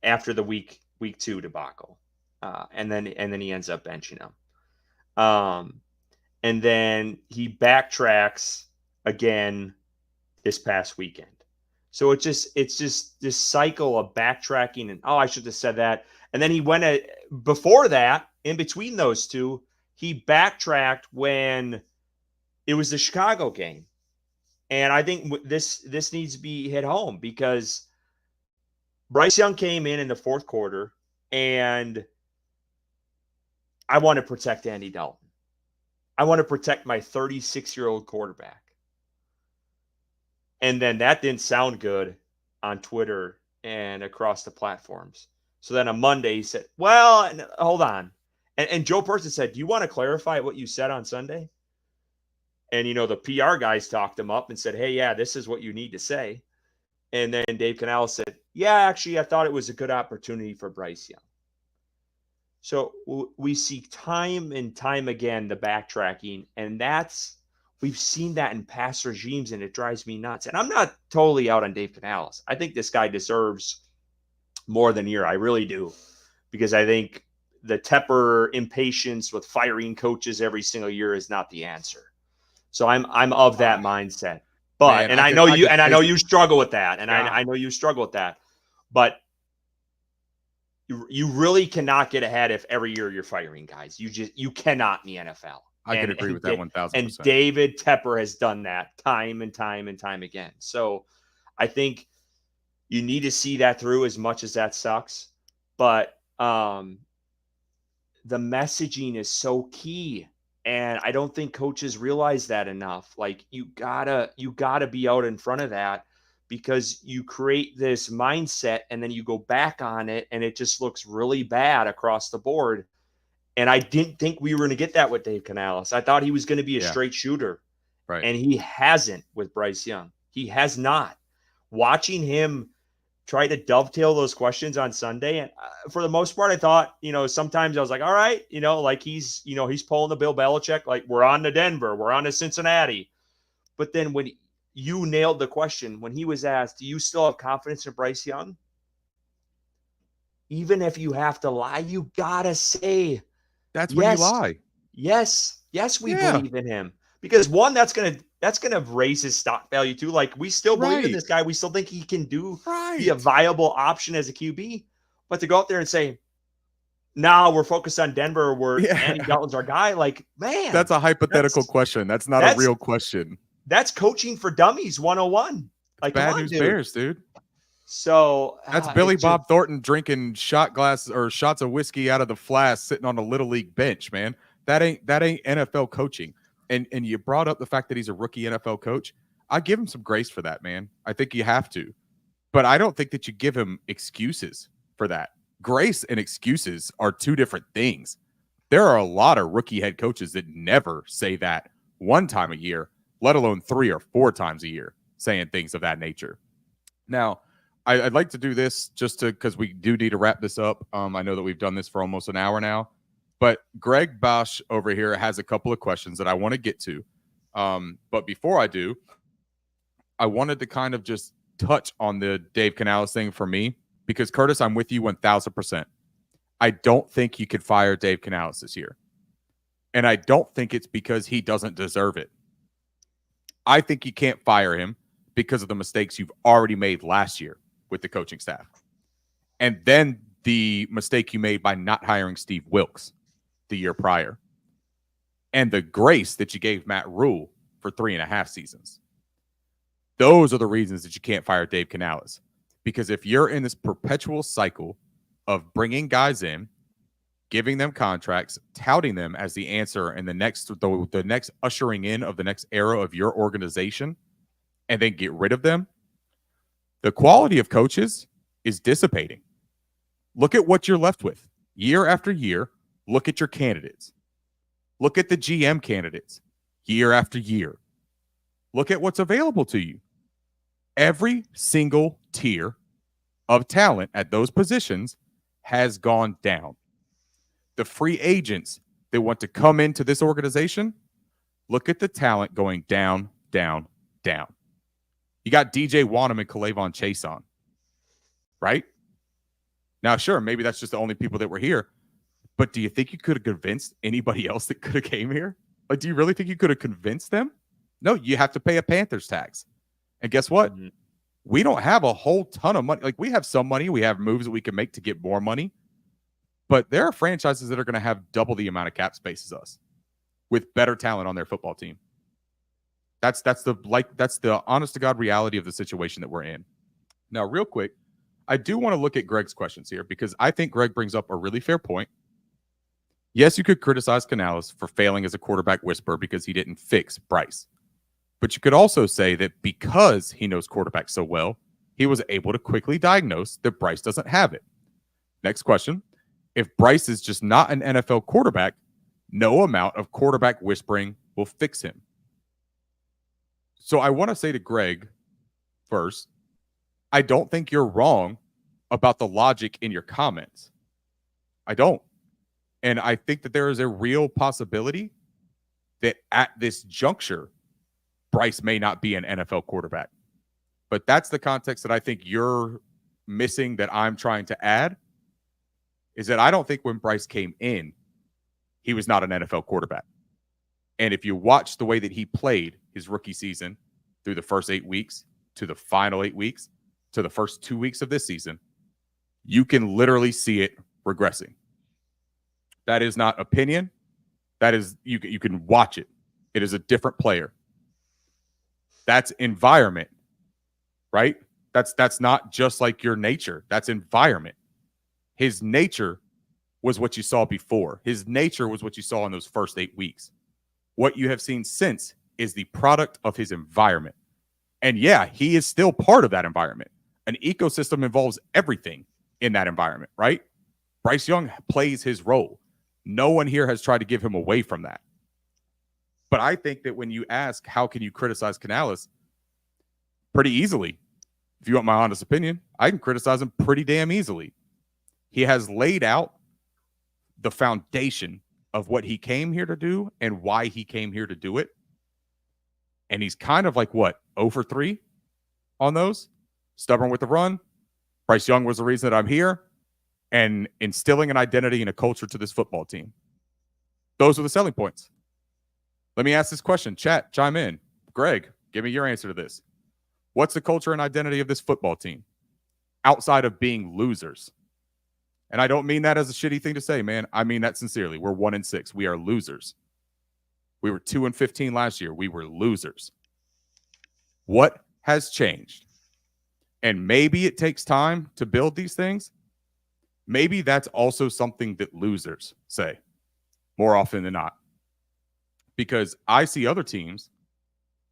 after the week 2 debacle, and then he ends up benching him. And then he backtracks again this past weekend. So it's just this cycle of backtracking and, oh, I should have said that. And then he went before that, in between those two, he backtracked when it was the Chicago game. And I think this needs to be hit home because Bryce Young came in the fourth quarter, and I want to protect Andy Dalton. I want to protect my 36-year-old quarterback. And then that didn't sound good on Twitter and across the platforms. So then on Monday, he said, well, hold on. And Joe Person said, do you want to clarify what you said on Sunday? And, the PR guys talked him up and said, hey, yeah, this is what you need to say. And then Dave Canales said, yeah, actually, I thought it was a good opportunity for Bryce Young. So we see time and time again the backtracking, and we've seen that in past regimes, and it drives me nuts. And I'm not totally out on Dave Canales. I think this guy deserves more than a year. I really do, because I think the Tepper impatience with firing coaches every single year is not the answer. So I'm of that mindset. But Man, and I I could know say you struggle with that, and Yeah. I know you struggle with that. But you really cannot get ahead if every year you're firing guys. You cannot in the NFL. I could agree with that And 1000%. David Tepper has done that time and time and time again. So I think you need to see that through, as much as that sucks. But the messaging is so key. And I don't think coaches realize that enough. Like, you gotta be out in front of that, because you create this mindset and then you go back on it and it just looks really bad across the board. And I didn't think we were going to get that with Dave Canales. I thought he was going to be a straight shooter. Right. And he hasn't with Bryce Young. He has not. Watching him try to dovetail those questions on Sunday, and for the most part, I thought, sometimes I was like, all right, like he's pulling the Bill Belichick, like, we're on to Denver, we're on to Cincinnati. But then when you nailed the question, when he was asked, do you still have confidence in Bryce Young? Even if you have to lie, you gotta say, That's when you lie. Yes, we believe in him. Because one, that's gonna raise his stock value too. Like, we still believe in this guy. We still think he can be a viable option as a QB. But to go out there and say, "Nah, we're focused on Denver, Andy Dalton's our guy," like, man, that's a hypothetical question. That's not a real question. That's coaching for dummies 101. Like, bad news Bears, dude. So that's Billy Bob Thornton drinking shot glass or shots of whiskey out of the flask, sitting on a little league bench, man. That ain't NFL coaching. And you brought up the fact that he's a rookie NFL coach. I give him some grace for that, man. I think you have to. But I don't think that you give him excuses for that. Grace and excuses are two different things. There are a lot of rookie head coaches that never say that one time a year, let alone 3 or 4 times a year, saying things of that nature. Now, I'd like to do this just because we do need to wrap this up. I know that we've done this for almost an hour now. But Greg Bosch over here has a couple of questions that I want to get to. But before I do, I wanted to kind of just touch on the Dave Canales thing for me, because, Curtis, I'm with you 1,000%. I don't think you could fire Dave Canales this year. And I don't think it's because he doesn't deserve it. I think you can't fire him because of the mistakes you've already made last year with the coaching staff. And then the mistake you made by not hiring Steve Wilks the year prior, and the grace that you gave Matt Rule for 3.5 seasons. Those are the reasons that you can't fire Dave Canales. Because if you're in this perpetual cycle of bringing guys in, giving them contracts, touting them as the answer and the next ushering in of the next era of your organization, and then get rid of them, the quality of coaches is dissipating. Look at what you're left with year after year. Look at your candidates. Look at the GM candidates year after year. Look at what's available to you. Every single tier of talent at those positions has gone down. The free agents that want to come into this organization, look at the talent going down, down, down. You got DJ Wanham and K'Lavon Chase on, right? Now, sure, maybe that's just the only people that were here. But do you think you could have convinced anybody else that could have came here? Like, do you really think you could have convinced them? No, you have to pay a Panthers tax. And guess what? Mm-hmm. We don't have a whole ton of money. Like, we have some money. We have moves that we can make to get more money. But there are franchises that are going to have double the amount of cap space as us with better talent on their football team. That's the honest to God reality of the situation that we're in. Now, real quick, I do want to look at Greg's questions here, because I think Greg brings up a really fair point. Yes, you could criticize Canales for failing as a quarterback whisperer because he didn't fix Bryce. But you could also say that because he knows quarterbacks so well, he was able to quickly diagnose that Bryce doesn't have it. Next question. If Bryce is just not an NFL quarterback, no amount of quarterback whispering will fix him. So I want to say to Greg first, I don't think you're wrong about the logic in your comments. I don't. And I think that there is a real possibility that at this juncture, Bryce may not be an NFL quarterback. But that's the context that I think you're missing that I'm trying to add, is that I don't think when Bryce came in, he was not an NFL quarterback. And if you watch the way that he played his rookie season through the first 8 weeks to the final 8 weeks to the first 2 weeks of this season, you can literally see it regressing. That is not opinion. That is, you can watch it. It is a different player. That's environment, right? That's not just like your nature. That's environment. His nature was what you saw before. His nature was what you saw in those first 8 weeks. What you have seen since is the product of his environment. And yeah, he is still part of that environment. An ecosystem involves everything in that environment, right? Bryce Young plays his role. No one here has tried to give him away from that. But I think that when you ask, how can you criticize Canales? Pretty easily. If you want my honest opinion, I can criticize him pretty damn easily. He has laid out the foundation of what he came here to do and why he came here to do it. And he's kind of like, what, 0 for 3 on those? Stubborn with the run. Bryce Young was the reason that I'm here. And instilling an identity and a culture to this football team. Those are the selling points. Let me ask this question. Chat, chime in. Greg, give me your answer to this. What's the culture and identity of this football team outside of being losers? And I don't mean that as a shitty thing to say, man. I mean that sincerely. We're 1-6. We are losers. We were 2-15 last year. We were losers. What has changed? And maybe it takes time to build these things. Maybe that's also something that losers say more often than not. Because I see other teams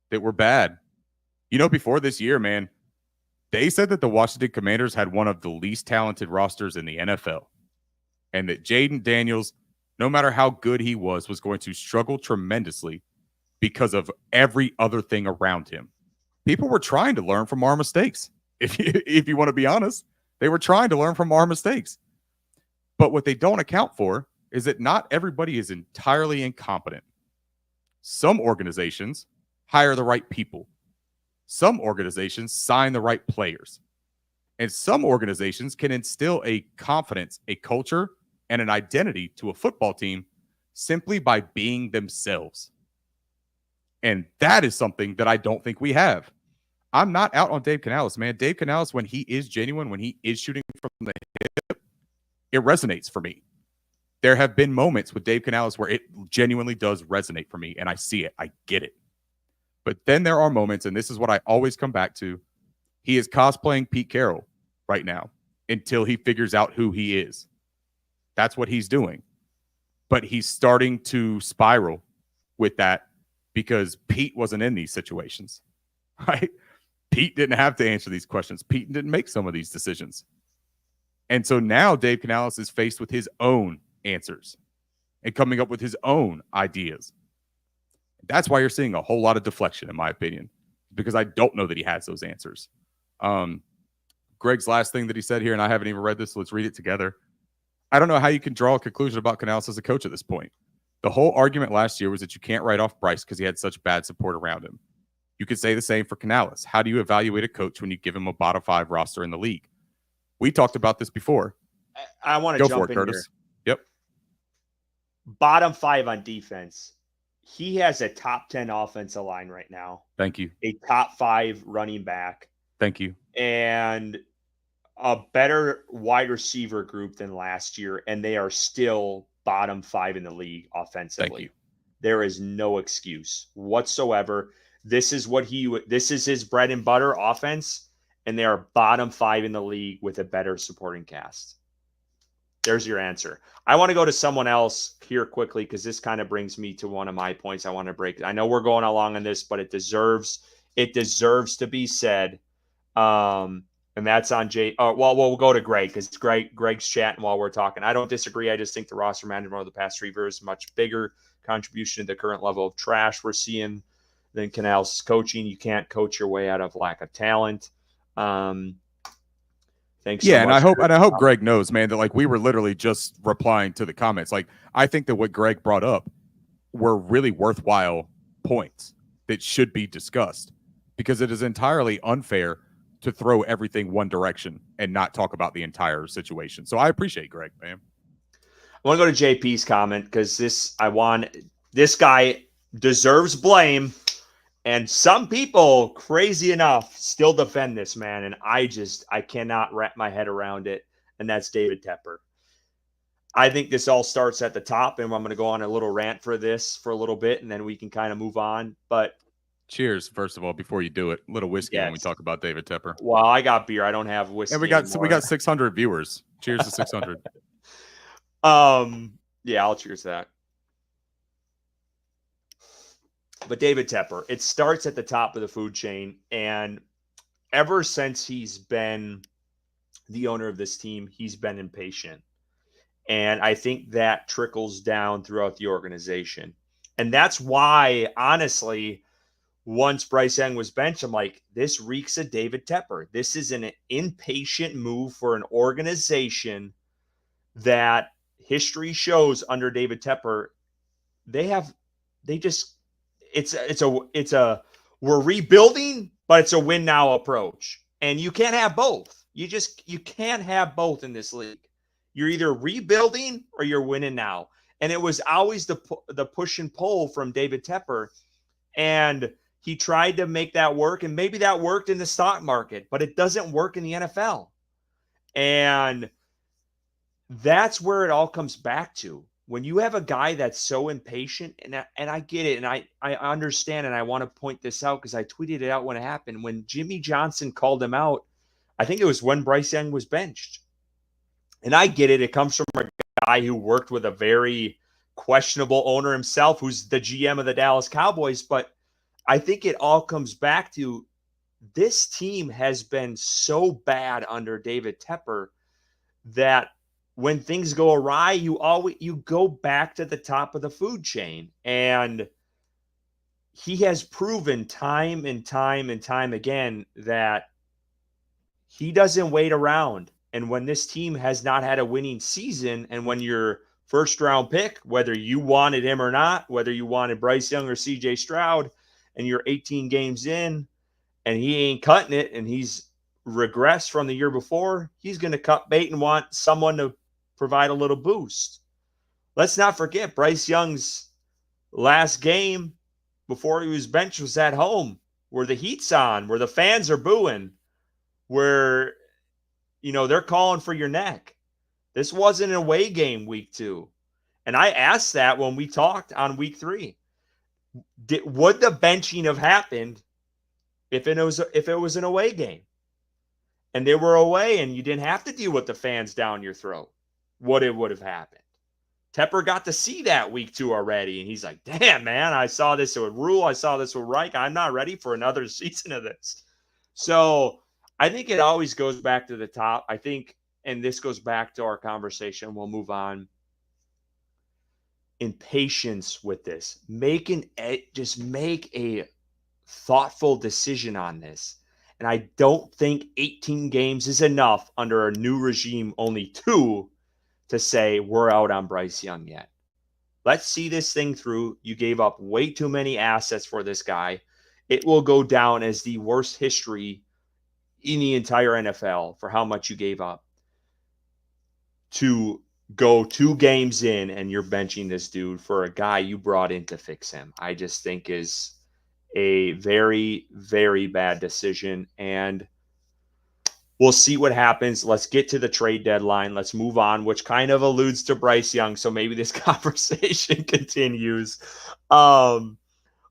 that were bad. Before this year, man, they said that the Washington Commanders had one of the least talented rosters in the NFL. And that Jaden Daniels, no matter how good he was going to struggle tremendously because of every other thing around him. People were trying to learn from our mistakes. If you want to be honest, they were trying to learn from our mistakes. But what they don't account for is that not everybody is entirely incompetent. Some organizations hire the right people. Some organizations sign the right players. And some organizations can instill a confidence, a culture, and an identity to a football team simply by being themselves. And that is something that I don't think we have. I'm not out on Dave Canales, man. Dave Canales, when he is genuine, when he is shooting from the hip, it resonates for me. There have been moments with Dave Canales where it genuinely does resonate for me, and I see it. I get it. But then there are moments, and this is what I always come back to. He is cosplaying Pete Carroll right now until he figures out who he is. That's what he's doing. But he's starting to spiral with that because Pete wasn't in these situations, right? Pete didn't have to answer these questions. Pete didn't make some of these decisions. And so now Dave Canales is faced with his own answers and coming up with his own ideas. That's why you're seeing a whole lot of deflection, in my opinion, because I don't know that he has those answers. Greg's last thing that he said here, and I haven't even read this, so let's read it together. I don't know how you can draw a conclusion about Canales as a coach at this point. The whole argument last year was that you can't write off Bryce because he had such bad support around him. You could say the same for Canales. How do you evaluate a coach when you give him a bottom 5 roster in the league? We talked about this before. I want to jump in Curtis. Here. Yep. Bottom 5 on defense. He has a top 10 offensive line right now. Thank you. A top 5 running back. Thank you. And a better wide receiver group than last year, and they are still bottom 5 in the league offensively. Thank you. There is no excuse whatsoever. This is his bread and butter offense, and they are bottom 5 in the league with a better supporting cast. There's your answer. I want to go to someone else here quickly because this kind of brings me to one of my points I want to break. I know we're going along on this, but it deserves to be said. And that's on Jay. Oh, well, we'll go to Greg because Greg's chatting while we're talking. I don't disagree. I just think the roster management over the past 3 years is much bigger contribution to the current level of trash we're seeing than Canales' coaching. You can't coach your way out of lack of talent. Thank Thanks so Yeah, and much. I hope Greg knows, man, that like we were literally just replying to the comments. Like I think that what Greg brought up were really worthwhile points that should be discussed because it is entirely unfair to throw everything one direction and not talk about the entire situation. So I appreciate Greg, man. I want to go to JP's comment because this guy deserves blame. And some people, crazy enough, still defend this man. And I cannot wrap my head around it. And that's David Tepper. I think this all starts at the top. And I'm going to go on a little rant for this for a little bit. And then we can kind of move on. But cheers, first of all, before you do it. A little whiskey when we talk about David Tepper. Well, I got beer. I don't have whiskey. And we got 600 viewers. Cheers to 600. Yeah, I'll cheers that. But David Tepper, it starts at the top of the food chain. And ever since he's been the owner of this team, he's been impatient. And I think that trickles down throughout the organization. And that's why, honestly, once Bryce Young was benched, I'm like, this reeks of David Tepper. This is an impatient move for an organization that history shows under David Tepper. It's a we're rebuilding, but it's a win now approach. And you can't have both. You can't have both in this league. You're either rebuilding or you're winning now. And it was always the push and pull from David Tepper. And he tried to make that work. And maybe that worked in the stock market, but it doesn't work in the NFL. And that's where it all comes back to. When you have a guy that's so impatient, and I get it, and I understand, and I want to point this out because I tweeted it out when it happened. When Jimmy Johnson called him out, I think it was when Bryce Young was benched. And I get it. It comes from a guy who worked with a very questionable owner himself, who's the GM of the Dallas Cowboys. But I think it all comes back to this team has been so bad under David Tepper that when things go awry, you go back to the top of the food chain. And he has proven time and time and time again that he doesn't wait around. And when this team has not had a winning season, and when your first round pick, whether you wanted him or not, whether you wanted Bryce Young or CJ Stroud, and you're 18 games in and he ain't cutting it and he's regressed from the year before, he's going to cut bait and want someone to provide a little boost. Let's not forget Bryce Young's last game before he was benched was at home, where the heat's on, where the fans are booing, where, they're calling for your neck. This wasn't an away game week 2. And I asked that when we talked on week 3. Would the benching have happened if it was an away game? And they were away and you didn't have to deal with the fans down your throat. What it would have happened. Tepper got to see that week 2 already. And he's like, damn, man, I saw this with Rule. I saw this with Reich. I'm not ready for another season of this. So I think it always goes back to the top. I think, and this goes back to our conversation, we'll move on. Impatience with this. Just make a thoughtful decision on this. And I don't think 18 games is enough under a new regime, only 2, to say we're out on Bryce Young yet. Let's see this thing through. You gave up way too many assets for this guy. It will go down as the worst history in the entire NFL for how much you gave up to go 2 games in and you're benching this dude for a guy you brought in to fix him. I just think is a very, very bad decision. And we'll see what happens. Let's get to the trade deadline. Let's move on, which kind of alludes to Bryce Young. So maybe this conversation continues. We'll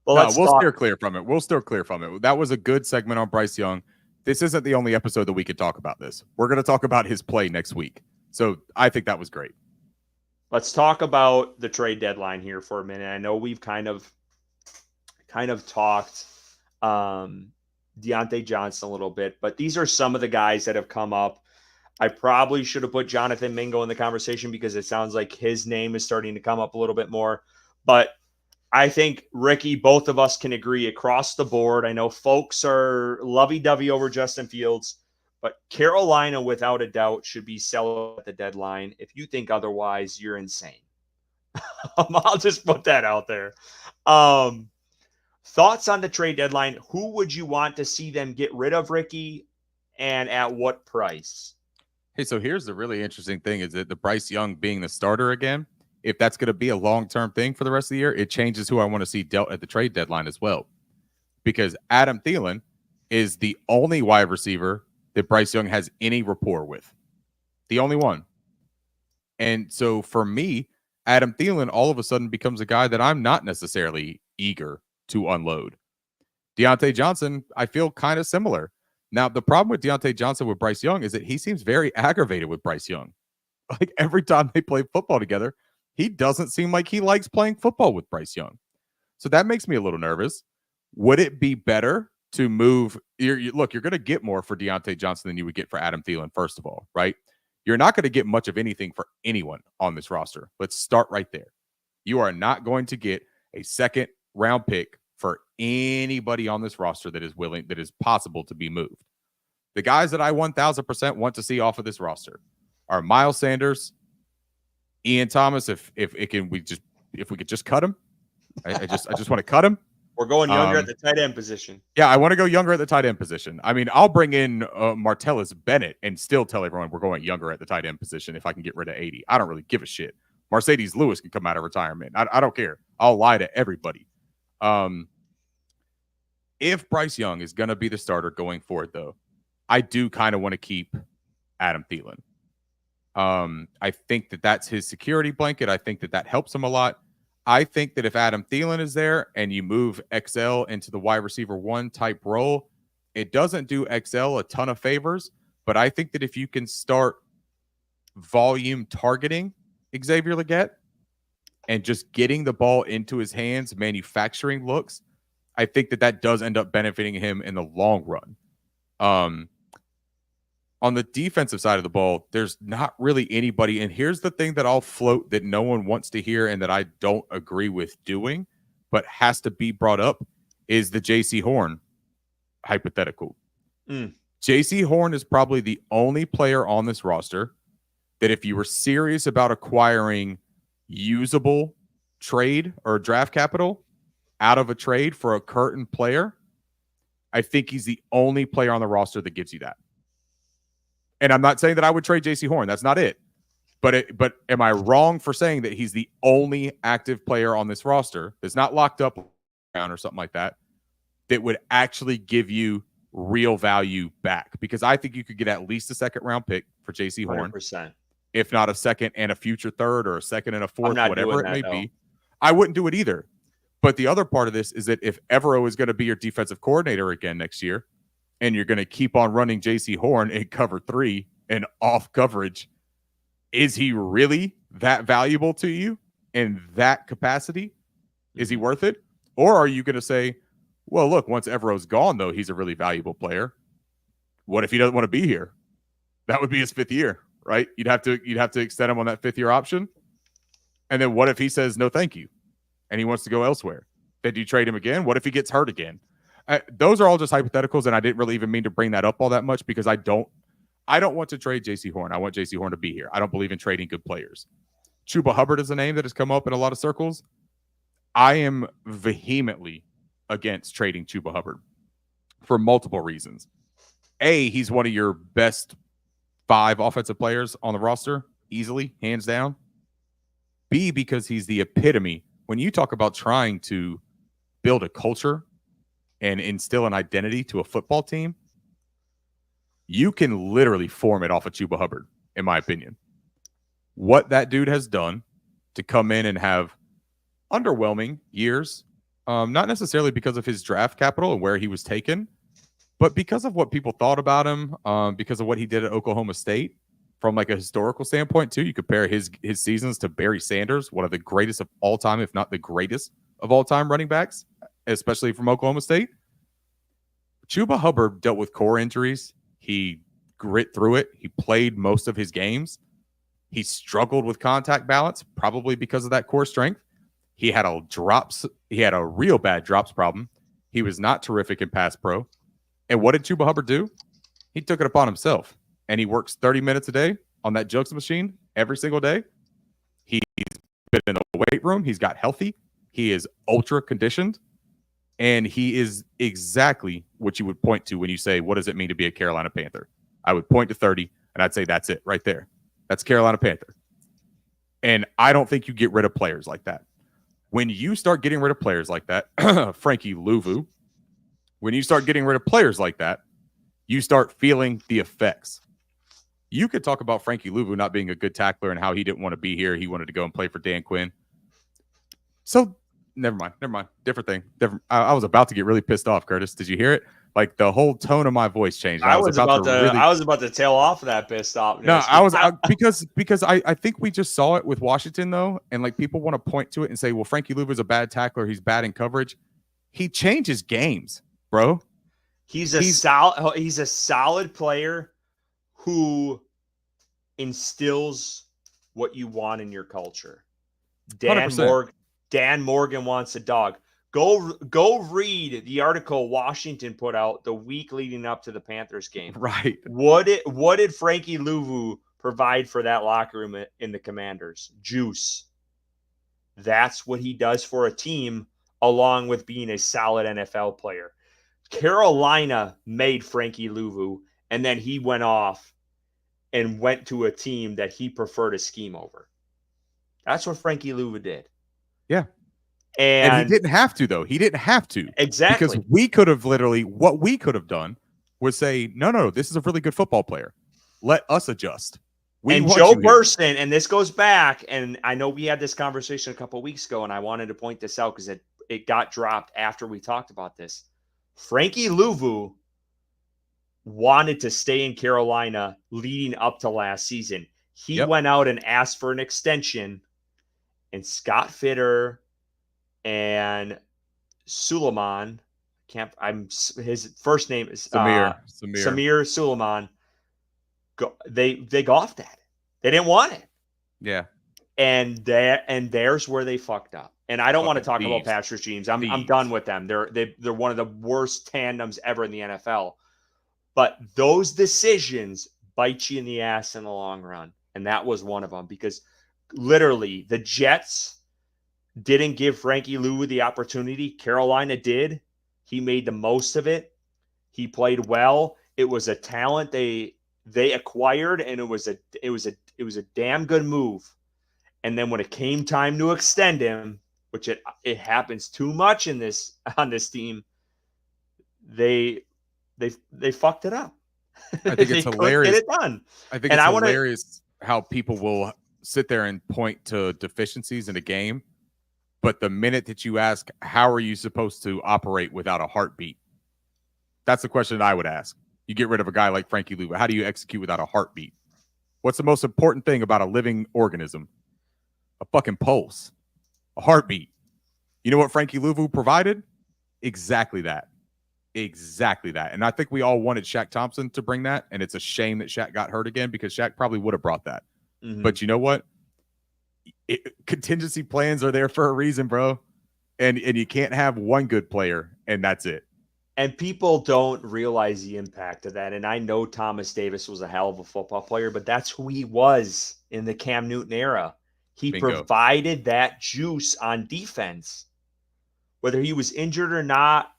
steer clear from it. We'll steer clear from it. That was a good segment on Bryce Young. This isn't the only episode that we could talk about this. We're going to talk about his play next week. So I think that was great. Let's talk about the trade deadline here for a minute. I know we've kind of talked Deontay Johnson a little bit, but these are some of the guys that have come up. I probably should have put Jonathan Mingo in the conversation because it sounds like his name is starting to come up a little bit more. But I think, Ricky, both of us can agree across the board. I know folks are lovey-dovey over Justin Fields, But Carolina, without a doubt, should be selling at the deadline. If you think otherwise, you're insane. I'll just put that out there. Thoughts on the trade deadline? Who would you want to see them get rid of, Ricky, and at what price? Hey, so here's the really interesting thing is that the Bryce Young being the starter again, if that's going to be a long-term thing for the rest of the year, it changes who I want to see dealt at the trade deadline as well. Because Adam Thielen is the only wide receiver that Bryce Young has any rapport with. The only one. And so for me, Adam Thielen all of a sudden becomes a guy that I'm not necessarily eager to unload. Deontay Johnson, I feel kind of similar. Now, the problem with Deontay Johnson with Bryce Young is that he seems very aggravated with Bryce Young. Like every time they play football together, he doesn't seem like he likes playing football with Bryce Young. So that makes me a little nervous. Would it be better to move? Look, you're going to get more for Deontay Johnson than you would get for Adam Thielen, first of all, right? You're not going to get much of anything for anyone on this roster. Let's start right there. You are not going to get a second round pick for anybody on this roster that is possible to be moved. The guys that I 1000% want to see off of this roster are Miles Sanders, Ian Thomas. If we could just cut him, I just want to cut him. We're going younger at the tight end position. Yeah, I want to go younger at the tight end position. I mean, I'll bring in Martellus Bennett and still tell everyone we're going younger at the tight end position if I can get rid of 80. I don't really give a shit. Mercedes Lewis can come out of retirement. I don't care. I'll lie to everybody. If Bryce Young is going to be the starter going forward, though, I do kind of want to keep Adam Thielen. I think that that's his security blanket. I think that helps him a lot. I think that if Adam Thielen is there and you move XL into the wide receiver 1 type role, it doesn't do XL a ton of favors, but I think that if you can start volume targeting Xavier Legette and just getting the ball into his hands, manufacturing looks, I think that does end up benefiting him in the long run. On the defensive side of the ball, there's not really anybody. And here's the thing that I'll float that no one wants to hear and that I don't agree with doing, but has to be brought up is the J.C. Horn hypothetical. J.C. Horn is probably the only player on this roster that if you were serious about acquiring usable trade or draft capital out of a trade for a current player, I think he's the only player on the roster that gives you that. And I'm not saying that I would trade J.C. Horn. That's not it. But am I wrong for saying that he's the only active player on this roster that's not locked up or something like that would actually give you real value back? Because I think you could get at least a second round pick for J.C. Horn. 100%. If not a second and a future third or a second and a fourth, whatever it may be. I I wouldn't do it either. But the other part of this is that if Evero is going to be your defensive coordinator again next year, and you're going to keep on running J.C. Horn in cover 3 and off coverage, is he really that valuable to you in that capacity? Is he worth it? Or are you going to say, well, look, once Evero's gone, though, he's a really valuable player. What if he doesn't want to be here? That would be his 5th year, right? You'd have to extend him on that 5th year option. And then what if he says no thank you and he wants to go elsewhere? Then do you trade him again? What if he gets hurt again? Those are all just hypotheticals, and I didn't really even mean to bring that up all that much because I don't want to trade J.C. Horn. I want J.C. Horn to be here. I don't believe in trading good players. Chuba Hubbard is a name that has come up in a lot of circles. I am vehemently against trading Chuba Hubbard for multiple reasons. A, he's one of your best 5 offensive players on the roster, easily, hands down. B, because he's the epitome. When you talk about trying to build a culture and instill an identity to a football team, you can literally form it off of Chuba Hubbard, in my opinion. What that dude has done to come in and have underwhelming years, not necessarily because of his draft capital and where he was taken, but because of what people thought about him, because of what he did at Oklahoma State, from like a historical standpoint too. You compare his seasons to Barry Sanders, one of the greatest of all time, if not the greatest of all time running backs, especially from Oklahoma State. Chuba Hubbard dealt with core injuries. He grit through it. He played most of his games. He struggled with contact balance, probably because of that core strength. He had a real bad drops problem. He was not terrific in pass pro. And what did Chuba Hubbard do? He took it upon himself, and he works 30 minutes a day on that jugs machine every single day. He's been in a weight room. He's got healthy. He is ultra conditioned, and he is exactly what you would point to when you say, what does it mean to be a Carolina Panther? I would point to 30, and I'd say that's it right there. That's Carolina Panther. And I don't think you get rid of players like that. When you start getting rid of players like that, Frankie Louvu, when you start getting rid of players like that, you start feeling the effects. You could talk about Frankie Louvu not being a good tackler and how he didn't want to be here. He wanted to go and play for Dan Quinn. So never mind. Different thing. I was about to get really pissed off, Curtis. Did you hear it? Like the whole tone of my voice changed. I was about to tail off of that pissed off. No, because I think we just saw it with Washington though, and like people want to point to it and say, well, Frankie Louvu is a bad tackler. He's bad in coverage. He changes games, bro. He's a solid player who instills what you want in your culture. Dan Morgan wants a dog. Go read the article Washington put out the week leading up to the Panthers game. Right. What did Frankie Louvu provide for that locker room in the Commanders? Juice. That's what he does for a team, along with being a solid NFL player. Carolina made Frankie Louvu, and then he went off and went to a team that he preferred a scheme over. That's what Frankie Louvu did. Yeah. And he didn't have to, though. He didn't have to. Exactly. Because we could have what we could have done was say, no, this is a really good football player. Let us adjust. And Joe Burson, and this goes back, and I know we had this conversation a couple of weeks ago, and I wanted to point this out because it got dropped after we talked about this. Frankie Louvu wanted to stay in Carolina leading up to last season. He went out and asked for an extension, and Scott Fitter and Suleiman, his first name is Samir Suleiman. They golfed at it. They didn't want it. Yeah. And there's where they fucked up. And I don't want to talk about past regimes. I'm done with them. They're one of the worst tandems ever in the NFL. But those decisions bite you in the ass in the long run. And that was one of them, because literally the Jets didn't give Frankie Louvu the opportunity. Carolina did. He made the most of it. He played well. It was a talent they acquired, and it was a damn good move. And then when it came time to extend him, which it happens too much on this team, they fucked it up. I think it's hilarious. Get it done. I think it's hilarious how people will sit there and point to deficiencies in a game, but the minute that you ask, how are you supposed to operate without a heartbeat? That's the question that I would ask. You get rid of a guy like Frankie Louvu. How do you execute without a heartbeat? What's the most important thing about a living organism? A fucking pulse, a heartbeat. You know what Frankie Louvu provided? Exactly that. And I think we all wanted Shaq Thompson to bring that, and it's a shame that Shaq got hurt again, because Shaq probably would have brought that. Mm-hmm. But you know what? Contingency plans are there for a reason, bro. And you can't have one good player, and that's it. And people don't realize the impact of that. And I know Thomas Davis was a hell of a football player, but that's who he was in the Cam Newton era. He provided that juice on defense. Whether he was injured or not,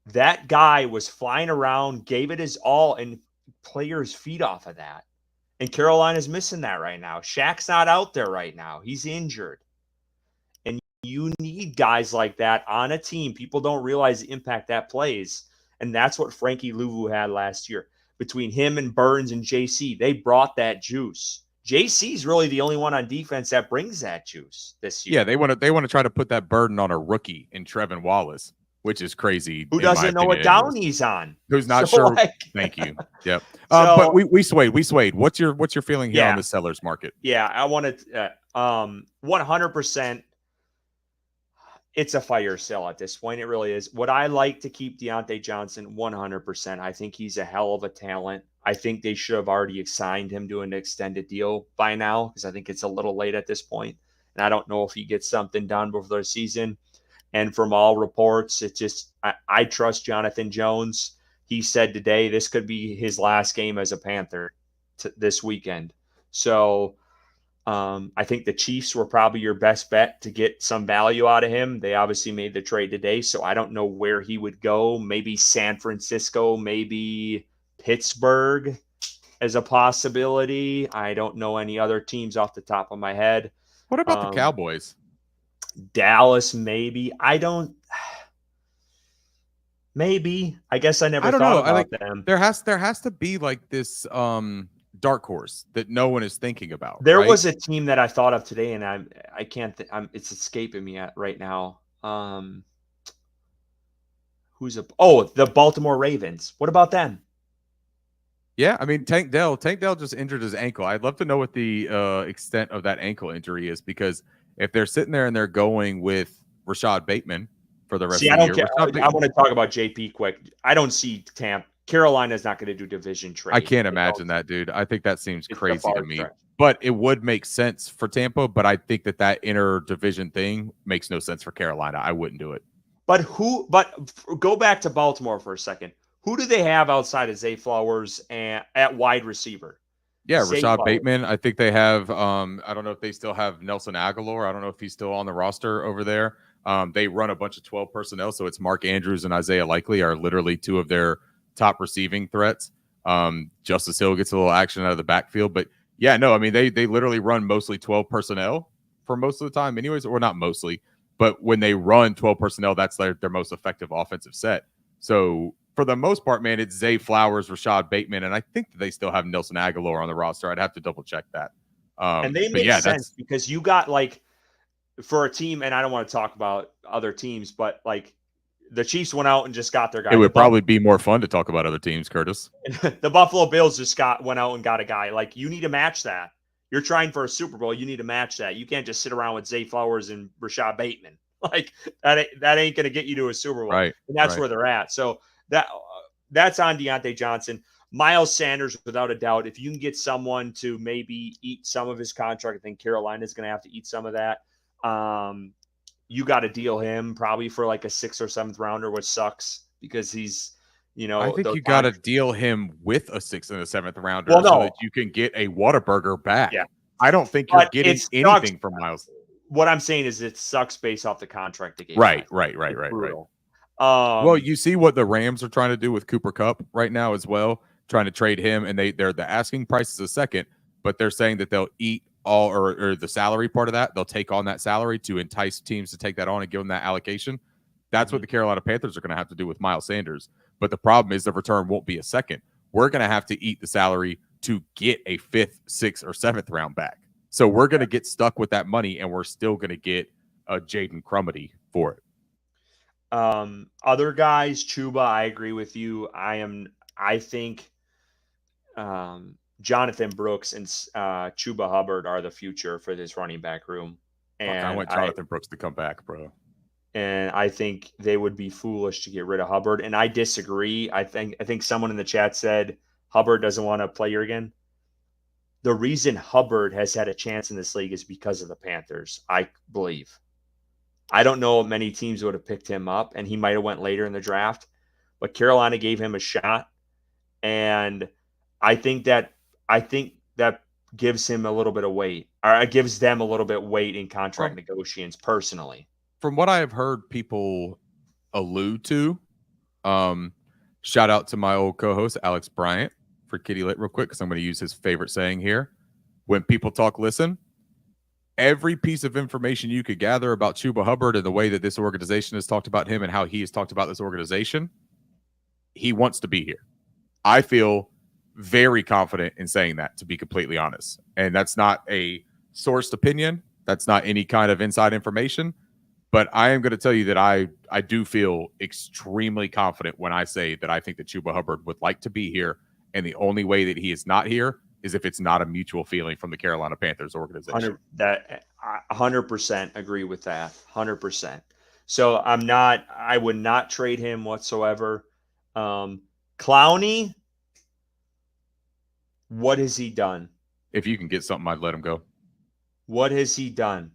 that guy was flying around, gave it his all, and players feed off of that. And Carolina's missing that right now. Shaq's not out there right now. He's injured. And you need guys like that on a team. People don't realize the impact that plays. And that's what Frankie Louvu had last year. Between him and Burns and JC, they brought that juice. JC's really the only one on defense that brings that juice this year. Yeah, they want to try to put that burden on a rookie in Trevin Wallace, which is crazy. Who doesn't know what down he's on? Who's not sure? Thank you. Yep. But we swayed. What's your feeling here on the sellers market? Yeah, I want to 100%. It's a fire sale at this point. It really is. Would I like to keep Deontay Johnson? 100%. I think he's a hell of a talent. I think they should have already signed him to an extended deal by now, because I think it's a little late at this point. And I don't know if he gets something done before the season. And from all reports, it's just I trust Jonathan Jones he said today this could be his last game as a Panther this weekend. So I think the Chiefs were probably your best bet to get some value out of him. They obviously made the trade today, so I don't know where he would go. Maybe San Francisco, maybe Pittsburgh as a possibility. I don't know any other teams off the top of my head. What about the Cowboys? Dallas, maybe. I don't. Maybe. I guess I never I don't thought know. about them. There has to be like this dark horse that no one is thinking about. There right? was a team that I thought of today, and I can't. It's escaping me right now. The Baltimore Ravens. What about them? Yeah, I mean Tank Dell just injured his ankle. I'd love to know what the extent of that ankle injury is, because if they're sitting there and they're going with Rashad Bateman for the rest of the year, I want to talk about JP quick. I don't see Carolina's not going to do division trade. I can't imagine that, dude. I think that seems crazy to me. But it would make sense for Tampa, but I think that inter-division thing makes no sense for Carolina. I wouldn't do it. But go back to Baltimore for a second. Who do they have outside of Zay Flowers at wide receiver? Yeah, Rashad Bateman. I think they have I don't know if they still have Nelson Aguilar. I don't know if he's still on the roster over there. They run a bunch of 12 personnel, so it's Mark Andrews and Isaiah Likely are literally two of their top receiving threats. Justice Hill gets a little action out of the backfield, but yeah, no, I mean they literally run mostly 12 personnel for most of the time, anyways, or not mostly, but when they run 12 personnel, that's their most effective offensive set. So for the most part, man, it's Zay Flowers, Rashad Bateman, and I think that they still have Nelson Aguilar on the roster. I'd have to double check that. And they make sense because you got for a team, and I don't want to talk about other teams, but the Chiefs went out and just got their guy. It would probably be more fun to talk about other teams, Curtis. The Buffalo Bills just went out and got a guy. You need to match that. You're trying for a Super Bowl. You need to match that. You can't just sit around with Zay Flowers and Rashad Bateman. That ain't going to get you to a Super Bowl. Right. And that's where they're at. So that's on Deontay Johnson. Miles Sanders, without a doubt, if you can get someone to maybe eat some of his contract, I think Carolina's going to have to eat some of that. You got to deal him probably for a 6th or 7th rounder, which sucks because he's, I think you got to deal him with a 6th and a 7th rounder so that you can get a Whataburger back. Yeah. I don't think you're getting anything from Miles. What I'm saying is it sucks based off the contract they gave. Right. Well, you see what the Rams are trying to do with Cooper Kupp right now as well, trying to trade him, and they're the asking price is a second, but they're saying that they'll eat all or the salary part of that. They'll take on that salary to entice teams to take that on and give them that allocation. That's what the Carolina Panthers are going to have to do with Miles Sanders. But the problem is the return won't be a second. We're going to have to eat the salary to get a 5th, 6th, or 7th round back. So we're going to get stuck with that money, and we're still going to get a Jaden Crumedy for it. Other guys, Chuba, I agree with you. I think Jonathan Brooks and Chuba Hubbard are the future for this running back room. And I want Jonathan Brooks to come back, bro. And I think they would be foolish to get rid of Hubbard. And I disagree. I think someone in the chat said Hubbard doesn't want to play here again. The reason Hubbard has had a chance in this league is because of the Panthers, I believe. I don't know if many teams would have picked him up, and he might have went later in the draft, but Carolina gave him a shot. And I think that gives him a little bit of weight, or it gives them a little bit weight in contract negotiations personally. From what I have heard people allude to, shout out to my old co-host, Alex Bryant, for Kitty Lit real quick, because I'm going to use his favorite saying here. When people talk, listen. Every piece of information you could gather about Chuba Hubbard and the way that this organization has talked about him and how he has talked about this organization, he wants to be here. I feel very confident in saying that, to be completely honest. And that's not a sourced opinion. That's not any kind of inside information. But I am going to tell you that I do feel extremely confident when I say that I think that Chuba Hubbard would like to be here. And the only way that he is not here is if it's not a mutual feeling from the Carolina Panthers organization. 100% agree with that. 100%. So I would not trade him whatsoever. Clowney, what has he done? If you can get something, I'd let him go. What has he done?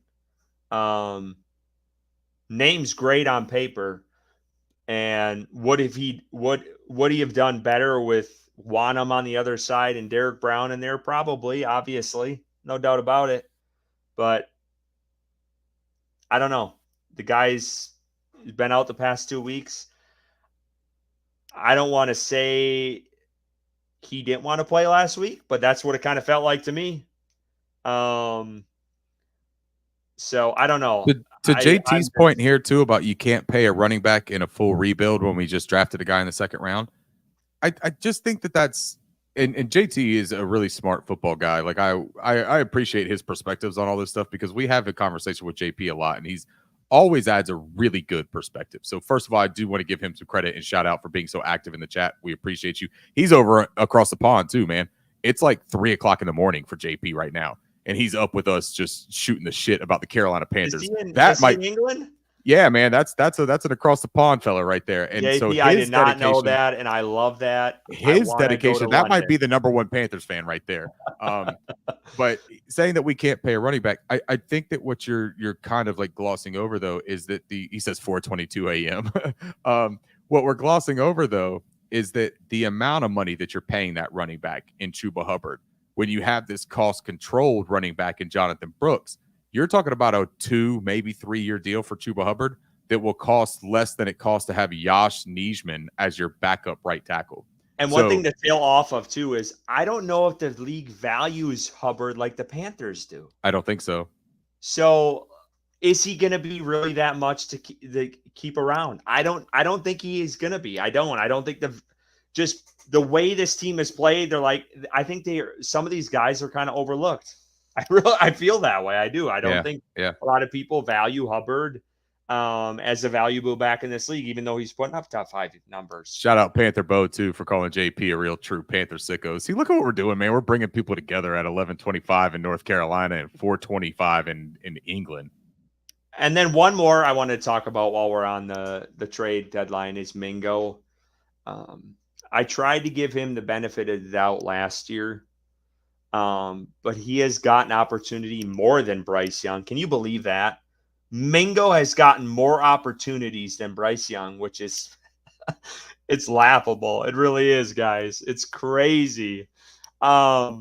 Name's great on paper. And what would he have done better with Wanham on the other side and Derek Brown in there? Probably, obviously, no doubt about it. But I don't know. The guy's been out the past 2 weeks. I don't want to say he didn't want to play last week, but that's what it kind of felt like to me. So I don't know. To JT's point here too about you can't pay a running back in a full rebuild when we just drafted a guy in the second round. I just think that's and JT is a really smart football guy. Like I appreciate his perspectives on all this stuff because we have a conversation with JP a lot and he's always adds a really good perspective. So first of all, I do want to give him some credit and shout out for being so active in the chat. We appreciate you. He's over across the pond too, man. It's like 3:00 in the morning for JP right now. And he's up with us just shooting the shit about the Carolina Panthers. Is he in England? Yeah, man, that's an across the pond fella right there. And JP, so I did not know that, and I love that. His dedication, that might be the number one Panthers fan right there. But saying that we can't pay a running back, I think that what you're kind of like glossing over though is that he says 4:22 a.m. What we're glossing over though is that the amount of money that you're paying that running back in Chuba Hubbard, when you have this cost-controlled running back in Jonathan Brooks, you're talking about a 2, maybe 3-year deal for Chuba Hubbard that will cost less than it costs to have Josh Nijman as your backup right tackle. And one thing to tail off of, too, is I don't know if the league values Hubbard like the Panthers do. I don't think so. So is he going to be really that much to keep around? I don't think he is going to be. I don't think the way this team is played, I think some of these guys are kind of overlooked. I feel that way. I do. I don't think a lot of people value Hubbard as a valuable back in this league, even though he's putting up top 5 numbers. Shout out Panther Bo too for calling JP a real true Panther sicko. See, look at what we're doing, man. We're bringing people together at 11:25 in North Carolina and 4:25 in England. And then one more I want to talk about while we're on the trade deadline is Mingo. I tried to give him the benefit of the doubt last year, but he has gotten opportunity more than Bryce Young. Can you believe that? Mingo has gotten more opportunities than Bryce Young, which is it's laughable. It really is, guys. It's crazy. I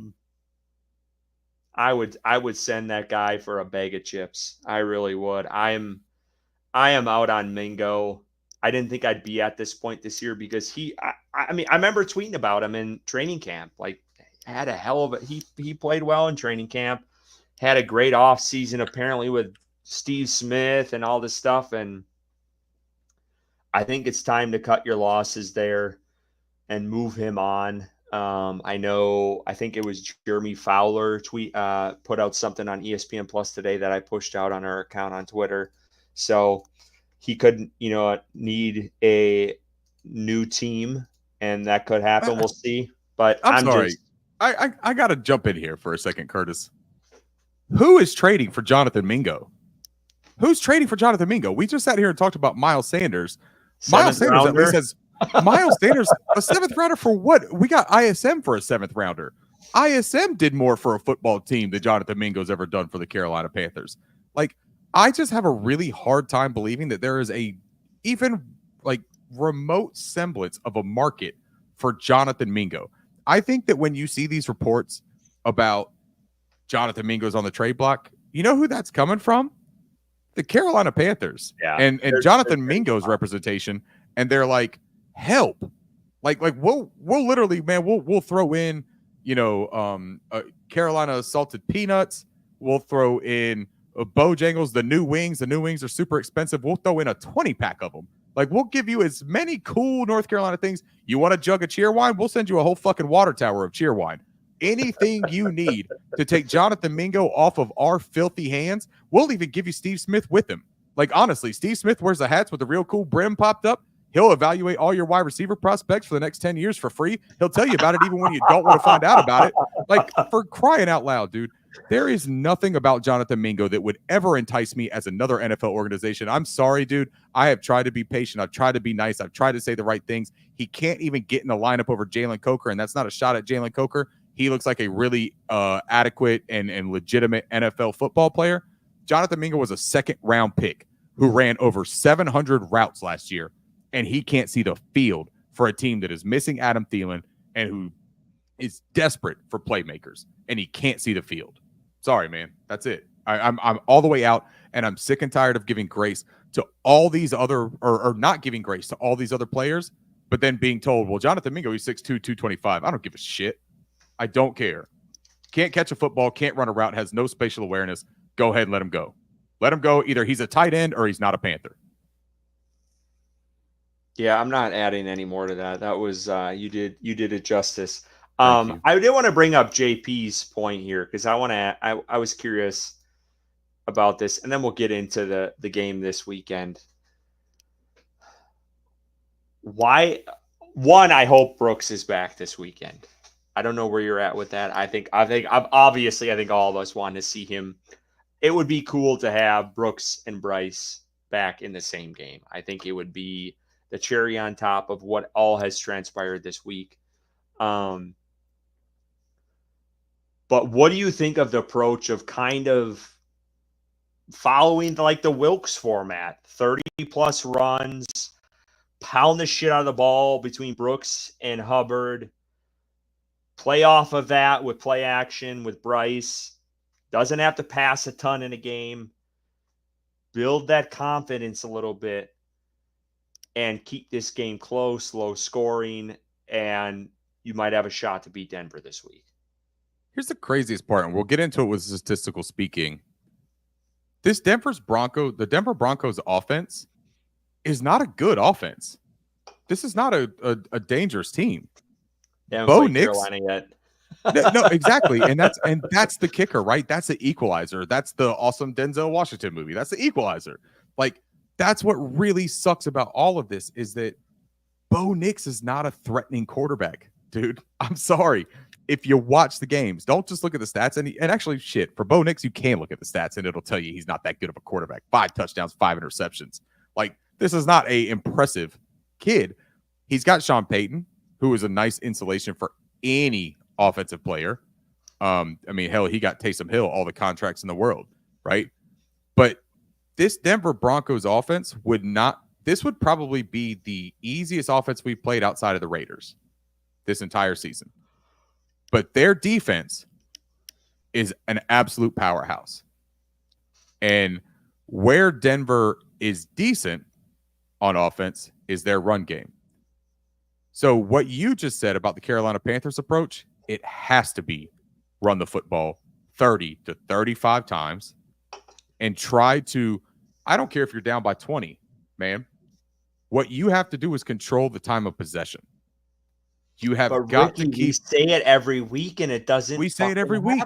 would send that guy for a bag of chips. I really would. I am out on Mingo. I didn't think I'd be at this point this year because I mean, I remember tweeting about him in training camp. Like, had a hell of a he played well in training camp, had a great off season apparently with Steve Smith and all this stuff. And I think it's time to cut your losses there and move him on. I think it was Jeremy Fowler put out something on ESPN Plus today that I pushed out on our account on Twitter. So he could, need a new team, and that could happen. We'll see. But I'm sorry. I got to jump in here for a second, Curtis. Who is trading for Jonathan Mingo? Who's trading for Jonathan Mingo? We just sat here and talked about Miles Sanders. Miles Sanders at least has Miles Sanders, a 7th rounder for what? We got ISM for a 7th rounder. ISM did more for a football team than Jonathan Mingo's ever done for the Carolina Panthers. Like, I just have a really hard time believing that there is a even like remote semblance of a market for Jonathan Mingo. I think that when you see these reports about Jonathan Mingo's on the trade block, you know who that's coming from? The Carolina Panthers. Yeah. And Jonathan Mingo's representation. And they're like, help. Like we'll literally, man, we'll throw in, Carolina salted peanuts. We'll throw in Bojangles, the new wings. The new wings are super expensive. We'll throw in a 20-pack of them. Like, we'll give you as many cool North Carolina things. You want a jug of cheer wine? We'll send you a whole fucking water tower of cheer wine. Anything you need to take Jonathan Mingo off of our filthy hands, we'll even give you Steve Smith with him. Like, honestly, Steve Smith wears the hats with the real cool brim popped up. He'll evaluate all your wide receiver prospects for the next 10 years for free. He'll tell you about it even when you don't want to find out about it. Like, for crying out loud, dude. There is nothing about Jonathan Mingo that would ever entice me as another NFL organization. I'm sorry, dude. I have tried to be patient. I've tried to be nice. I've tried to say the right things. He can't even get in the lineup over Jalen Coker, and that's not a shot at Jalen Coker. He looks like a really adequate and legitimate NFL football player. Jonathan Mingo was a 2nd-round pick who ran over 700 routes last year, and he can't see the field for a team that is missing Adam Thielen and who is desperate for playmakers, and he can't see the field. Sorry, man. That's it. I'm all the way out, and I'm sick and tired of giving grace to all these other, or not giving grace to all these other players, but then being told, well, Jonathan Mingo, he's 6'2", 225. I don't give a shit. I don't care. Can't catch a football, can't run a route, has no spatial awareness. Go ahead and let him go. Let him go. Either he's a tight end or he's not a Panther. Yeah, I'm not adding any more to that. That was you did it justice. I did want to bring up JP's point here because I was curious about this, and then we'll get into the game this weekend. Why? One, I hope Brooks is back this weekend. I don't know where you're at with that. I think obviously all of us want to see him. It would be cool to have Brooks and Bryce back in the same game. I think it would be the cherry on top of what all has transpired this week. But what do you think of the approach of kind of following the Wilkes format, 30-plus runs, pound the shit out of the ball between Brooks and Hubbard, play off of that with play action with Bryce, doesn't have to pass a ton in a game, build that confidence a little bit, and keep this game close, low scoring, and you might have a shot to beat Denver this week. Here's the craziest part, and we'll get into it with statistical speaking. The Denver Broncos offense is not a good offense. This is not a dangerous team. Bo Nix, Carolina yet. no, exactly, and that's the kicker, right? That's the equalizer. That's the awesome Denzel Washington movie. That's the equalizer. That's what really sucks about all of this is that Bo Nix is not a threatening quarterback, dude. I'm sorry. If you watch the games, don't just look at the stats. And actually, shit, for Bo Nix, you can look at the stats, and it'll tell you he's not that good of a quarterback. 5 touchdowns, 5 interceptions. This is not a impressive kid. He's got Sean Payton, who is a nice insulation for any offensive player. Hell, he got Taysom Hill, all the contracts in the world, right? But this Denver Broncos offense would probably be the easiest offense we've played outside of the Raiders this entire season. But their defense is an absolute powerhouse. And where Denver is decent on offense is their run game. So what you just said about the Carolina Panthers approach, it has to be run the football 30 to 35 times and try to, I don't care if you're down by 20, man. What you have to do is control the time of possession. You have got to keep. We say it every week, and it doesn't. We say it every week.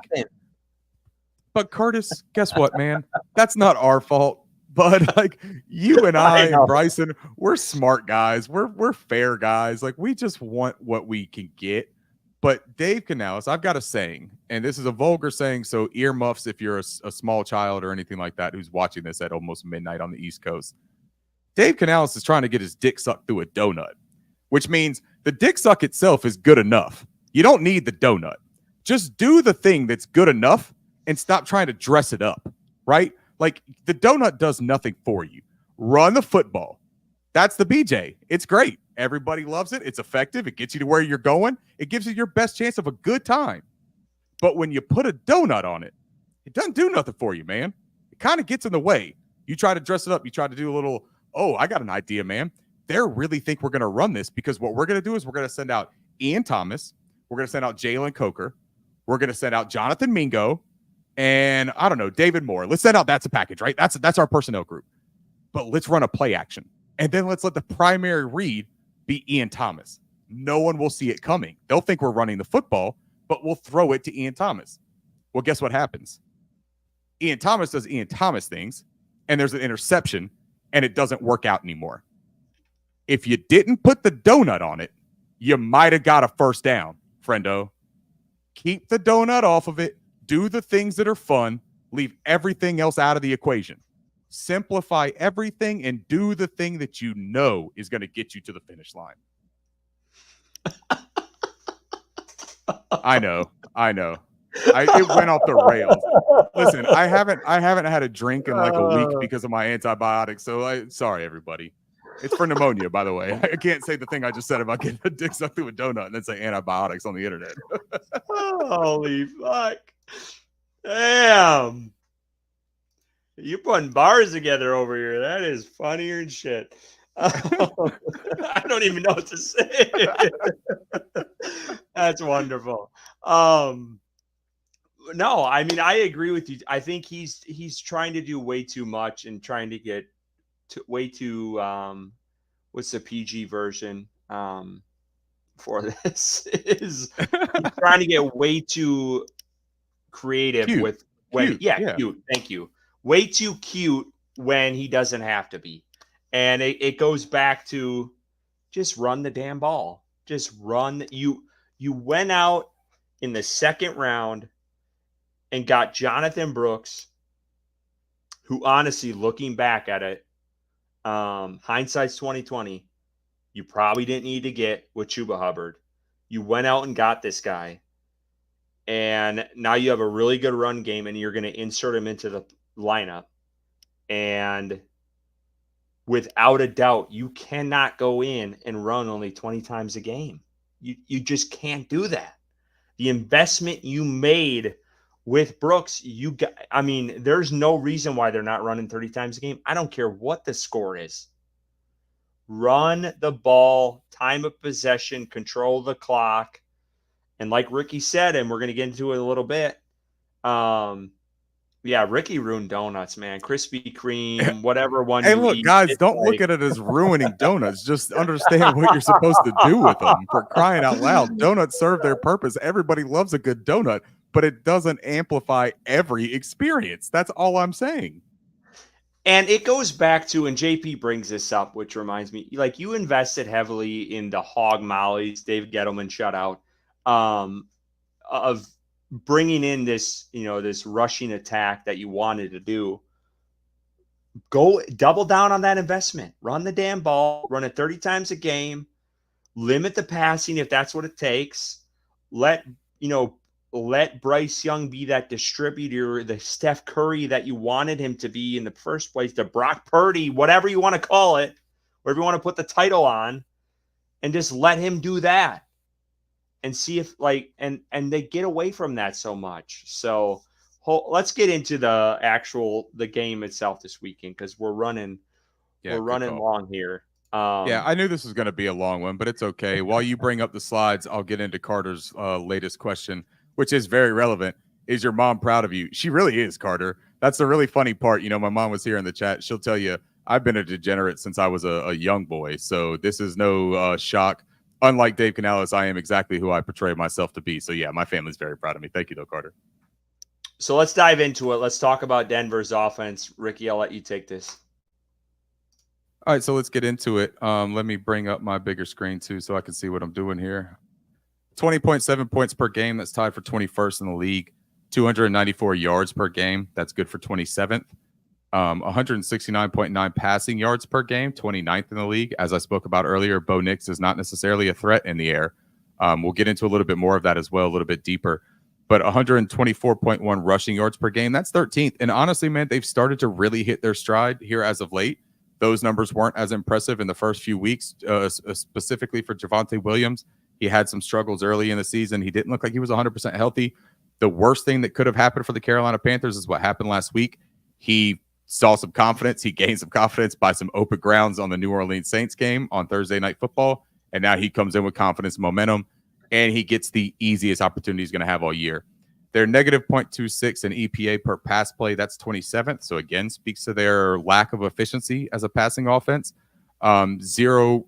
But Curtis, guess what, man? That's not our fault. But you and I and Bryson, we're smart guys. We're fair guys. We just want what we can get. But Dave Canales, I've got a saying, and this is a vulgar saying, so earmuffs if you're a small child or anything like that who's watching this at almost midnight on the East Coast. Dave Canales is trying to get his dick sucked through a donut, which means the dick suck itself is good enough. You don't need the donut. Just do the thing that's good enough and stop trying to dress it up, right? The donut does nothing for you. Run the football. That's the BJ. It's great. Everybody loves it. It's effective. It gets you to where you're going. It gives you your best chance of a good time. But when you put a donut on it, it doesn't do nothing for you, man. It kind of gets in the way. You try to dress it up. You try to do a little, oh, I got an idea, man. They really think we're going to run this because what we're going to do is we're going to send out Ian Thomas. We're going to send out Jalen Coker. We're going to send out Jonathan Mingo. And I don't know, David Moore. Let's send out that's a package, right? That's our personnel group. But let's run a play action. And then let's let the primary read be Ian Thomas. No one will see it coming. They'll think we're running the football, but we'll throw it to Ian Thomas. Well, guess what happens? Ian Thomas does Ian Thomas things, and there's an interception, and it doesn't work out anymore. If you didn't put the donut on it, you might have got a first down, friendo. Keep the donut off of it. Do the things that are fun. Leave everything else out of the equation. Simplify everything and do the thing that you know is going to get you to the finish line. I know. It went off the rails. Listen, I haven't had a drink in a week because of my antibiotics. So sorry, everybody. It's for pneumonia, by the way. I can't say the thing I just said about getting a dick sucked through a donut and then say antibiotics on the internet. Holy fuck. Damn. You putting bars together over here. That is funnier than shit. I don't even know what to say. That's wonderful. No, I mean, I agree with you. I think he's trying to do way too much and trying to get way too what's the PG version for this is he's trying to get way too creative Cute. with when Cute. yeah, cute. Thank you. Way too cute when he doesn't have to be. And it goes back to just run the damn ball. Just run. You went out in the second round and got Jonathan Brooks, who honestly, looking back at it, hindsight's 2020, you probably didn't need to get with Chuba Hubbard. You went out and got this guy. And now you have a really good run game, and you're going to insert him into the lineup. And without a doubt, you cannot go in and run only 20 times a game. You just can't do that. The investment you made with Brooks, there's no reason why they're not running 30 times a game. I don't care what the score is. Run the ball, time of possession, control the clock. And like Ricky said, and we're going to get into it a little bit, Ricky ruined donuts, man. Krispy Kreme, whatever one Hey, you look, eat. guys, don't look at it as ruining donuts. Just understand what you're supposed to do with them. For crying out loud, donuts serve their purpose. Everybody loves a good donut, but it doesn't amplify every experience. That's all I'm saying. And it goes back to, and JP brings this up, which reminds me, like, you invested heavily in the hog mollies, Dave Gettleman shutout, of bringing in this, this rushing attack that you wanted to do. Go double down on that investment. Run the damn ball, run it 30 times a game, limit the passing if that's what it takes. Let Bryce Young be that distributor, the Steph Curry that you wanted him to be in the first place, the Brock Purdy, whatever you want to call it, wherever you want to put the title on, and just let him do that and see if and they get away from that so much. So let's get into the game itself this weekend, because we're running long here. I knew this was going to be a long one, but it's okay. While you bring up the slides, I'll get into Carter's latest question, which is very relevant. Is your mom proud of you? She really is, Carter. That's the really funny part. My mom was here in the chat. She'll tell you I've been a degenerate since I was a young boy. So this is no shock. Unlike Dave Canales, I am exactly who I portray myself to be. So, yeah, my family's very proud of me. Thank you, though, Carter. So let's dive into it. Let's talk about Denver's offense. Ricky, I'll let you take this. All right, so let's get into it. Let me bring up my bigger screen, too, so I can see what I'm doing here. 20.7 points per game. That's tied for 21st in the league. 294 yards per game. That's good for 27th. 169.9 passing yards per game. 29th in the league. As I spoke about earlier, Bo Nix is not necessarily a threat in the air. We'll get into a little bit more of that as well, a little bit deeper. But 124.1 rushing yards per game. That's 13th. And honestly, man, they've started to really hit their stride here as of late. Those numbers weren't as impressive in the first few weeks, specifically for Javonte Williams. He had some struggles early in the season. He didn't look like he was 100% healthy. The worst thing that could have happened for the Carolina Panthers is what happened last week. He saw some confidence. He gained some confidence by some open grounds on the New Orleans Saints game on Thursday Night Football. And now he comes in with confidence and momentum, and he gets the easiest opportunity he's going to have all year. They're negative 0.26 in EPA per pass play. That's 27th. So, again, speaks to their lack of efficiency as a passing offense. Negative 0.01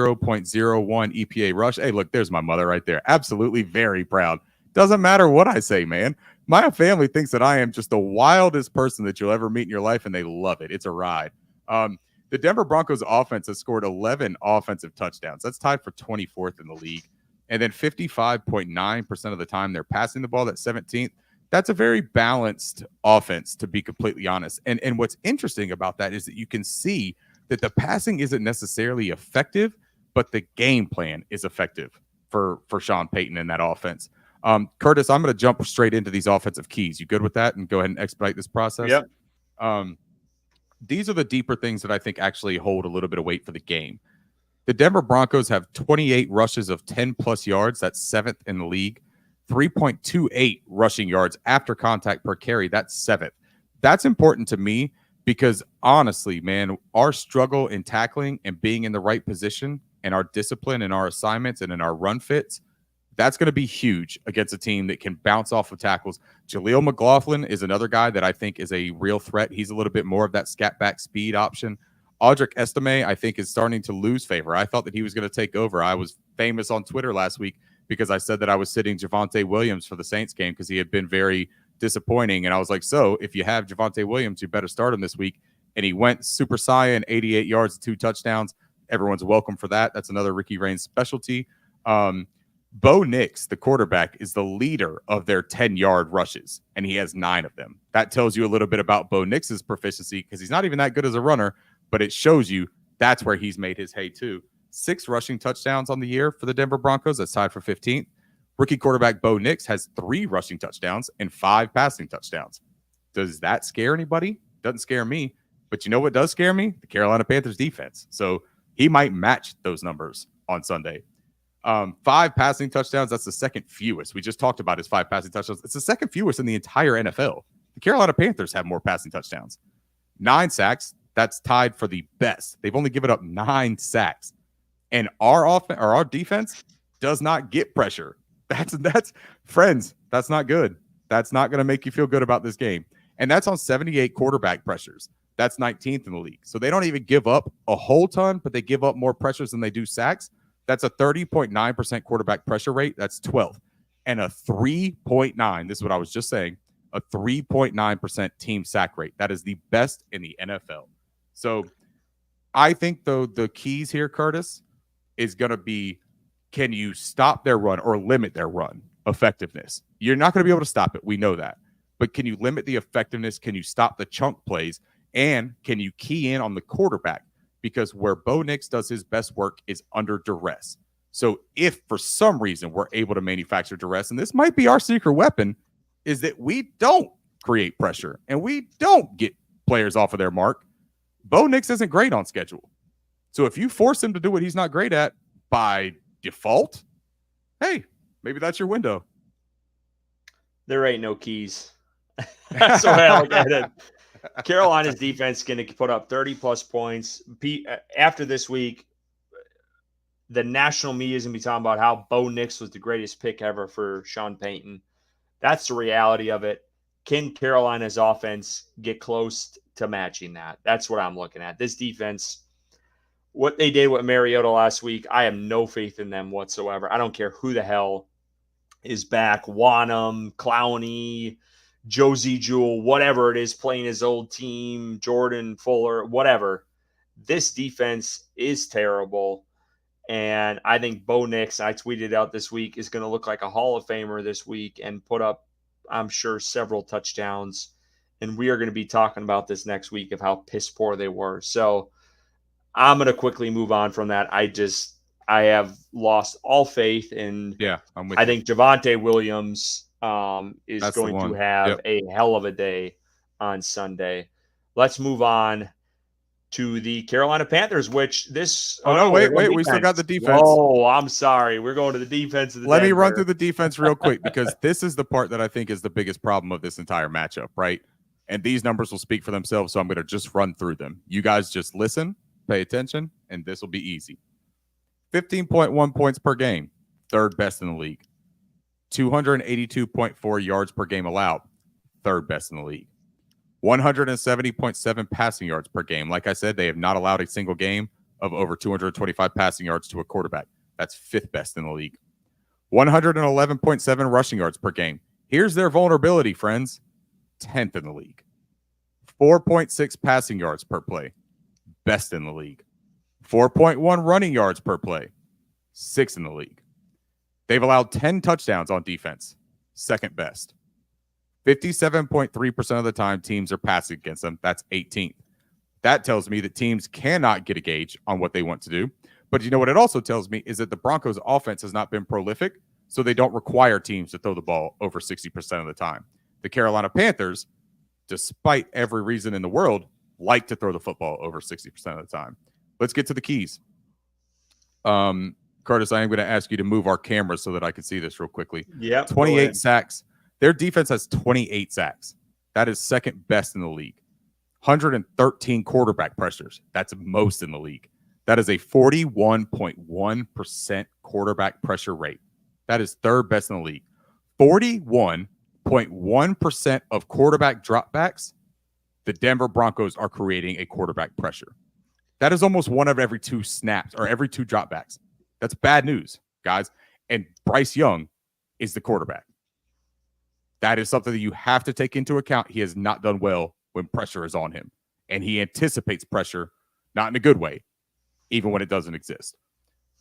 EPA rush. Hey, look, there's my mother right there. Absolutely very proud. Doesn't matter what I say, man. My family thinks that I am just the wildest person that you'll ever meet in your life, and they love it. It's a ride. The Denver Broncos offense has scored 11 offensive touchdowns. That's tied for 24th in the league. And then 55.9% of the time they're passing the ball. That's 17th. That's a very balanced offense, to be completely honest. And what's interesting about that is that you can see that the passing isn't necessarily effective, but the game plan is effective for Sean Payton in that offense. Curtis, I'm going to jump straight into these offensive keys. You good with that? And go ahead and expedite this process? Yep. these are the deeper things that I think actually hold a little bit of weight for the game. The Denver Broncos have 28 rushes of 10-plus yards. That's 7th in the league. 3.28 rushing yards after contact per carry. That's 7th. That's important to me because, honestly, man, our struggle in tackling and being in the right position and our discipline and our assignments and in our run fits, that's going to be huge against a team that can bounce off of tackles. Jaleel McLaughlin is another guy that I think is a real threat. He's a little bit more of that scat back speed option. Audric Estime, I think, is starting to lose favor. I thought that he was going to take over. I was famous on Twitter last week because I said that I was sitting Javonte Williams for the Saints game because he had been very disappointing. And I was like, so if you have Javonte Williams, you better start him this week. And he went Super Saiyan, 88 yards, 2 touchdowns. Everyone's welcome for that. That's another Ricky Raines specialty. Bo Nix, the quarterback, is the leader of their 10-yard rushes, and he has 9 of them. That tells you a little bit about Bo Nix's proficiency because he's not even that good as a runner, but it shows you that's where he's made his hay too. 6 rushing touchdowns on the year for the Denver Broncos. That's tied for 15th. Rookie quarterback Bo Nix has 3 rushing touchdowns and 5 passing touchdowns. Does that scare anybody? Doesn't scare me. But you know what does scare me? The Carolina Panthers defense. So he might match those numbers on Sunday. 5 passing touchdowns. That's the second fewest. We just talked about his 5 passing touchdowns. It's the second fewest in the entire NFL. The Carolina Panthers have more passing touchdowns. 9 sacks. That's tied for the best. They've only given up 9 sacks. And our defense does not get pressure. That's friends. That's not good. That's not going to make you feel good about this game. And that's on 78 quarterback pressures. That's 19th in the league. So they don't even give up a whole ton, but they give up more pressures than they do sacks. That's a 30.9% quarterback pressure rate. That's 12th. And a 3.9, this is what I was just saying, a 3.9% team sack rate. That is the best in the NFL. So I think, though, the keys here, Curtis, is going to be, can you stop their run or limit their run effectiveness? You're not going to be able to stop it. We know that. But can you limit the effectiveness? Can you stop the chunk plays? And can you key in on the quarterback? Because where Bo Nix does his best work is under duress. So if for some reason we're able to manufacture duress, and this might be our secret weapon, is that we don't create pressure and we don't get players off of their mark. Bo Nix isn't great on schedule. So if you force him to do what he's not great at by default, hey, maybe that's your window. There ain't no keys. That's the way I look at it. Carolina's defense is going to put up 30-plus points. After this week, the national media is going to be talking about how Bo Nix was the greatest pick ever for Sean Payton. That's the reality of it. Can Carolina's offense get close to matching that? That's what I'm looking at. This defense, what they did with Mariota last week, I have no faith in them whatsoever. I don't care who the hell is back. Wanham, Clowney, Josie Jewell, whatever it is, playing his old team, Jordan Fuller, whatever. This defense is terrible. And I think Bo Nix, I tweeted out this week, is going to look like a Hall of Famer this week and put up, I'm sure, several touchdowns. And we are going to be talking about this next week of how piss poor they were. So I'm going to quickly move on from that. I have lost all faith in. Yeah, I'm with I you. think Javonte Williams is That's going to have a hell of a day on Sunday. Let's move on to the Carolina Panthers, which this. Wait. We still got the defense. Oh, I'm sorry. We're going to the defense of the Let me run through the defense real quick because this is the part that I think is the biggest problem of this entire matchup, right? And these numbers will speak for themselves, so I'm going to just run through them. You guys just listen, pay attention, and this will be easy. 15.1 points per game, 3rd best in the league. 282.4 yards per game allowed, 3rd best in the league. 170.7 passing yards per game. Like I said, they have not allowed a single game of over 225 passing yards to a quarterback. That's 5th best in the league. 111.7 rushing yards per game. Here's their vulnerability, friends. 10th in the league. 4.6 passing yards per play. Best in the league. 4.1 running yards per play. 6th in the league. They've allowed 10 touchdowns on defense. 2nd best. 57.3% of the time teams are passing against them. That's 18th. That tells me that teams cannot get a gauge on what they want to do. But you know what it also tells me is that the Broncos' offense has not been prolific, so they don't require teams to throw the ball over 60% of the time. The Carolina Panthers, despite every reason in the world, like to throw the football over 60% of the time. Let's get to the keys. Curtis, I am going to ask you to move our camera so that I can see this real quickly. Yep. 28 sacks. Their defense has 28 sacks. That is second best in the league. 113 quarterback pressures. That's most in the league. That is a 41.1% quarterback pressure rate. That is third best in the league. 41.1% of quarterback dropbacks, the Denver Broncos are creating a quarterback pressure. That is almost one of every 2 snaps or every 2 dropbacks. That's bad news, guys. And Bryce Young is the quarterback. That is something that you have to take into account. He has not done well when pressure is on him. And he anticipates pressure, not in a good way, even when it doesn't exist.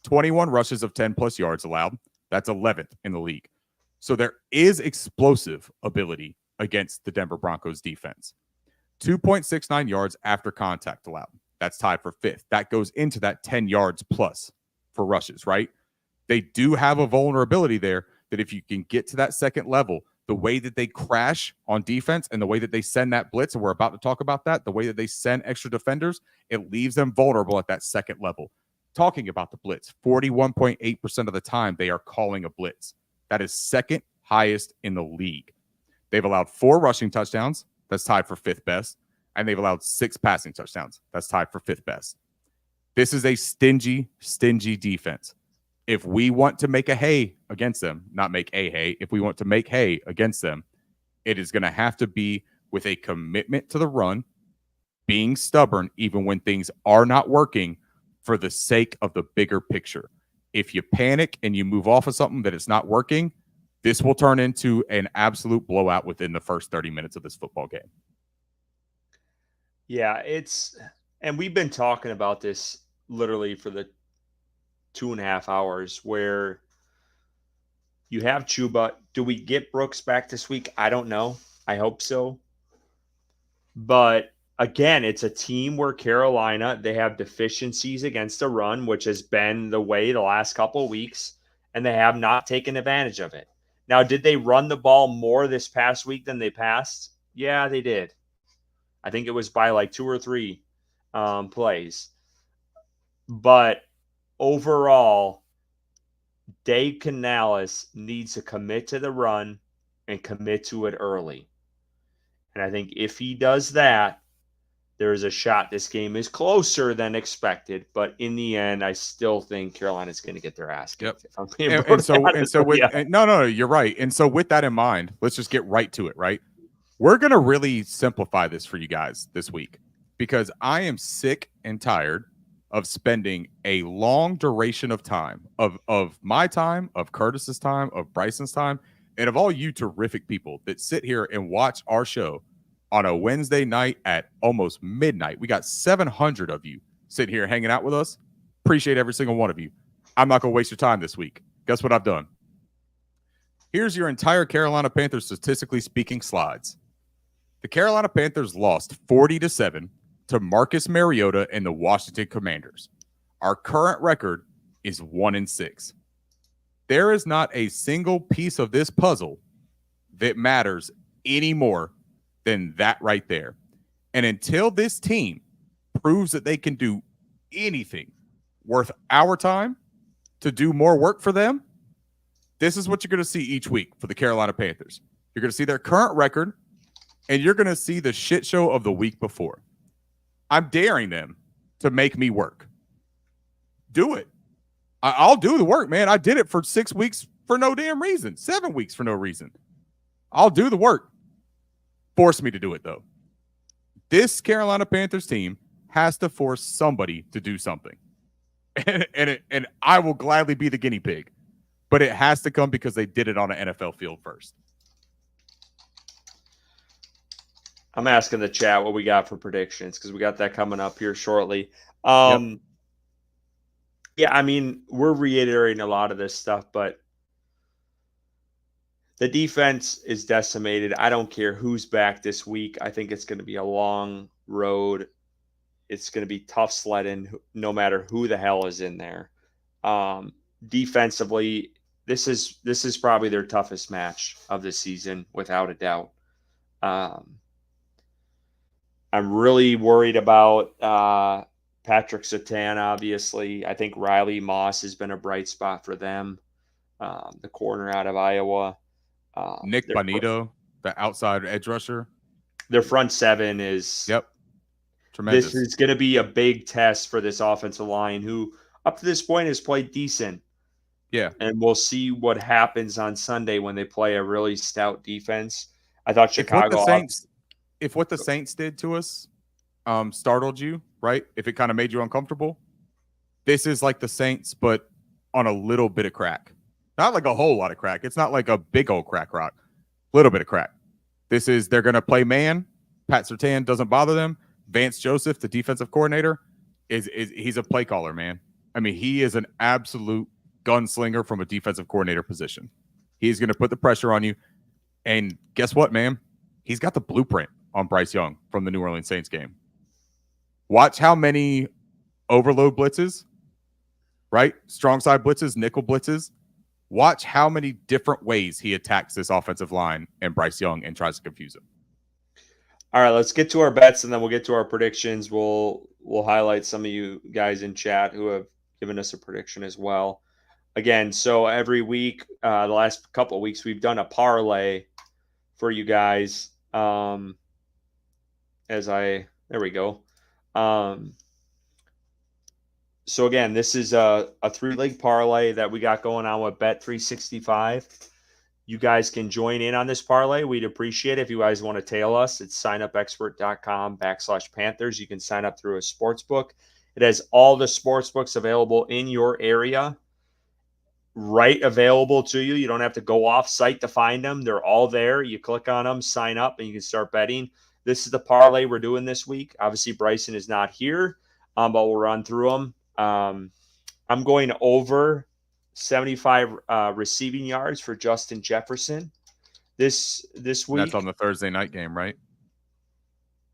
21 rushes of 10-plus yards allowed. That's 11th in the league. So there is explosive ability against the Denver Broncos defense. 2.69 yards after contact allowed. That's tied for 5th. That goes into that 10 yards plus for rushes, right? They do have a vulnerability there that if you can get to that second level, the way that they crash on defense and the way that they send that blitz, and we're about to talk about that, the way that they send extra defenders, it leaves them vulnerable at that second level. Talking about the blitz, 41.8% of the time they are calling a blitz. That is second highest in the league. They've allowed 4 rushing touchdowns. That's tied for 5th best. And they've allowed 6 passing touchdowns. That's tied for 5th best. This is a stingy defense. If we want to make a hay against them, not make a hay, if we want to make hay against them, it is going to have to be with a commitment to the run, being stubborn even when things are not working for the sake of the bigger picture. If you panic and you move off of something that it's not working, this will turn into an absolute blowout within the first 30 minutes of this football game. Yeah, and we've been talking about this literally for the 2.5 hours where you have Chuba. Do we get Brooks back this week? I don't know. I hope so. But again, it's a team where Carolina, they have deficiencies against the run, which has been the way the last couple of weeks, and they have not taken advantage of it. Now, did they run the ball more this past week than they passed? Yeah, they did. I think it was by like 2 or 3 plays. But overall, Dave Canales needs to commit to the run and commit to it early. And I think if he does that, there is a shot this game is closer than expected. But in the end, I still think Carolina's going to get their ass kicked. Yep. If I'm being no, you're right. And so with that in mind, let's just get right to it, right? We're going to really simplify this for you guys this week because I am sick and tired of spending a long duration of time, of my time, of Curtis's time, of Bryson's time, and of all you terrific people that sit here and watch our show on a Wednesday night at almost midnight. We got 700 of you sitting here hanging out with us. Appreciate every single one of you. I'm not going to waste your time this week. Guess what I've done? Here's your entire Carolina Panthers statistically speaking slides. The Carolina Panthers lost 40-7 to Marcus Mariota and the Washington Commanders. Our current record is 1-6. There is not a single piece of this puzzle that matters any more than that right there. And until this team proves that they can do anything worth our time to do more work for them, this is what you're going to see each week for the Carolina Panthers. You're going to see their current record, and you're going to see the shit show of the week before. I'm daring them to make me work. Do it. I'll do the work, man. I did it for 6 weeks for no damn reason. 7 weeks for no reason. I'll do the work. Force me to do it, though. This Carolina Panthers team has to force somebody to do something. And I will gladly be the guinea pig. But it has to come because they did it on an NFL field first. I'm asking the chat what we got for predictions because we got that coming up here shortly. Yeah, I mean, we're reiterating a lot of this stuff, but the defense is decimated. I don't care who's back this week. I think it's going to be a long road. It's going to be tough sledding no matter who the hell is in there. Defensively, this is probably their toughest match of the season, without a doubt. I'm really worried about Patrick Surtain, obviously. I think Riley Moss has been a bright spot for them, the corner out of Iowa. Nick Bonito, the outside edge rusher. Their front seven is Yep. this Tremendous. is going to be a big test for this offensive line, who up to this point has played decent. Yeah. And we'll see what happens on Sunday when they play a really stout defense. I thought If what the Chicago. Saints, if what the Saints did to us, startled you, right? If it kind of made you uncomfortable, this is like the Saints, but on a little bit of crack. Not like a whole lot of crack. It's not like a big old crack rock. Little bit of crack. This is they're going to play man. Pat Surtain doesn't bother them. Vance Joseph, the defensive coordinator, is he's a play caller, man. I mean, he is an absolute gunslinger from a defensive coordinator position. He's going to put the pressure on you. And guess what, man? He's got the blueprint on Bryce Young from the New Orleans Saints game. Watch how many overload blitzes, right? Strong side blitzes, nickel blitzes. Watch how many different ways he attacks this offensive line and Bryce Young and tries to confuse him. All right, let's get to our bets and then we'll get to our predictions. We'll highlight some of you guys in chat who have given us a prediction as well. Again, so every week, the last couple of weeks, we've done a parlay for you guys. There we go. So again, this is a 3-leg parlay that we got going on with Bet365. You guys can join in on this parlay. We'd appreciate it if you guys want to tail us. It's signupexpert.com/Panthers. You can sign up through a sports book. It has all the sports books available in your area, right available to you. You don't have to go off site to find them. They're all there. You click on them, sign up, and you can start betting. This is the parlay we're doing this week. Obviously, Bryson is not here, but we'll run through them. I'm going over 75 receiving yards for Justin Jefferson this week. That's on the Thursday night game, right?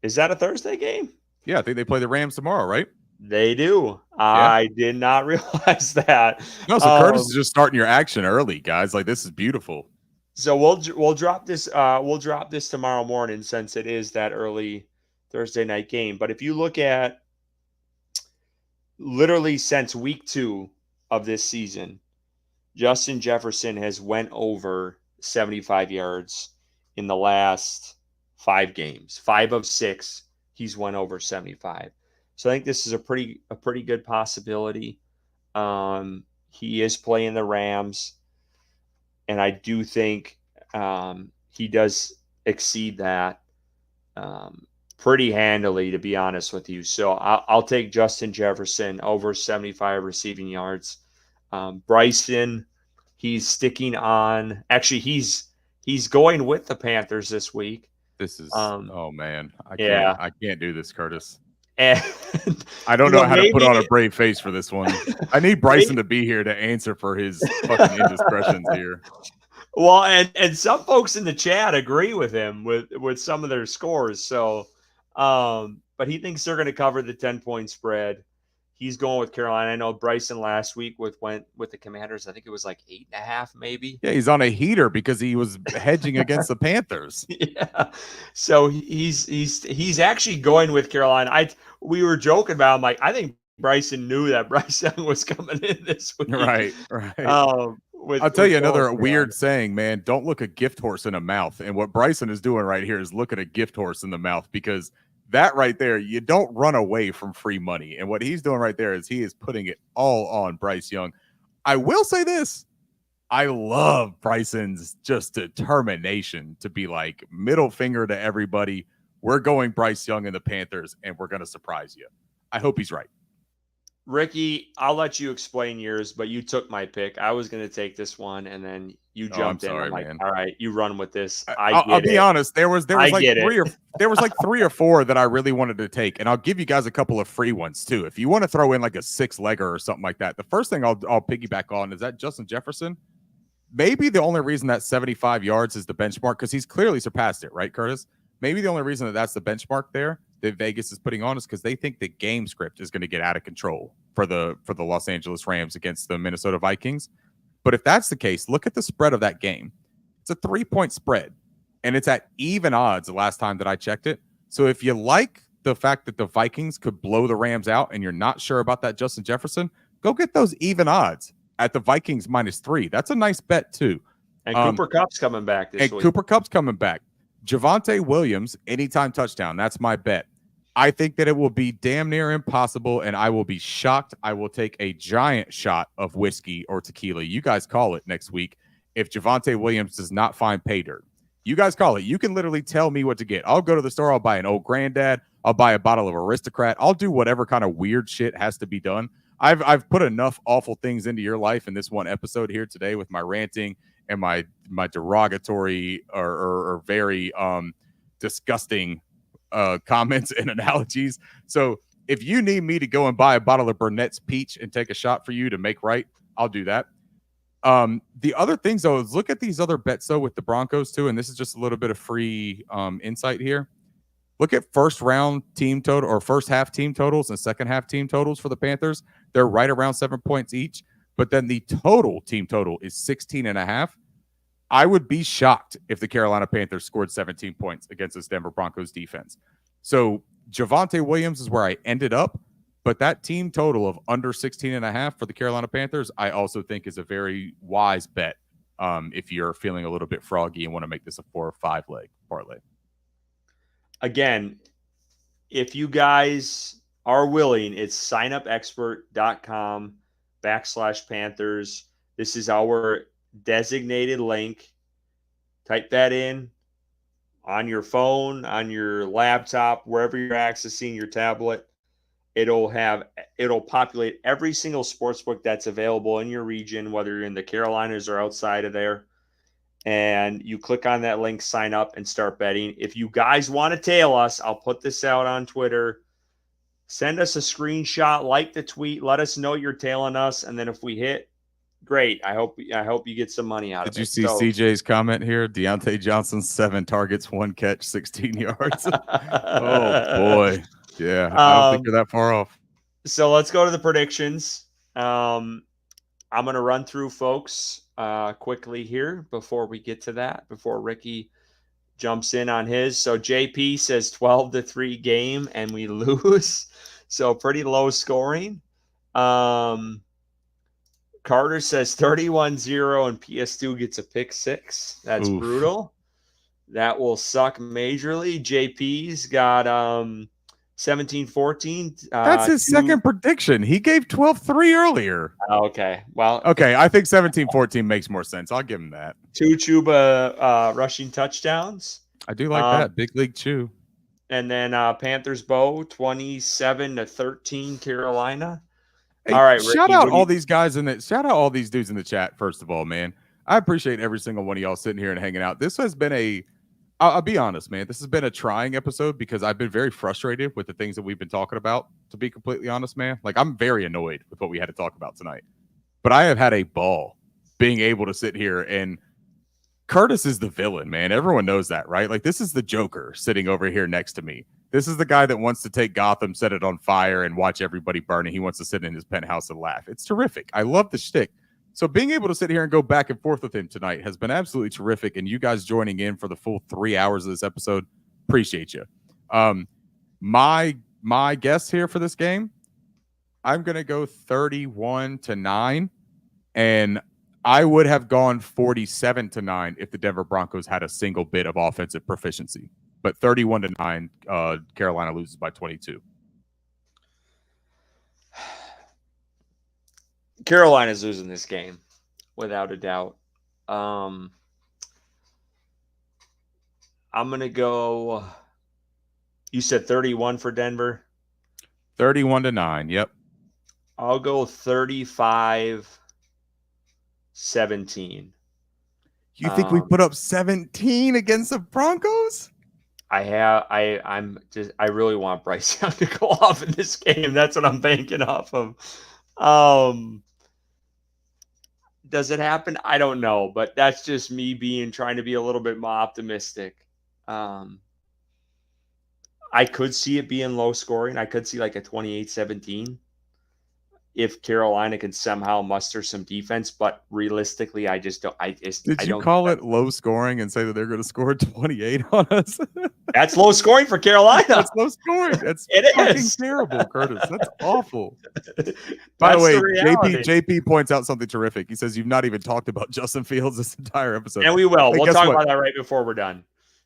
Is that a Thursday game? Yeah, I think they play the Rams tomorrow, right? They do. Yeah. I did not realize that. No, so Curtis is just starting your action early, guys. Like, this is beautiful. So we'll drop this. We'll drop this tomorrow morning since it is that early Thursday night game. But if you look at literally since week 2 of this season, Justin Jefferson has went over 75 yards in the last 5 games. 5 of 6, he's went over 75. So I think this is a pretty good possibility. He is playing the Rams, and I do think he does exceed that pretty handily, to be honest with you. So I'll take Justin Jefferson over 75 receiving yards. Bryson, he's sticking on. Actually, he's going with the Panthers this week. This is oh man, I can't do this, Curtis. And I don't know how to put on a brave face for this one. I need Bryson to be here to answer for his fucking indiscretions here. Well, and some folks in the chat agree with him with some of their scores. So, but he thinks they're going to cover the 10-point spread. He's going with Carolina. I know Bryson last week went with the Commanders. I think it was like 8.5, maybe. Yeah, he's on a heater because he was hedging against the Panthers. Yeah, so he's actually going with Carolina. We were joking about him, like, I think Bryson knew that Bryce Young was coming in this week. Right. I'll tell you another weird saying, man. Don't look a gift horse in a mouth. And what Bryson is doing right here is look at a gift horse in the mouth, because that right there, you don't run away from free money. And what he's doing right there is he is putting it all on Bryce Young. I will say this. I love Bryson's just determination to be like, middle finger to everybody. We're going Bryce Young and the Panthers, and we're going to surprise you. I hope he's right. Ricky, I'll let you explain yours, but you took my pick. I was going to take this one, and then you jumped in. I'm like, all right, you run with this. I'll be honest. There was like 3 or 4 that I really wanted to take, and I'll give you guys a couple of free ones too. If you want to throw in like a 6-legger or something like that, the first thing I'll piggyback on is that Justin Jefferson. Maybe the only reason that 75 yards is the benchmark, because he's clearly surpassed it, right, Curtis? Maybe the only reason that that's the benchmark there that Vegas is putting on is because they think the game script is going to get out of control for the Los Angeles Rams against the Minnesota Vikings. But if that's the case, look at the spread of that game. It's a 3-point spread, and it's at even odds the last time that I checked it. So if you like the fact that the Vikings could blow the Rams out and you're not sure about that Justin Jefferson, go get those even odds at the Vikings -3. That's a nice bet too. And Cooper Kupp's coming back this week. Cooper Kupp's coming back. Javonte Williams, anytime touchdown. That's my bet. I think that it will be damn near impossible, and I will be shocked. I will take a giant shot of whiskey or tequila. You guys call it next week if Javonte Williams does not find pay dirt. You guys call it. You can literally tell me what to get. I'll go to the store. I'll buy an Old Granddad. I'll buy a bottle of Aristocrat. I'll do whatever kind of weird shit has to be done. I've put enough awful things into your life in this one episode here today with my ranting and my derogatory or very disgusting comments and analogies. So if you need me to go and buy a bottle of Burnett's Peach and take a shot for you to make right, I'll do that. The other things, though, is look at these other bets, though, with the Broncos, too, and this is just a little bit of free insight here. Look at first round team total or first half team totals and second half team totals for the Panthers. They're right around 7 points each, but then the total team total is 16.5. I would be shocked if the Carolina Panthers scored 17 points against this Denver Broncos defense. So Javonte Williams is where I ended up, but that team total of under 16.5 for the Carolina Panthers, I also think is a very wise bet if you're feeling a little bit froggy and want to make this a 4 or 5 leg parlay. Again, if you guys are willing, it's signupexpert.com/Panthers. This is our designated link. Type that in on your phone, on your laptop, wherever you're accessing your tablet. It'll populate every single sportsbook that's available in your region, whether you're in the Carolinas or outside of there. And you click on that link, sign up, and start betting. If you guys want to tail us, I'll put this out on Twitter. Send us a screenshot, like the tweet, let us know you're tailing us, and then if we hit, great. I hope you get some money out of it. Did you see CJ's comment here? Deontay Johnson, 7 targets, 1 catch, 16 yards. Oh boy, yeah. I don't think you're that far off. So let's go to the predictions. I'm going to run through folks quickly here before we get to that, before Ricky jumps in on his. So JP says 12-3 game and we lose. So pretty low scoring. Carter says 31-0 and PS2 gets a pick 6. That's Oof. Brutal. That will suck majorly. JP's got 17-14. That's his second prediction. He gave 12-3 earlier. Okay. Well, okay. I think 17-14 makes more sense. I'll give him that. 2 Chuba rushing touchdowns. I do like that. Big league Chew. And then Panthers Bo 27-13 Carolina. Hey, all right. Shout out all these guys shout out all these dudes in the chat. First of all, man, I appreciate every single one of y'all sitting here and hanging out. This has been I'll be honest, man. This has been a trying episode because I've been very frustrated with the things that we've been talking about, to be completely honest, man. Like, I'm very annoyed with what we had to talk about tonight. But I have had a ball being able to sit here, and Curtis is the villain, man. Everyone knows that, right? Like, this is the Joker sitting over here next to me. This is the guy that wants to take Gotham, set it on fire, and watch everybody burn, and he wants to sit in his penthouse and laugh. It's terrific. I love the shtick. So being able to sit here and go back and forth with him tonight has been absolutely terrific. And you guys joining in for the full 3 hours of this episode, appreciate you. My guess here for this game, I'm going to go 31-9. And I would have gone 47-9 if the Denver Broncos had a single bit of offensive proficiency. But 31-9, Carolina loses by 22. Carolina's losing this game, without a doubt. I'm going to go, you said 31 for Denver? 31-9, yep. I'll go 35-17. You think we put up 17 against the Broncos? I really want Bryce Young to go off in this game. That's what I'm banking off of. Does it happen? I don't know, but that's just me trying to be a little bit more optimistic. I could see it being low scoring. I could see like a 28-17. if Carolina can somehow muster some defense, but realistically, I just don't. Did I you don't. call it low scoring and say that they're going to score 28 on us? That's low scoring for Carolina. That's low scoring. That's fucking terrible, Curtis. That's awful. By the way, the reality. JP points out something terrific. He says you've not even talked about Justin Fields this entire episode. And we will. Hey, We'll guess talk what? about that right before we're done.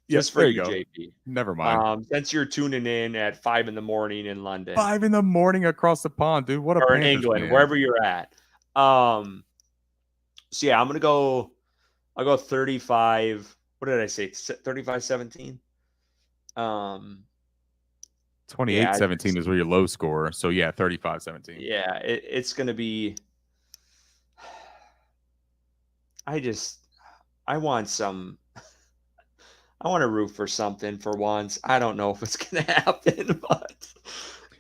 Just for there you, go. JP. Never mind. Since you're tuning in at 5 a.m. in London. 5 a.m. across the pond, dude. What a or in Panthers England, fan. wherever you're at. So yeah, I'm gonna go. I'll go 35. What did I say? 35-17. 28-17 is where your low score. So yeah, 35-17. Yeah, it's gonna be. I want some. I want to root for something for once. I don't know if it's gonna happen, but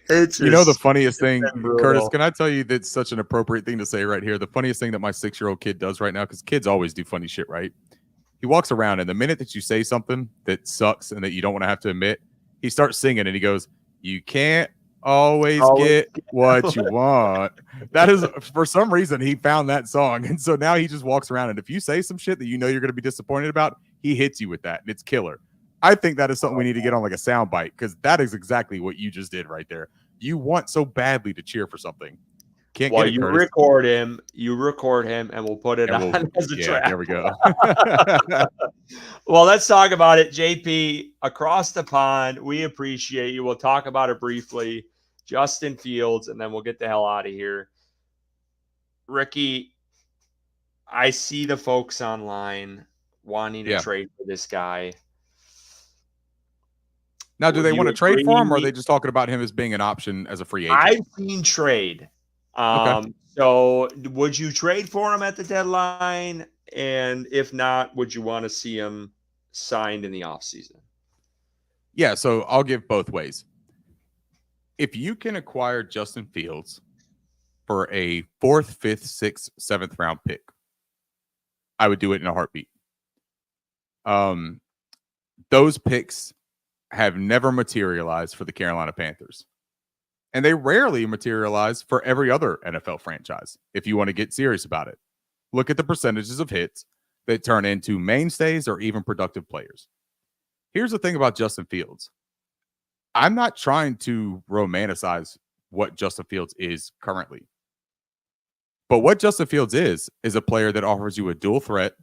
it's just, the funniest thing, Curtis, can I tell you that's such an appropriate thing to say right here? The funniest thing that my 6-year-old kid does right now, because kids always do funny shit, right? He walks around, and the minute that you say something that sucks and that you don't want to have to admit, he starts singing, and he goes, "You can't always get what you want." That is, for some reason, he found that song, and so now he just walks around, and if you say some shit that you know you're going to be disappointed about, he hits you with that, and it's killer. I think that is something we need to get on like a sound bite, because that is exactly what you just did right there. You want so badly to cheer for something. Can't get it, you Curtis. record him, and we'll put it on as a track. There we go. Well, let's talk about it. JP, across the pond, we appreciate you. We'll talk about it briefly. Justin Fields, and then we'll get the hell out of here. Ricky, I see the folks online wanting to trade for this guy. Now, do they want to trade for him, or are they just talking about him as being an option as a free agent? I've seen trade. Okay. So would you trade for him at the deadline? And if not, would you want to see him signed in the offseason? Yeah, so I'll give both ways. If you can acquire Justin Fields for a 4th, 5th, 6th, 7th round pick, I would do it in a heartbeat. Those picks have never materialized for the Carolina Panthers. And they rarely materialize for every other NFL franchise, if you want to get serious about it. Look at the percentages of hits that turn into mainstays or even productive players. Here's the thing about Justin Fields. I'm not trying to romanticize what Justin Fields is currently. But what Justin Fields is a player that offers you a dual threat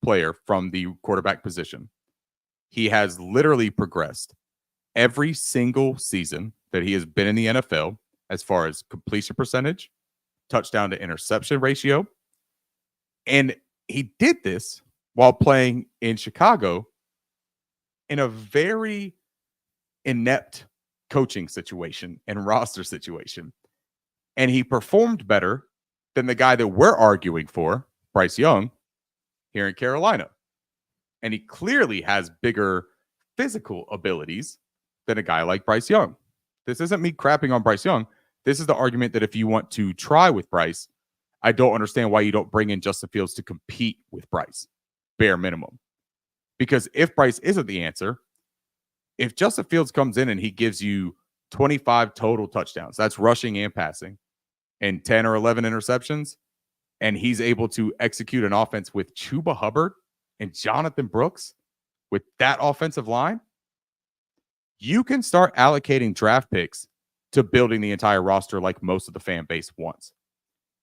player from the quarterback position. He has literally progressed every single season that he has been in the NFL as far as completion percentage, touchdown to interception ratio. And he did this while playing in Chicago in a very inept coaching situation and roster situation. And he performed better than the guy that we're arguing for, Bryce Young, here in Carolina. And he clearly has bigger physical abilities than a guy like Bryce Young. This isn't me crapping on Bryce Young. This is the argument that if you want to try with Bryce, I don't understand why you don't bring in Justin Fields to compete with Bryce, bare minimum. Because if Bryce isn't the answer, if Justin Fields comes in and he gives you 25 total touchdowns, that's rushing and passing, and 10 or 11 interceptions, and he's able to execute an offense with Chuba Hubbard and Jonathan Brooks with that offensive line, you can start allocating draft picks to building the entire roster like most of the fan base wants.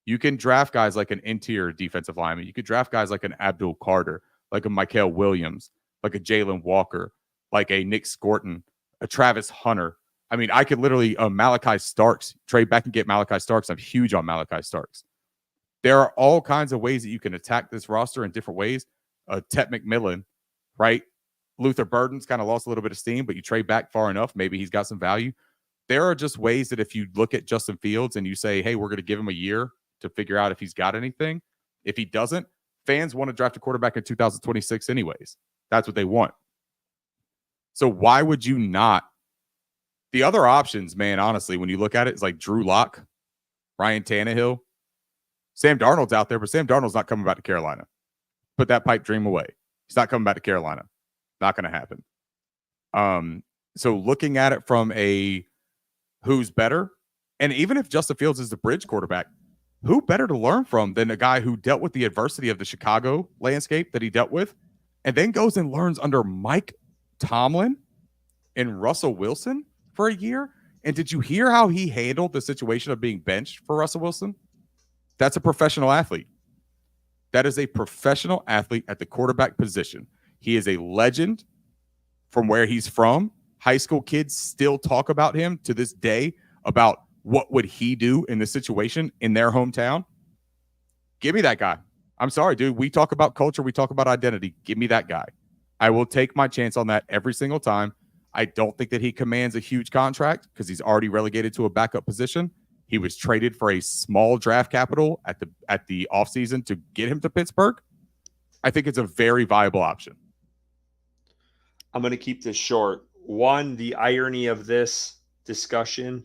You can draft guys like an interior defensive lineman. You could draft guys like an Abdul Carter, like a Mikael Williams, like a Jalen Walker, like a Nick Scorton, a Travis Hunter. I mean, I could literally Malachi Starks, trade back and get Malachi Starks. I'm huge on Malachi Starks. There are all kinds of ways that you can attack this roster in different ways. Tet McMillan, right? Luther Burden's kind of lost a little bit of steam, but you trade back far enough, maybe he's got some value. There are just ways that if you look at Justin Fields and you say, hey, we're going to give him a year to figure out if he's got anything. If he doesn't, fans want to draft a quarterback in 2026 anyways. That's what they want. So why would you not? The other options, man, honestly, when you look at it, it's like Drew Lock, Ryan Tannehill, Sam Darnold's out there, but Sam Darnold's not coming back to Carolina. Put that pipe dream away. He's not coming back to Carolina. Not going to happen. So looking at it from a who's better, And even if Justin Fields is the bridge quarterback, who better to learn from than a guy who dealt with the adversity of the Chicago landscape that he dealt with, and then goes and learns under Mike Tomlin and Russell Wilson for a year? And did you hear how he handled the situation of being benched for Russell Wilson? That's a professional athlete. That is a professional athlete at the quarterback position. He is a legend from where he's from. High school kids still talk about him to this day about what would he do in this situation in their hometown. Give me that guy. I'm sorry, dude. We talk about culture. We talk about identity. Give me that guy. I will take my chance on that every single time. I don't think that he commands a huge contract because he's already relegated to a backup position. He was traded for a small draft capital at the offseason to get him to Pittsburgh. I think it's a very viable option. I'm going to keep this short. One, the irony of this discussion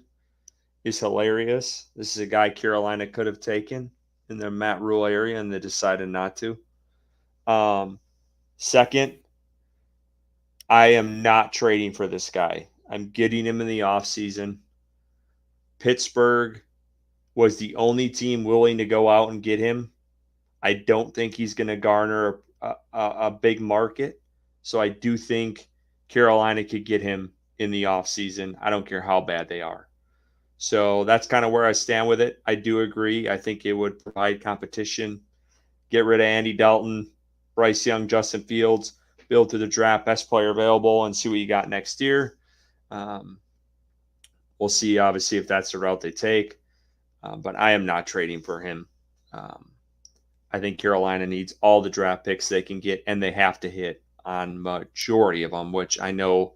is hilarious. This is a guy Carolina could have taken in their Matt Rule area, and they decided not to. Second, I am not trading for this guy. I'm getting him in the offseason. Pittsburgh was the only team willing to go out and get him. I don't think he's going to garner a big market. So I do think Carolina could get him in the offseason. I don't care how bad they are. So that's kind of where I stand with it. I do agree. I think it would provide competition. Get rid of Andy Dalton, Bryce Young, Justin Fields, build to the draft, best player available, and see what you got next year. We'll see, obviously, if that's the route they take. But I am not trading for him. I think Carolina needs all the draft picks they can get, and they have to hit on majority of them, which I know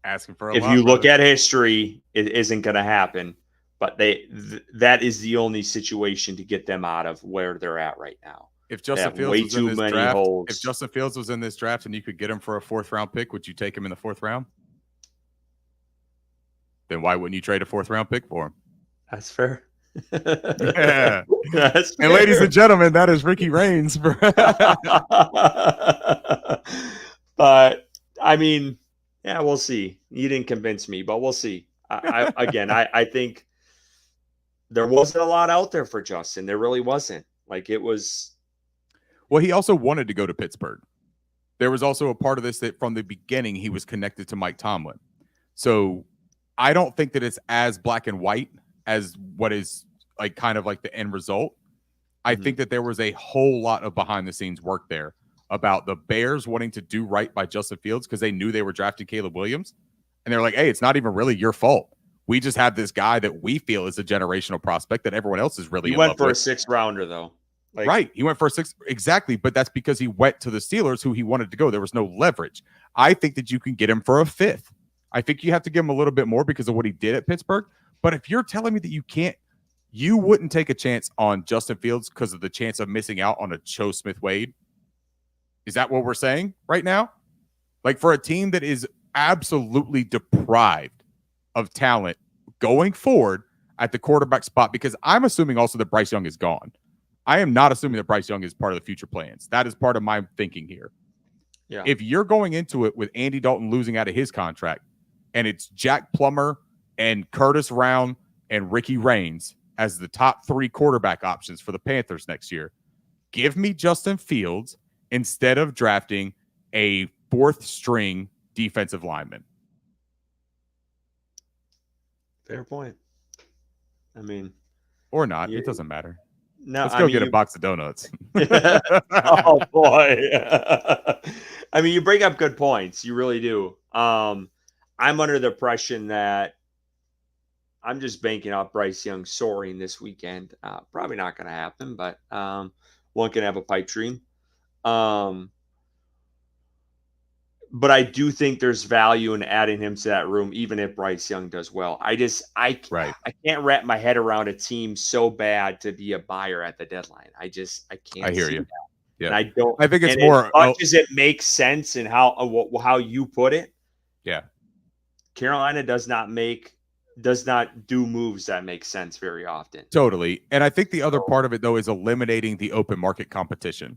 asking for if you look at history, it isn't going to happen. But that is the only situation to get them out of where they're at right now. If Justin Fields was in this draft, if Justin Fields was in this draft and you could get him for a 4th round pick, would you take him in the 4th round? Then why wouldn't you trade a 4th round pick for him? That's fair. Yeah. That's fair. And ladies and gentlemen, that is Ricky Raines. But I mean, yeah, we'll see. You didn't convince me, but we'll see. I think there wasn't a lot out there for Justin. There really wasn't. Like it was. Well, he also wanted to go to Pittsburgh. There was also a part of this that from the beginning he was connected to Mike Tomlin. So I don't think that it's as black and white as what is like kind of like the end result. I think that there was a whole lot of behind the scenes work there about the Bears wanting to do right by Justin Fields because they knew they were drafting Caleb Williams. And they're like, hey, it's not even really your fault. We just have this guy that we feel is a generational prospect that everyone else is really. He went for a 6th rounder, though. Right. He went for a 6th. Exactly. But that's because he went to the Steelers who he wanted to go. There was no leverage. I think that you can get him for a 5th. I think you have to give him a little bit more because of what he did at Pittsburgh. But if you're telling me that you can't, you wouldn't take a chance on Justin Fields because of the chance of missing out on a Cho Smith-Wade. Is that what we're saying right now? Like for a team that is absolutely deprived of talent going forward at the quarterback spot, because I'm assuming also that Bryce Young is gone. I am not assuming that Bryce Young is part of the future plans. That is part of my thinking here. Yeah. If you're going into it with Andy Dalton losing out of his contract and it's Jack Plummer and Curtis Round and Ricky Raines as the top 3 quarterback options for the Panthers next year, give me Justin Fields instead of drafting a 4th string defensive lineman. Fair point. I mean, or not. It doesn't matter. No, let's go get a box of donuts. Oh boy. I mean, you bring up good points. You really do. I'm under the impression that I'm just banking off Bryce Young soaring this weekend. Probably not going to happen, but one can have a pipe dream. But I do think there's value in adding him to that room, even if Bryce Young does well. I can't wrap my head around a team so bad to be a buyer at the deadline. I can't. I hear see you. That. Yeah, and I don't. I think it's and more as much as it makes sense and how you put it. Yeah, Carolina does not do moves that make sense very often. Totally. And I think the other part of it though is eliminating the open market competition.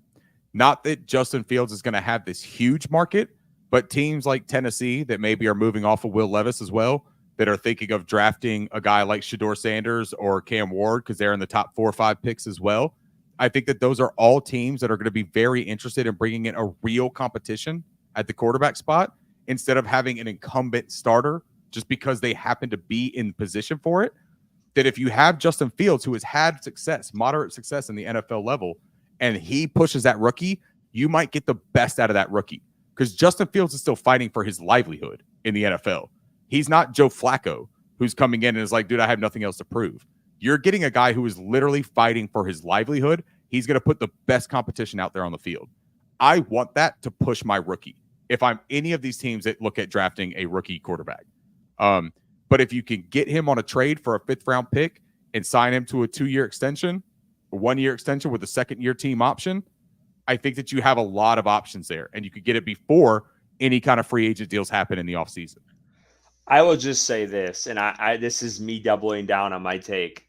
Not that Justin Fields is going to have this huge market, but teams like Tennessee that maybe are moving off of Will Levis as well, that are thinking of drafting a guy like Shedeur Sanders or Cam Ward because they're in the top 4 or 5 picks as well. I think that those are all teams that are going to be very interested in bringing in a real competition at the quarterback spot instead of having an incumbent starter just because they happen to be in position for it. That if you have Justin Fields, who has had success, moderate success in the NFL level, and he pushes that rookie, you might get the best out of that rookie because Justin Fields is still fighting for his livelihood in the NFL. He's not Joe Flacco, who's coming in and is like, dude, I have nothing else to prove. You're getting a guy who is literally fighting for his livelihood. He's going to put the best competition out there on the field. I want that to push my rookie if I'm any of these teams that look at drafting a rookie quarterback. But if you can get him on a trade for a 5th-round pick and sign him to a 2-year extension, a 1-year extension with a 2nd-year team option, I think that you have a lot of options there, and you could get it before any kind of free agent deals happen in the offseason. I will just say this, and I this is me doubling down on my take.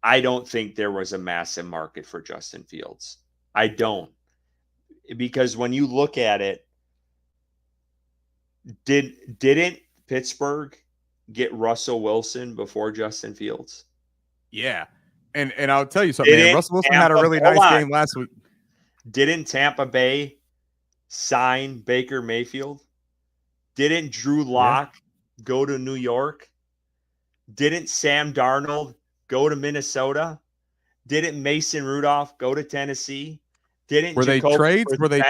I don't think there was a massive market for Justin Fields. I don't. Because when you look at it, didn't Pittsburgh get Russell Wilson before Justin Fields? Yeah. And I'll tell you something, man. Russell Wilson had a really nice game last week. Didn't Tampa Bay sign Baker Mayfield? Didn't Drew Lock go to New York? Didn't Sam Darnold go to Minnesota? Didn't Mason Rudolph go to Tennessee? Were they trades? Were they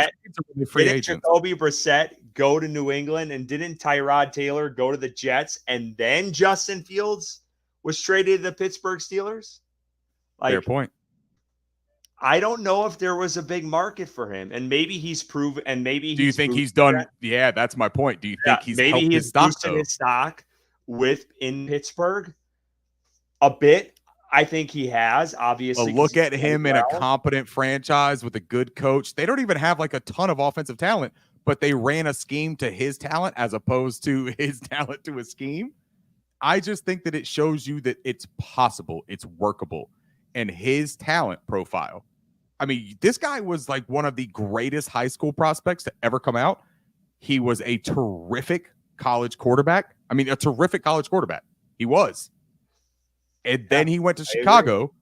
free agents? Didn't Jacoby Brissett go to New England? And didn't Tyrod Taylor go to the Jets? And then Justin Fields was traded to the Pittsburgh Steelers? Fair point. I don't know if there was a big market for him, and maybe he's proven. And maybe do you think he's done? That? Yeah, that's my point. Do you think he's maybe he's boosted his stock in Pittsburgh a bit? I think he has. Obviously, look at him in a competent franchise with a good coach. They don't even have like a ton of offensive talent, but they ran a scheme to his talent as opposed to his talent to a scheme. I just think that it shows you that it's possible, it's workable, and his talent profile. I mean, this guy was like one of the greatest high school prospects to ever come out. He was a terrific college quarterback. I mean, a terrific college quarterback. He was. And then he went to Chicago,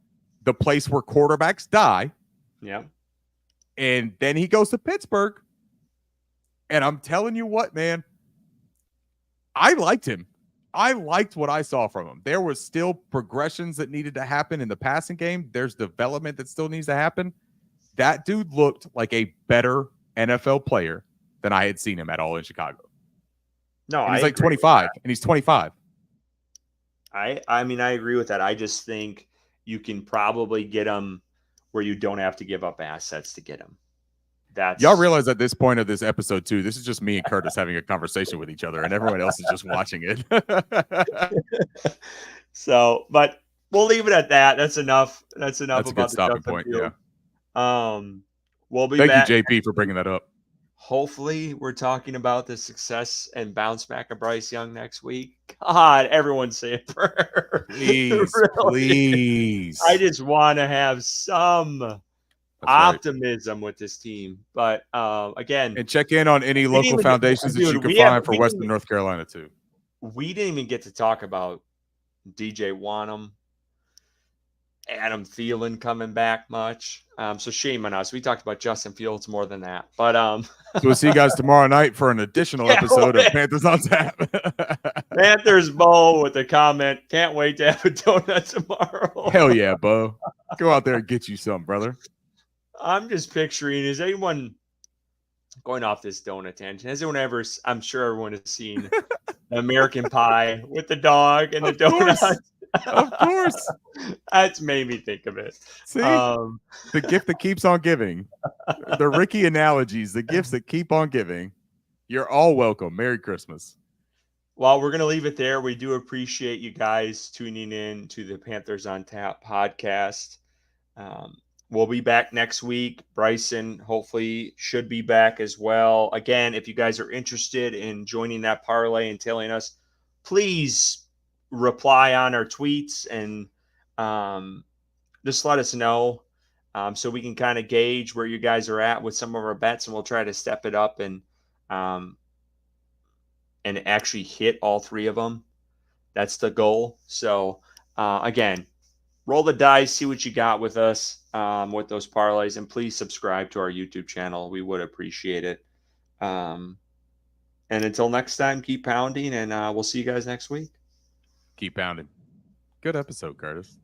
the place where quarterbacks die. Yeah. And then he goes to Pittsburgh. And I'm telling you what, man, I liked him. I liked what I saw from him. There was still progressions that needed to happen in the passing game. There's development that still needs to happen. That dude looked like a better NFL player than I had seen him at all in Chicago. No, and he's like 25, and he's 25. I mean, I agree with that. I just think you can probably get him where you don't have to give up assets to get him. Y'all realize at this point of this episode too, this is just me and Curtis having a conversation with each other, and everyone else is just watching it. So, but we'll leave it at that. That's enough. That's enough. That's a good stopping point. Field. Yeah. We'll be Thank back. you, JP, for bringing that up. Hopefully, we're talking about the success and bounce back of Bryce Young next week. God, everyone say a prayer. Please, really. Please. I just want to have some optimism with this team. But again, and check in on any local foundations that you can find for Western North Carolina too. We didn't even get to talk about DJ Wanham, Adam Thielen coming back much. So shame on us. We talked about Justin Fields more than that. But so we'll see you guys tomorrow night for an additional episode of Panthers on Tap. Panthers Bo with a comment. Can't wait to have a donut tomorrow. Hell yeah, Bo. Go out there and get you some, brother. I'm just picturing, is anyone going off this donut tangent? Has anyone ever, I'm sure everyone has seen American Pie with the dog and the donut. Of course. That's made me think of it. See, the gift that keeps on giving. The Ricky analogies, the gifts that keep on giving. You're all welcome. Merry Christmas. Well, we're going to leave it there. We do appreciate you guys tuning in to the Panthers on Tap podcast. We'll be back next week. Bryson hopefully should be back as well. Again, if you guys are interested in joining that parlay and telling us, please reply on our tweets and just let us know so we can kind of gauge where you guys are at with some of our bets, and we'll try to step it up and actually hit all three of them. That's the goal. So again, roll the dice, see what you got with us with those parlays, and please subscribe to our YouTube channel. We would appreciate it. Um, and until next time, keep pounding, and we'll see you guys next week. Keep pounding. Good episode, Curtis.